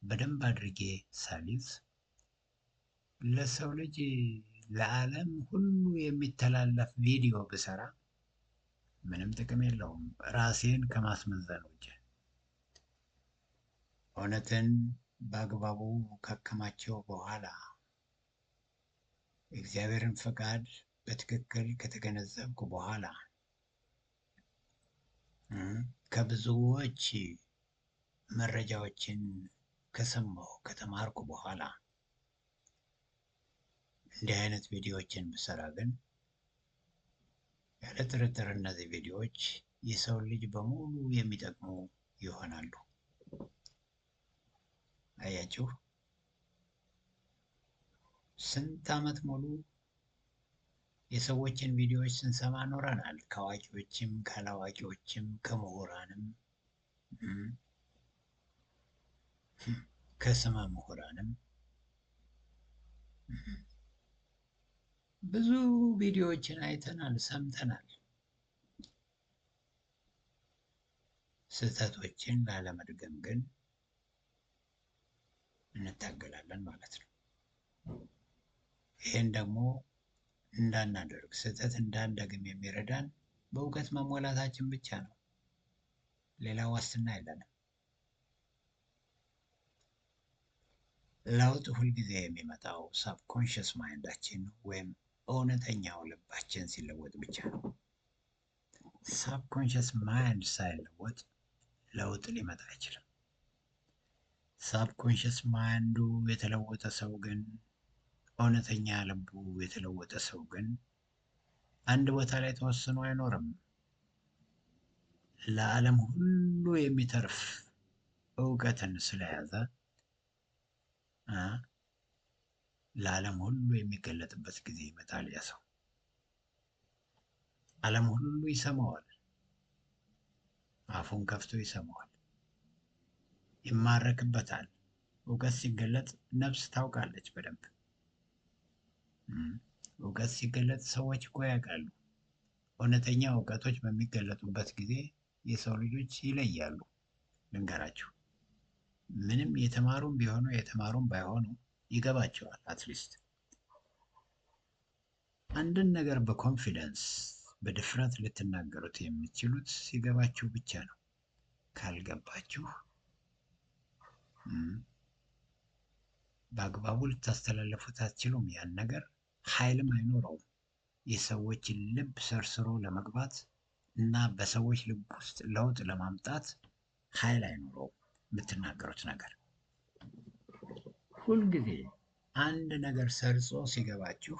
በደንብ አድርጌ ሳልይዝ ለሰው ልጅ ለዓለም ሁሉ የሚተላለፍ ቪዲዮ ብሰራ ምንም ጥቅም የለውም ራሴን ከማስመዘን ውጭ። እውነትን በአግባቡ ካከማቸው በኋላ የእግዚአብሔርን ፈቃድ በትክክል ከተገነዘብኩ በኋላ ከብዙዎች መረጃዎችን ከሰማሁ ከተማርኩ በኋላ እንዲህ አይነት ቪዲዮዎችን ብሰራ ግን ያለ ጥርጥር እነዚህ ቪዲዮዎች የሰው ልጅ በሙሉ የሚጠቅሙ ይሆናሉ። አያችሁ፣ ስንት ዓመት ሙሉ የሰዎችን ቪዲዮዎች ስንሰማ ኖረናል። ከአዋቂዎችም ካላዋቂዎችም ከምሁራንም ከስመ ምሁራንም ብዙ ቪዲዮዎችን አይተናል፣ ሰምተናል። ስህተቶችን ላለመድገም ግን እንታገላለን ማለት ነው። ይህን ደግሞ እንዳናደርግ ስህተት እንዳንደግም የሚረዳን በእውቀት መሞላታችን ብቻ ነው። ሌላ ዋስትና የለንም። ለውጥ ሁልጊዜ የሚመጣው ሳብኮንሽስ ማይንዳችን ወይም እውነተኛው ልባችን ሲለወጥ ብቻ ነው። ሳብኮንሽስ ማይንድ ሳይለወጥ ለውጥ ሊመጣ አይችልም። ሳብኮንሽስ ማይንዱ የተለወጠ ሰው ግን እውነተኛ ልቡ የተለወጠ ሰው ግን አንድ ቦታ ላይ ተወስኖ አይኖርም። ለዓለም ሁሉ የሚተርፍ እውቀትን ስለያዘ ለዓለም ሁሉ የሚገለጥበት ጊዜ ይመጣል። ያ ሰው ዓለም ሁሉ ይሰማዋል። አፉን ከፍቶ ይሰማዋል፣ ይማረክበታል። እውቀት ሲገለጥ ነፍስ ታውቃለች በደንብ። እውቀት ሲገለጥ ሰዎች እኮ ያውቃሉ። እውነተኛ እውቀቶች በሚገለጡበት ጊዜ የሰው ልጆች ይለያሉ። ልንገራችሁ፣ ምንም የተማሩም ቢሆኑ የተማሩም ባይሆኑ ይገባቸዋል። አትሊስት አንድን ነገር በኮንፊደንስ በድፍረት ልትናገሩት የምትችሉት ሲገባችሁ ብቻ ነው። ካልገባችሁ በአግባቡ ልታስተላለፉት አትችሉም። ያን ነገር ኃይልም አይኖረውም። የሰዎችን ልብ ሰርስሮ ለመግባት እና በሰዎች ልብ ውስጥ ለውጥ ለማምጣት ኃይል አይኖረውም። የምትናገሩት ነገር ሁልጊዜ አንድ ነገር ሰርጾ ሲገባችሁ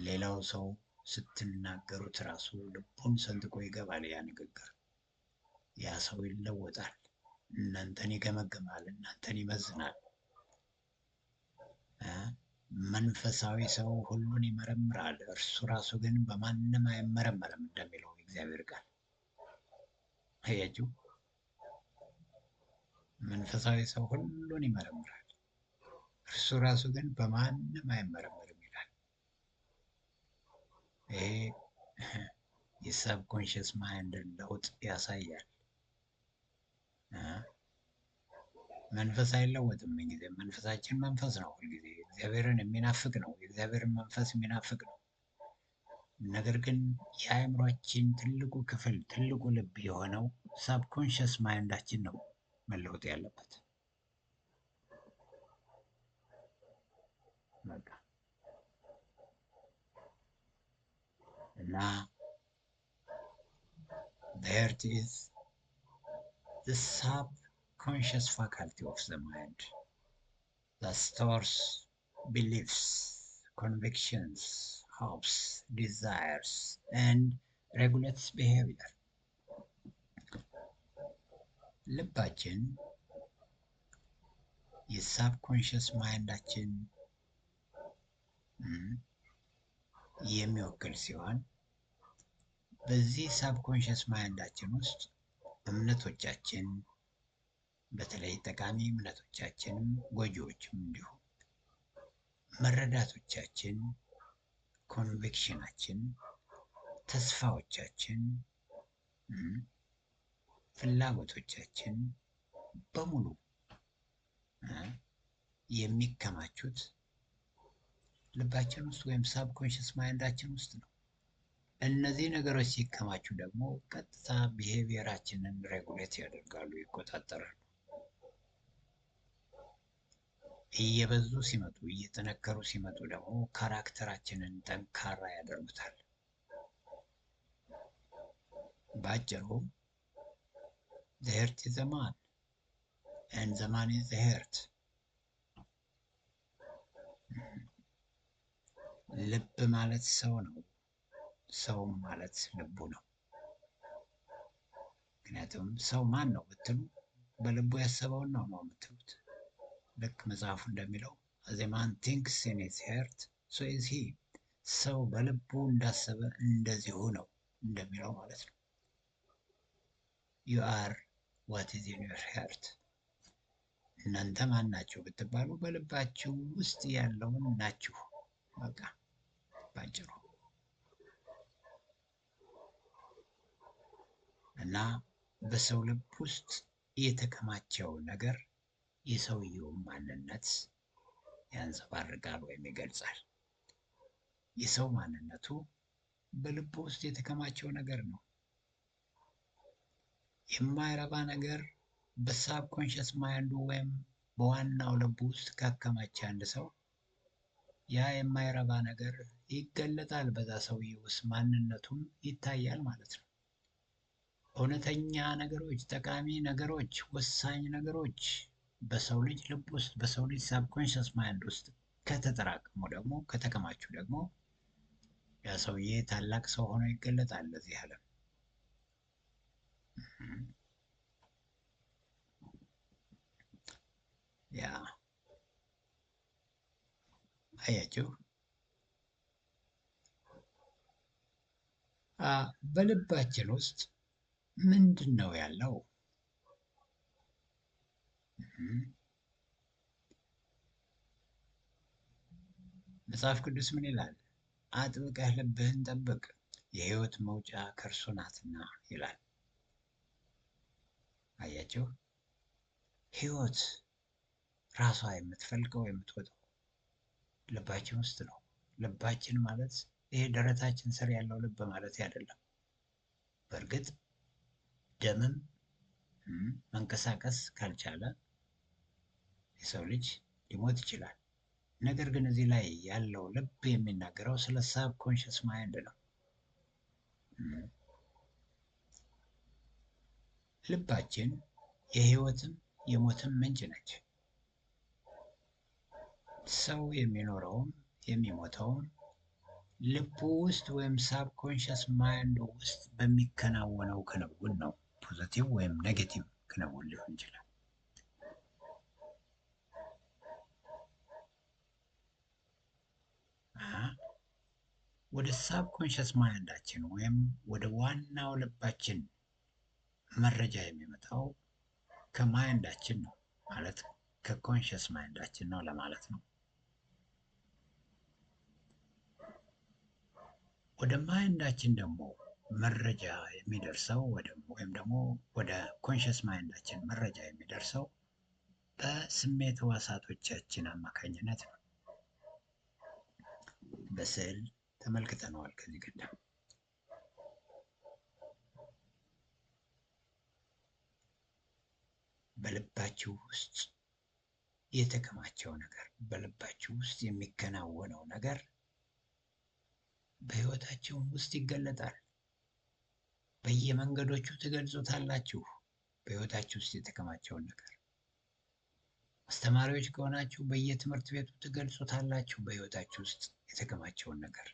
ሌላው ሰው ስትናገሩት ራሱ ልቡን ሰንጥቆ ይገባል። ያ ንግግር ያ ሰው ይለወጣል። እናንተን ይገመግማል፣ እናንተን ይመዝናል። መንፈሳዊ ሰው ሁሉን ይመረምራል፣ እርሱ ራሱ ግን በማንም አይመረመርም እንደሚለው የእግዚአብሔር ቃል። አያችሁ፣ መንፈሳዊ ሰው ሁሉን ይመረምራል፣ እርሱ ራሱ ግን በማንም አይመረመርም ይላል። ይሄ የሰብኮንሽስ ማይንድን ለውጥ ያሳያል። መንፈስ አይለወጥም። ጊዜ መንፈሳችን መንፈስ ነው። ሁልጊዜ እግዚአብሔርን የሚናፍቅ ነው። የእግዚአብሔርን መንፈስ የሚናፍቅ ነው። ነገር ግን የአእምሯችን ትልቁ ክፍል ትልቁ ልብ የሆነው ሳብኮንሽስ ማይንዳችን ነው መለወጥ ያለበት። በቃ እና there it is, the subconscious faculty of the mind that stores beliefs, convictions, hopes, desires, and regulates behavior. ልባችን የሳብኮንሽስ ማይንዳችን የሚወክል ሲሆን በዚህ ሳብኮንሽስ ማይንዳችን ውስጥ እምነቶቻችን፣ በተለይ ጠቃሚ እምነቶቻችንም ጎጂዎችም እንዲሁ መረዳቶቻችን፣ ኮንቪክሽናችን፣ ተስፋዎቻችን፣ ፍላጎቶቻችን በሙሉ የሚከማቹት ልባችን ውስጥ ወይም ሳብኮንሽስ ማይንዳችን ውስጥ ነው። እነዚህ ነገሮች ሲከማቹ ደግሞ ቀጥታ ቢሄቪየራችንን ሬጉሌት ያደርጋሉ፣ ይቆጣጠራሉ። እየበዙ ሲመጡ እየጠነከሩ ሲመጡ ደግሞ ካራክተራችንን ጠንካራ ያደርጉታል። በአጭሩ the heart is the man and the man is the heart። ልብ ማለት ሰው ነው፣ ሰውም ማለት ልቡ ነው። ምክንያቱም ሰው ማን ነው ብትሉ በልቡ ያሰበውን ነው የምትሉት። ልክ መጽሐፉ እንደሚለው as a man thinks in his heart so is he። ሰው በልቡ እንዳሰበ እንደዚሁ ነው እንደሚለው ማለት ነው። you are what is in your heart። እናንተ ማን ናችሁ ብትባሉ በልባችሁ ውስጥ ያለውን ናችሁ። በቃ ባጭሩ። እና በሰው ልብ ውስጥ የተከማቸው ነገር የሰውየውን ማንነት ያንጸባርቃል ወይም ይገልጻል። የሰው ማንነቱ በልቡ ውስጥ የተከማቸው ነገር ነው። የማይረባ ነገር በሳብኮንሽስ ማይንዱ ወይም በዋናው ልቡ ውስጥ ካከማቸ አንድ ሰው ያ የማይረባ ነገር ይገለጣል። በዛ ሰውዬ ውስጥ ማንነቱም ይታያል ማለት ነው። እውነተኛ ነገሮች፣ ጠቃሚ ነገሮች፣ ወሳኝ ነገሮች በሰው ልጅ ልብ ውስጥ በሰው ልጅ ሳብኮንሽስ ማይንድ ውስጥ ከተጠራቀሙ ደግሞ ከተከማቹ ደግሞ ያ ሰውዬ ታላቅ ሰው ሆኖ ይገለጣል ለዚህ ዓለም። ያ አያችሁ፣ በልባችን ውስጥ ምንድን ነው ያለው? መጽሐፍ ቅዱስ ምን ይላል? አጥብቀህ ልብህን ጠብቅ የሕይወት መውጫ ከእርሱ ናትና ይላል። አያችሁ፣ ሕይወት ራሷ የምትፈልቀው የምትወጣው ልባችን ውስጥ ነው። ልባችን ማለት ይሄ ደረታችን ስር ያለው ልብ ማለት አይደለም። በእርግጥ ደምም መንቀሳቀስ ካልቻለ የሰው ልጅ ሊሞት ይችላል። ነገር ግን እዚህ ላይ ያለው ልብ የሚናገረው ስለ ሳብኮንሽስ ማይንድ ነው። ልባችን የህይወትም የሞትም ምንጭ ነች። ሰው የሚኖረውም የሚሞተውም ልቡ ውስጥ ወይም ሳብኮንሽስ ማይንድ ውስጥ በሚከናወነው ክንውን ነው። ፖዘቲቭ ወይም ኔጌቲቭ ክንውን ሊሆን ይችላል። ወደ ሳብኮንሽስ ማይንዳችን ወይም ወደ ዋናው ልባችን መረጃ የሚመጣው ከማይንዳችን ነው ማለት ከኮንሽስ ማይንዳችን ነው ለማለት ነው። ወደ ማይንዳችን ደግሞ መረጃ የሚደርሰው ወይም ደግሞ ወደ ኮንሽስ ማይንዳችን መረጃ የሚደርሰው በስሜት ሕዋሳቶቻችን አማካኝነት ነው። በስዕል ተመልክተነዋል ከዚህ ቀደም። በልባችሁ ውስጥ የተከማቸው ነገር፣ በልባችሁ ውስጥ የሚከናወነው ነገር በሕይወታችሁ ውስጥ ይገለጣል። በየመንገዶቹ ትገልጹታላችሁ። በሕይወታችሁ ውስጥ የተከማቸውን ነገር አስተማሪዎች ከሆናችሁ በየትምህርት ቤቱ ትገልጹታላችሁ። በሕይወታችሁ ውስጥ የተከማቸውን ነገር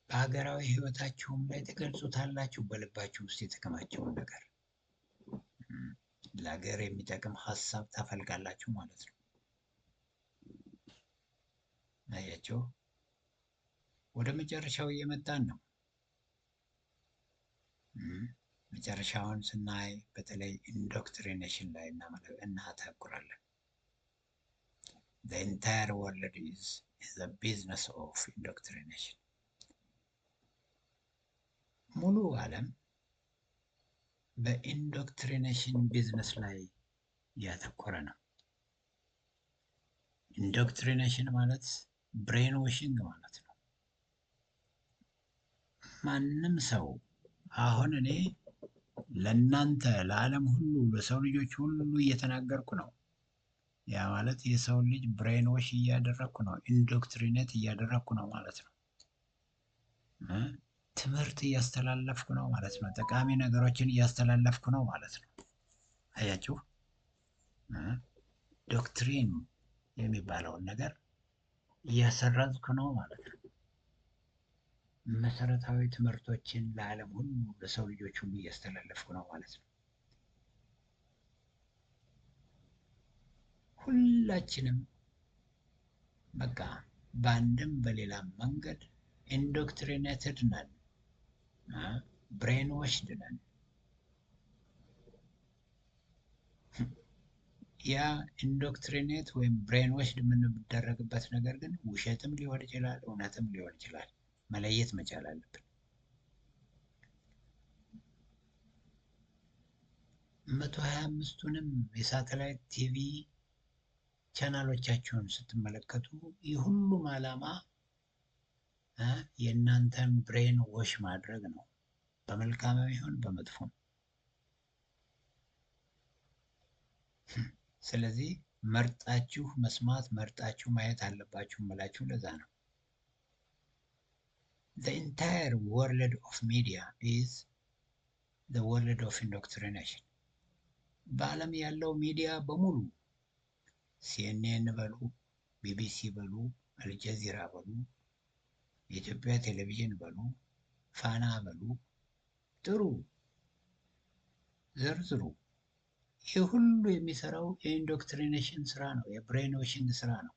በሀገራዊ ሕይወታችሁም ላይ ትገልጹታላችሁ። በልባችሁ ውስጥ የተከማቸውን ነገር ለሀገር የሚጠቅም ሀሳብ ታፈልቃላችሁ ማለት ነው። አያችሁ፣ ወደ መጨረሻው እየመጣን ነው። መጨረሻውን ስናይ በተለይ ኢንዶክትሪኔሽን ላይ እናተኩራለን። The entire world is the business of indoctrination. ሙሉ ዓለም በኢንዶክትሪኔሽን ቢዝነስ ላይ ያተኮረ ነው። ኢንዶክትሪኔሽን ማለት ብሬን ዎሽንግ ማለት ነው። ማንም ሰው አሁን እኔ ለእናንተ ለዓለም ሁሉ ለሰው ልጆች ሁሉ እየተናገርኩ ነው። ያ ማለት የሰው ልጅ ብሬን ዎሽ እያደረግኩ ነው፣ ኢንዶክትሪኔት እያደረግኩ ነው ማለት ነው። ትምህርት እያስተላለፍኩ ነው ማለት ነው። ጠቃሚ ነገሮችን እያስተላለፍኩ ነው ማለት ነው። አያችሁ፣ ዶክትሪን የሚባለውን ነገር እያሰረዝኩ ነው ማለት ነው። መሰረታዊ ትምህርቶችን ለዓለም ሁሉ ለሰው ልጆች ሁሉ እያስተላለፍኩ ነው ማለት ነው። ሁላችንም በቃ በአንድም በሌላም መንገድ ኢንዶክትሪኔትድ ነን፣ ብሬን ዋሽድ ነን። ያ ኢንዶክትሪኔት ወይም ብሬን ዋሽድ የምንደረግበት ነገር ግን ውሸትም ሊሆን ይችላል፣ እውነትም ሊሆን ይችላል። መለየት መቻል አለብን። 125ቱንም የሳተላይት ቲቪ ቻናሎቻቸውን ስትመለከቱ የሁሉም ዓላማ የእናንተን ብሬን ዎሽ ማድረግ ነው፣ በመልካምም ይሁን በመጥፎም። ስለዚህ መርጣችሁ መስማት መርጣችሁ ማየት አለባችሁ እምላችሁ ለዛ ነው። The entire world of media is the world of indoctrination. በዓለም ያለው ሚዲያ በሙሉ ሲኤንኤን በሉ፣ ቢቢሲ በሉ፣ አልጀዚራ በሉ፣ የኢትዮጵያ ቴሌቪዥን በሉ፣ ፋና በሉ፣ ጥሩ ዘርዝሩ። ይህ ሁሉ የሚሰራው የኢንዶክትሪኔሽን ስራ ነው፣ የብሬን ዎሽንግ ስራ ነው።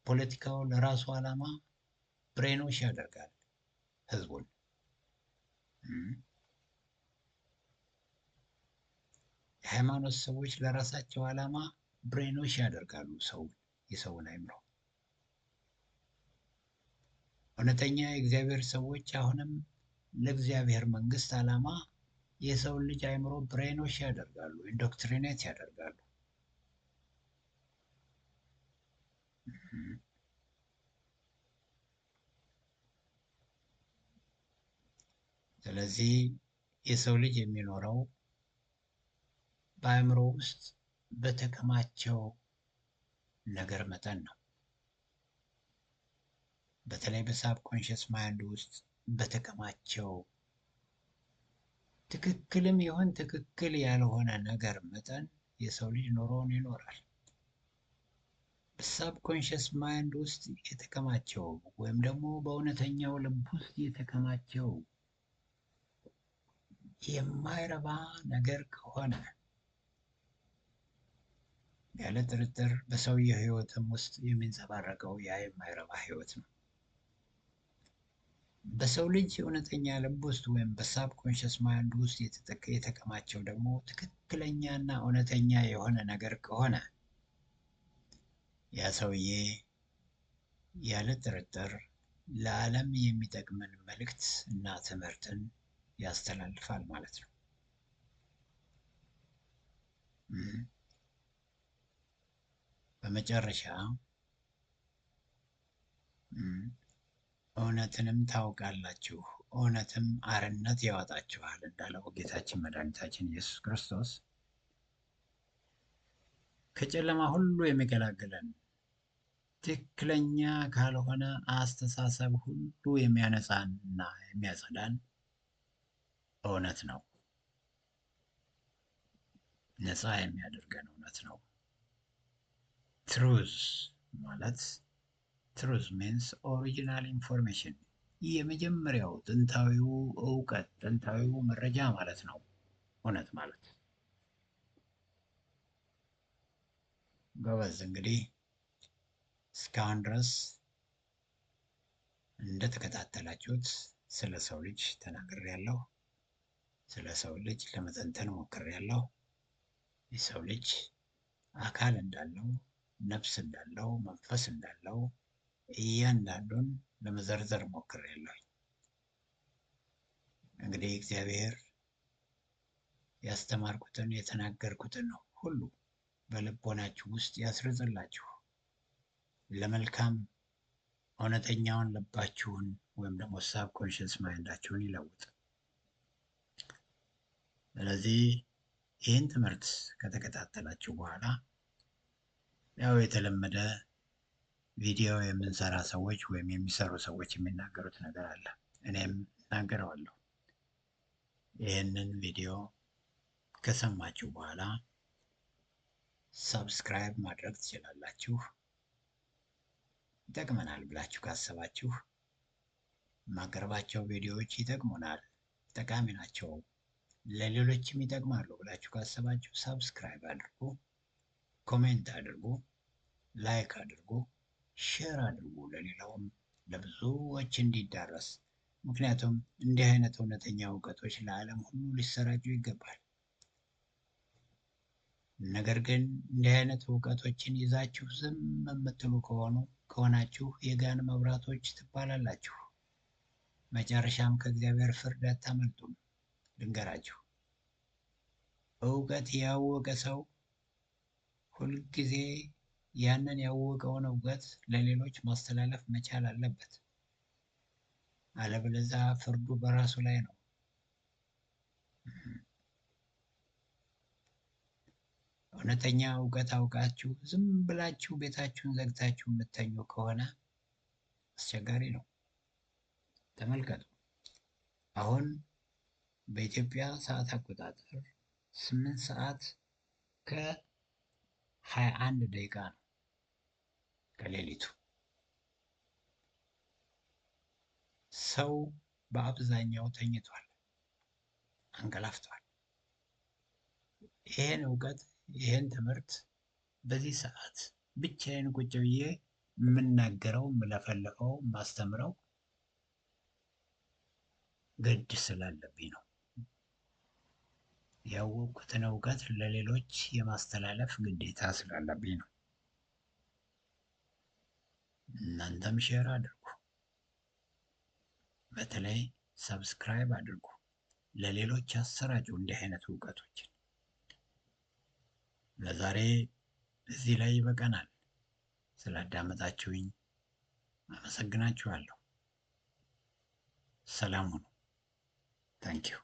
ፖለቲካው ለራሱ ዓላማ ብሬን ዎሽ ያደርጋል ህዝቡን። የሃይማኖት ሰዎች ለራሳቸው ዓላማ ብሬን ዎሽ ያደርጋሉ የሰውን አይምሮ። እውነተኛ የእግዚአብሔር ሰዎች አሁንም ለእግዚአብሔር መንግስት ዓላማ የሰውን ልጅ አይምሮ ብሬን ዎሽ ያደርጋሉ፣ ኢንዶክትሪኔት ያደርጋሉ። ስለዚህ የሰው ልጅ የሚኖረው በአእምሮ ውስጥ በተከማቸው ነገር መጠን ነው። በተለይ በሳብኮንሽስ ማይንድ ውስጥ በተከማቸው ትክክልም ይሁን ትክክል ያልሆነ ነገር መጠን የሰው ልጅ ኑሮውን ይኖራል። በሳብኮንሽስ ማይንድ ውስጥ የተከማቸው ወይም ደግሞ በእውነተኛው ልብ ውስጥ የተከማቸው የማይረባ ነገር ከሆነ ያለ ጥርጥር በሰውየው ህይወትም ውስጥ የሚንጸባረቀው ያ የማይረባ ህይወት ነው። በሰው ልጅ እውነተኛ ልብ ውስጥ ወይም በሳብኮንሽስ ማይንድ ውስጥ የተከማቸው ደግሞ ትክክለኛና እውነተኛ የሆነ ነገር ከሆነ ያ ሰውዬ ያለ ጥርጥር ለዓለም የሚጠቅምን መልእክት እና ትምህርትን ያስተላልፋል ማለት ነው። በመጨረሻ እውነትንም ታውቃላችሁ፣ እውነትም አርነት ያወጣችኋል እንዳለው ጌታችን መድኃኒታችን ኢየሱስ ክርስቶስ ከጨለማ ሁሉ የሚገላግለን ትክክለኛ ካልሆነ አስተሳሰብ ሁሉ የሚያነጻንና የሚያጸዳን እውነት ነው። ነፃ የሚያደርገን እውነት ነው። ትሩዝ ማለት ትሩዝ ሚንስ ኦሪጂናል ኢንፎርሜሽን፣ የመጀመሪያው ጥንታዊው እውቀት ጥንታዊው መረጃ ማለት ነው እውነት ማለት። ጎበዝ፣ እንግዲህ እስካሁን ድረስ እንደተከታተላችሁት ስለ ሰው ልጅ ተናግሬያለሁ። ስለ ሰው ልጅ ለመተንተን ሞክሬያለሁ። የሰው ልጅ አካል እንዳለው፣ ነፍስ እንዳለው፣ መንፈስ እንዳለው እያንዳንዱን ለመዘርዘር ሞክሬያለሁ። እንግዲህ እግዚአብሔር ያስተማርኩትን የተናገርኩትን ሁሉ በልቦናችሁ ውስጥ ያስርጽላችሁ፣ ለመልካም እውነተኛውን ልባችሁን ወይም ደግሞ ሳብኮንሽስ ማይንዳችሁን ይለውጥ። ስለዚህ ይህን ትምህርት ከተከታተላችሁ በኋላ ያው የተለመደ ቪዲዮ የምንሰራ ሰዎች ወይም የሚሰሩ ሰዎች የሚናገሩት ነገር አለ፣ እኔም እናገረዋለሁ። ይህንን ቪዲዮ ከሰማችሁ በኋላ ሰብስክራይብ ማድረግ ትችላላችሁ። ይጠቅመናል ብላችሁ ካሰባችሁ የማቀርባቸው ቪዲዮዎች ይጠቅሙናል፣ ጠቃሚ ናቸው፣ ለሌሎችም ይጠቅማሉ ብላችሁ ካሰባችሁ ሰብስክራይብ አድርጉ፣ ኮሜንት አድርጉ፣ ላይክ አድርጉ፣ ሼር አድርጉ፣ ለሌላውም ለብዙዎች እንዲዳረስ። ምክንያቱም እንዲህ አይነት እውነተኛ እውቀቶች ለዓለም ሁሉ ሊሰራጩ ይገባል። ነገር ግን እንዲህ አይነት እውቀቶችን ይዛችሁ ዝም የምትሉ ከሆናችሁ የጋን መብራቶች ትባላላችሁ። መጨረሻም ከእግዚአብሔር ፍርድ አታመልጡም። ልንገራችሁ፣ እውቀት ያወቀ ሰው ሁልጊዜ ያንን ያወቀውን እውቀት ለሌሎች ማስተላለፍ መቻል አለበት። አለበለዚያ ፍርዱ በራሱ ላይ ነው። እውነተኛ እውቀት አውቃችሁ ዝም ብላችሁ ቤታችሁን ዘግታችሁ የምተኙ ከሆነ አስቸጋሪ ነው። ተመልከቱ፣ አሁን በኢትዮጵያ ሰዓት አቆጣጠር 8 ሰዓት ከ21 ደቂቃ ነው ከሌሊቱ። ሰው በአብዛኛው ተኝቷል፣ አንቀላፍቷል። ይሄን እውቀት ይሄን ትምህርት በዚህ ሰዓት ብቻዬን ቁጭ ብዬ የምናገረው የምለፈልፈው የማስተምረው ግድ ስላለብኝ ነው። ያወቅኩትን እውቀት ለሌሎች የማስተላለፍ ግዴታ ስላለብኝ ነው። እናንተም ሼር አድርጉ፣ በተለይ ሰብስክራይብ አድርጉ፣ ለሌሎች አሰራጩ እንዲህ አይነት እውቀቶችን። ለዛሬ እዚህ ላይ ይበቃናል። ስላዳመጣችሁኝ አመሰግናችኋለሁ። ሰላም ሁኑ። ታንኪዩ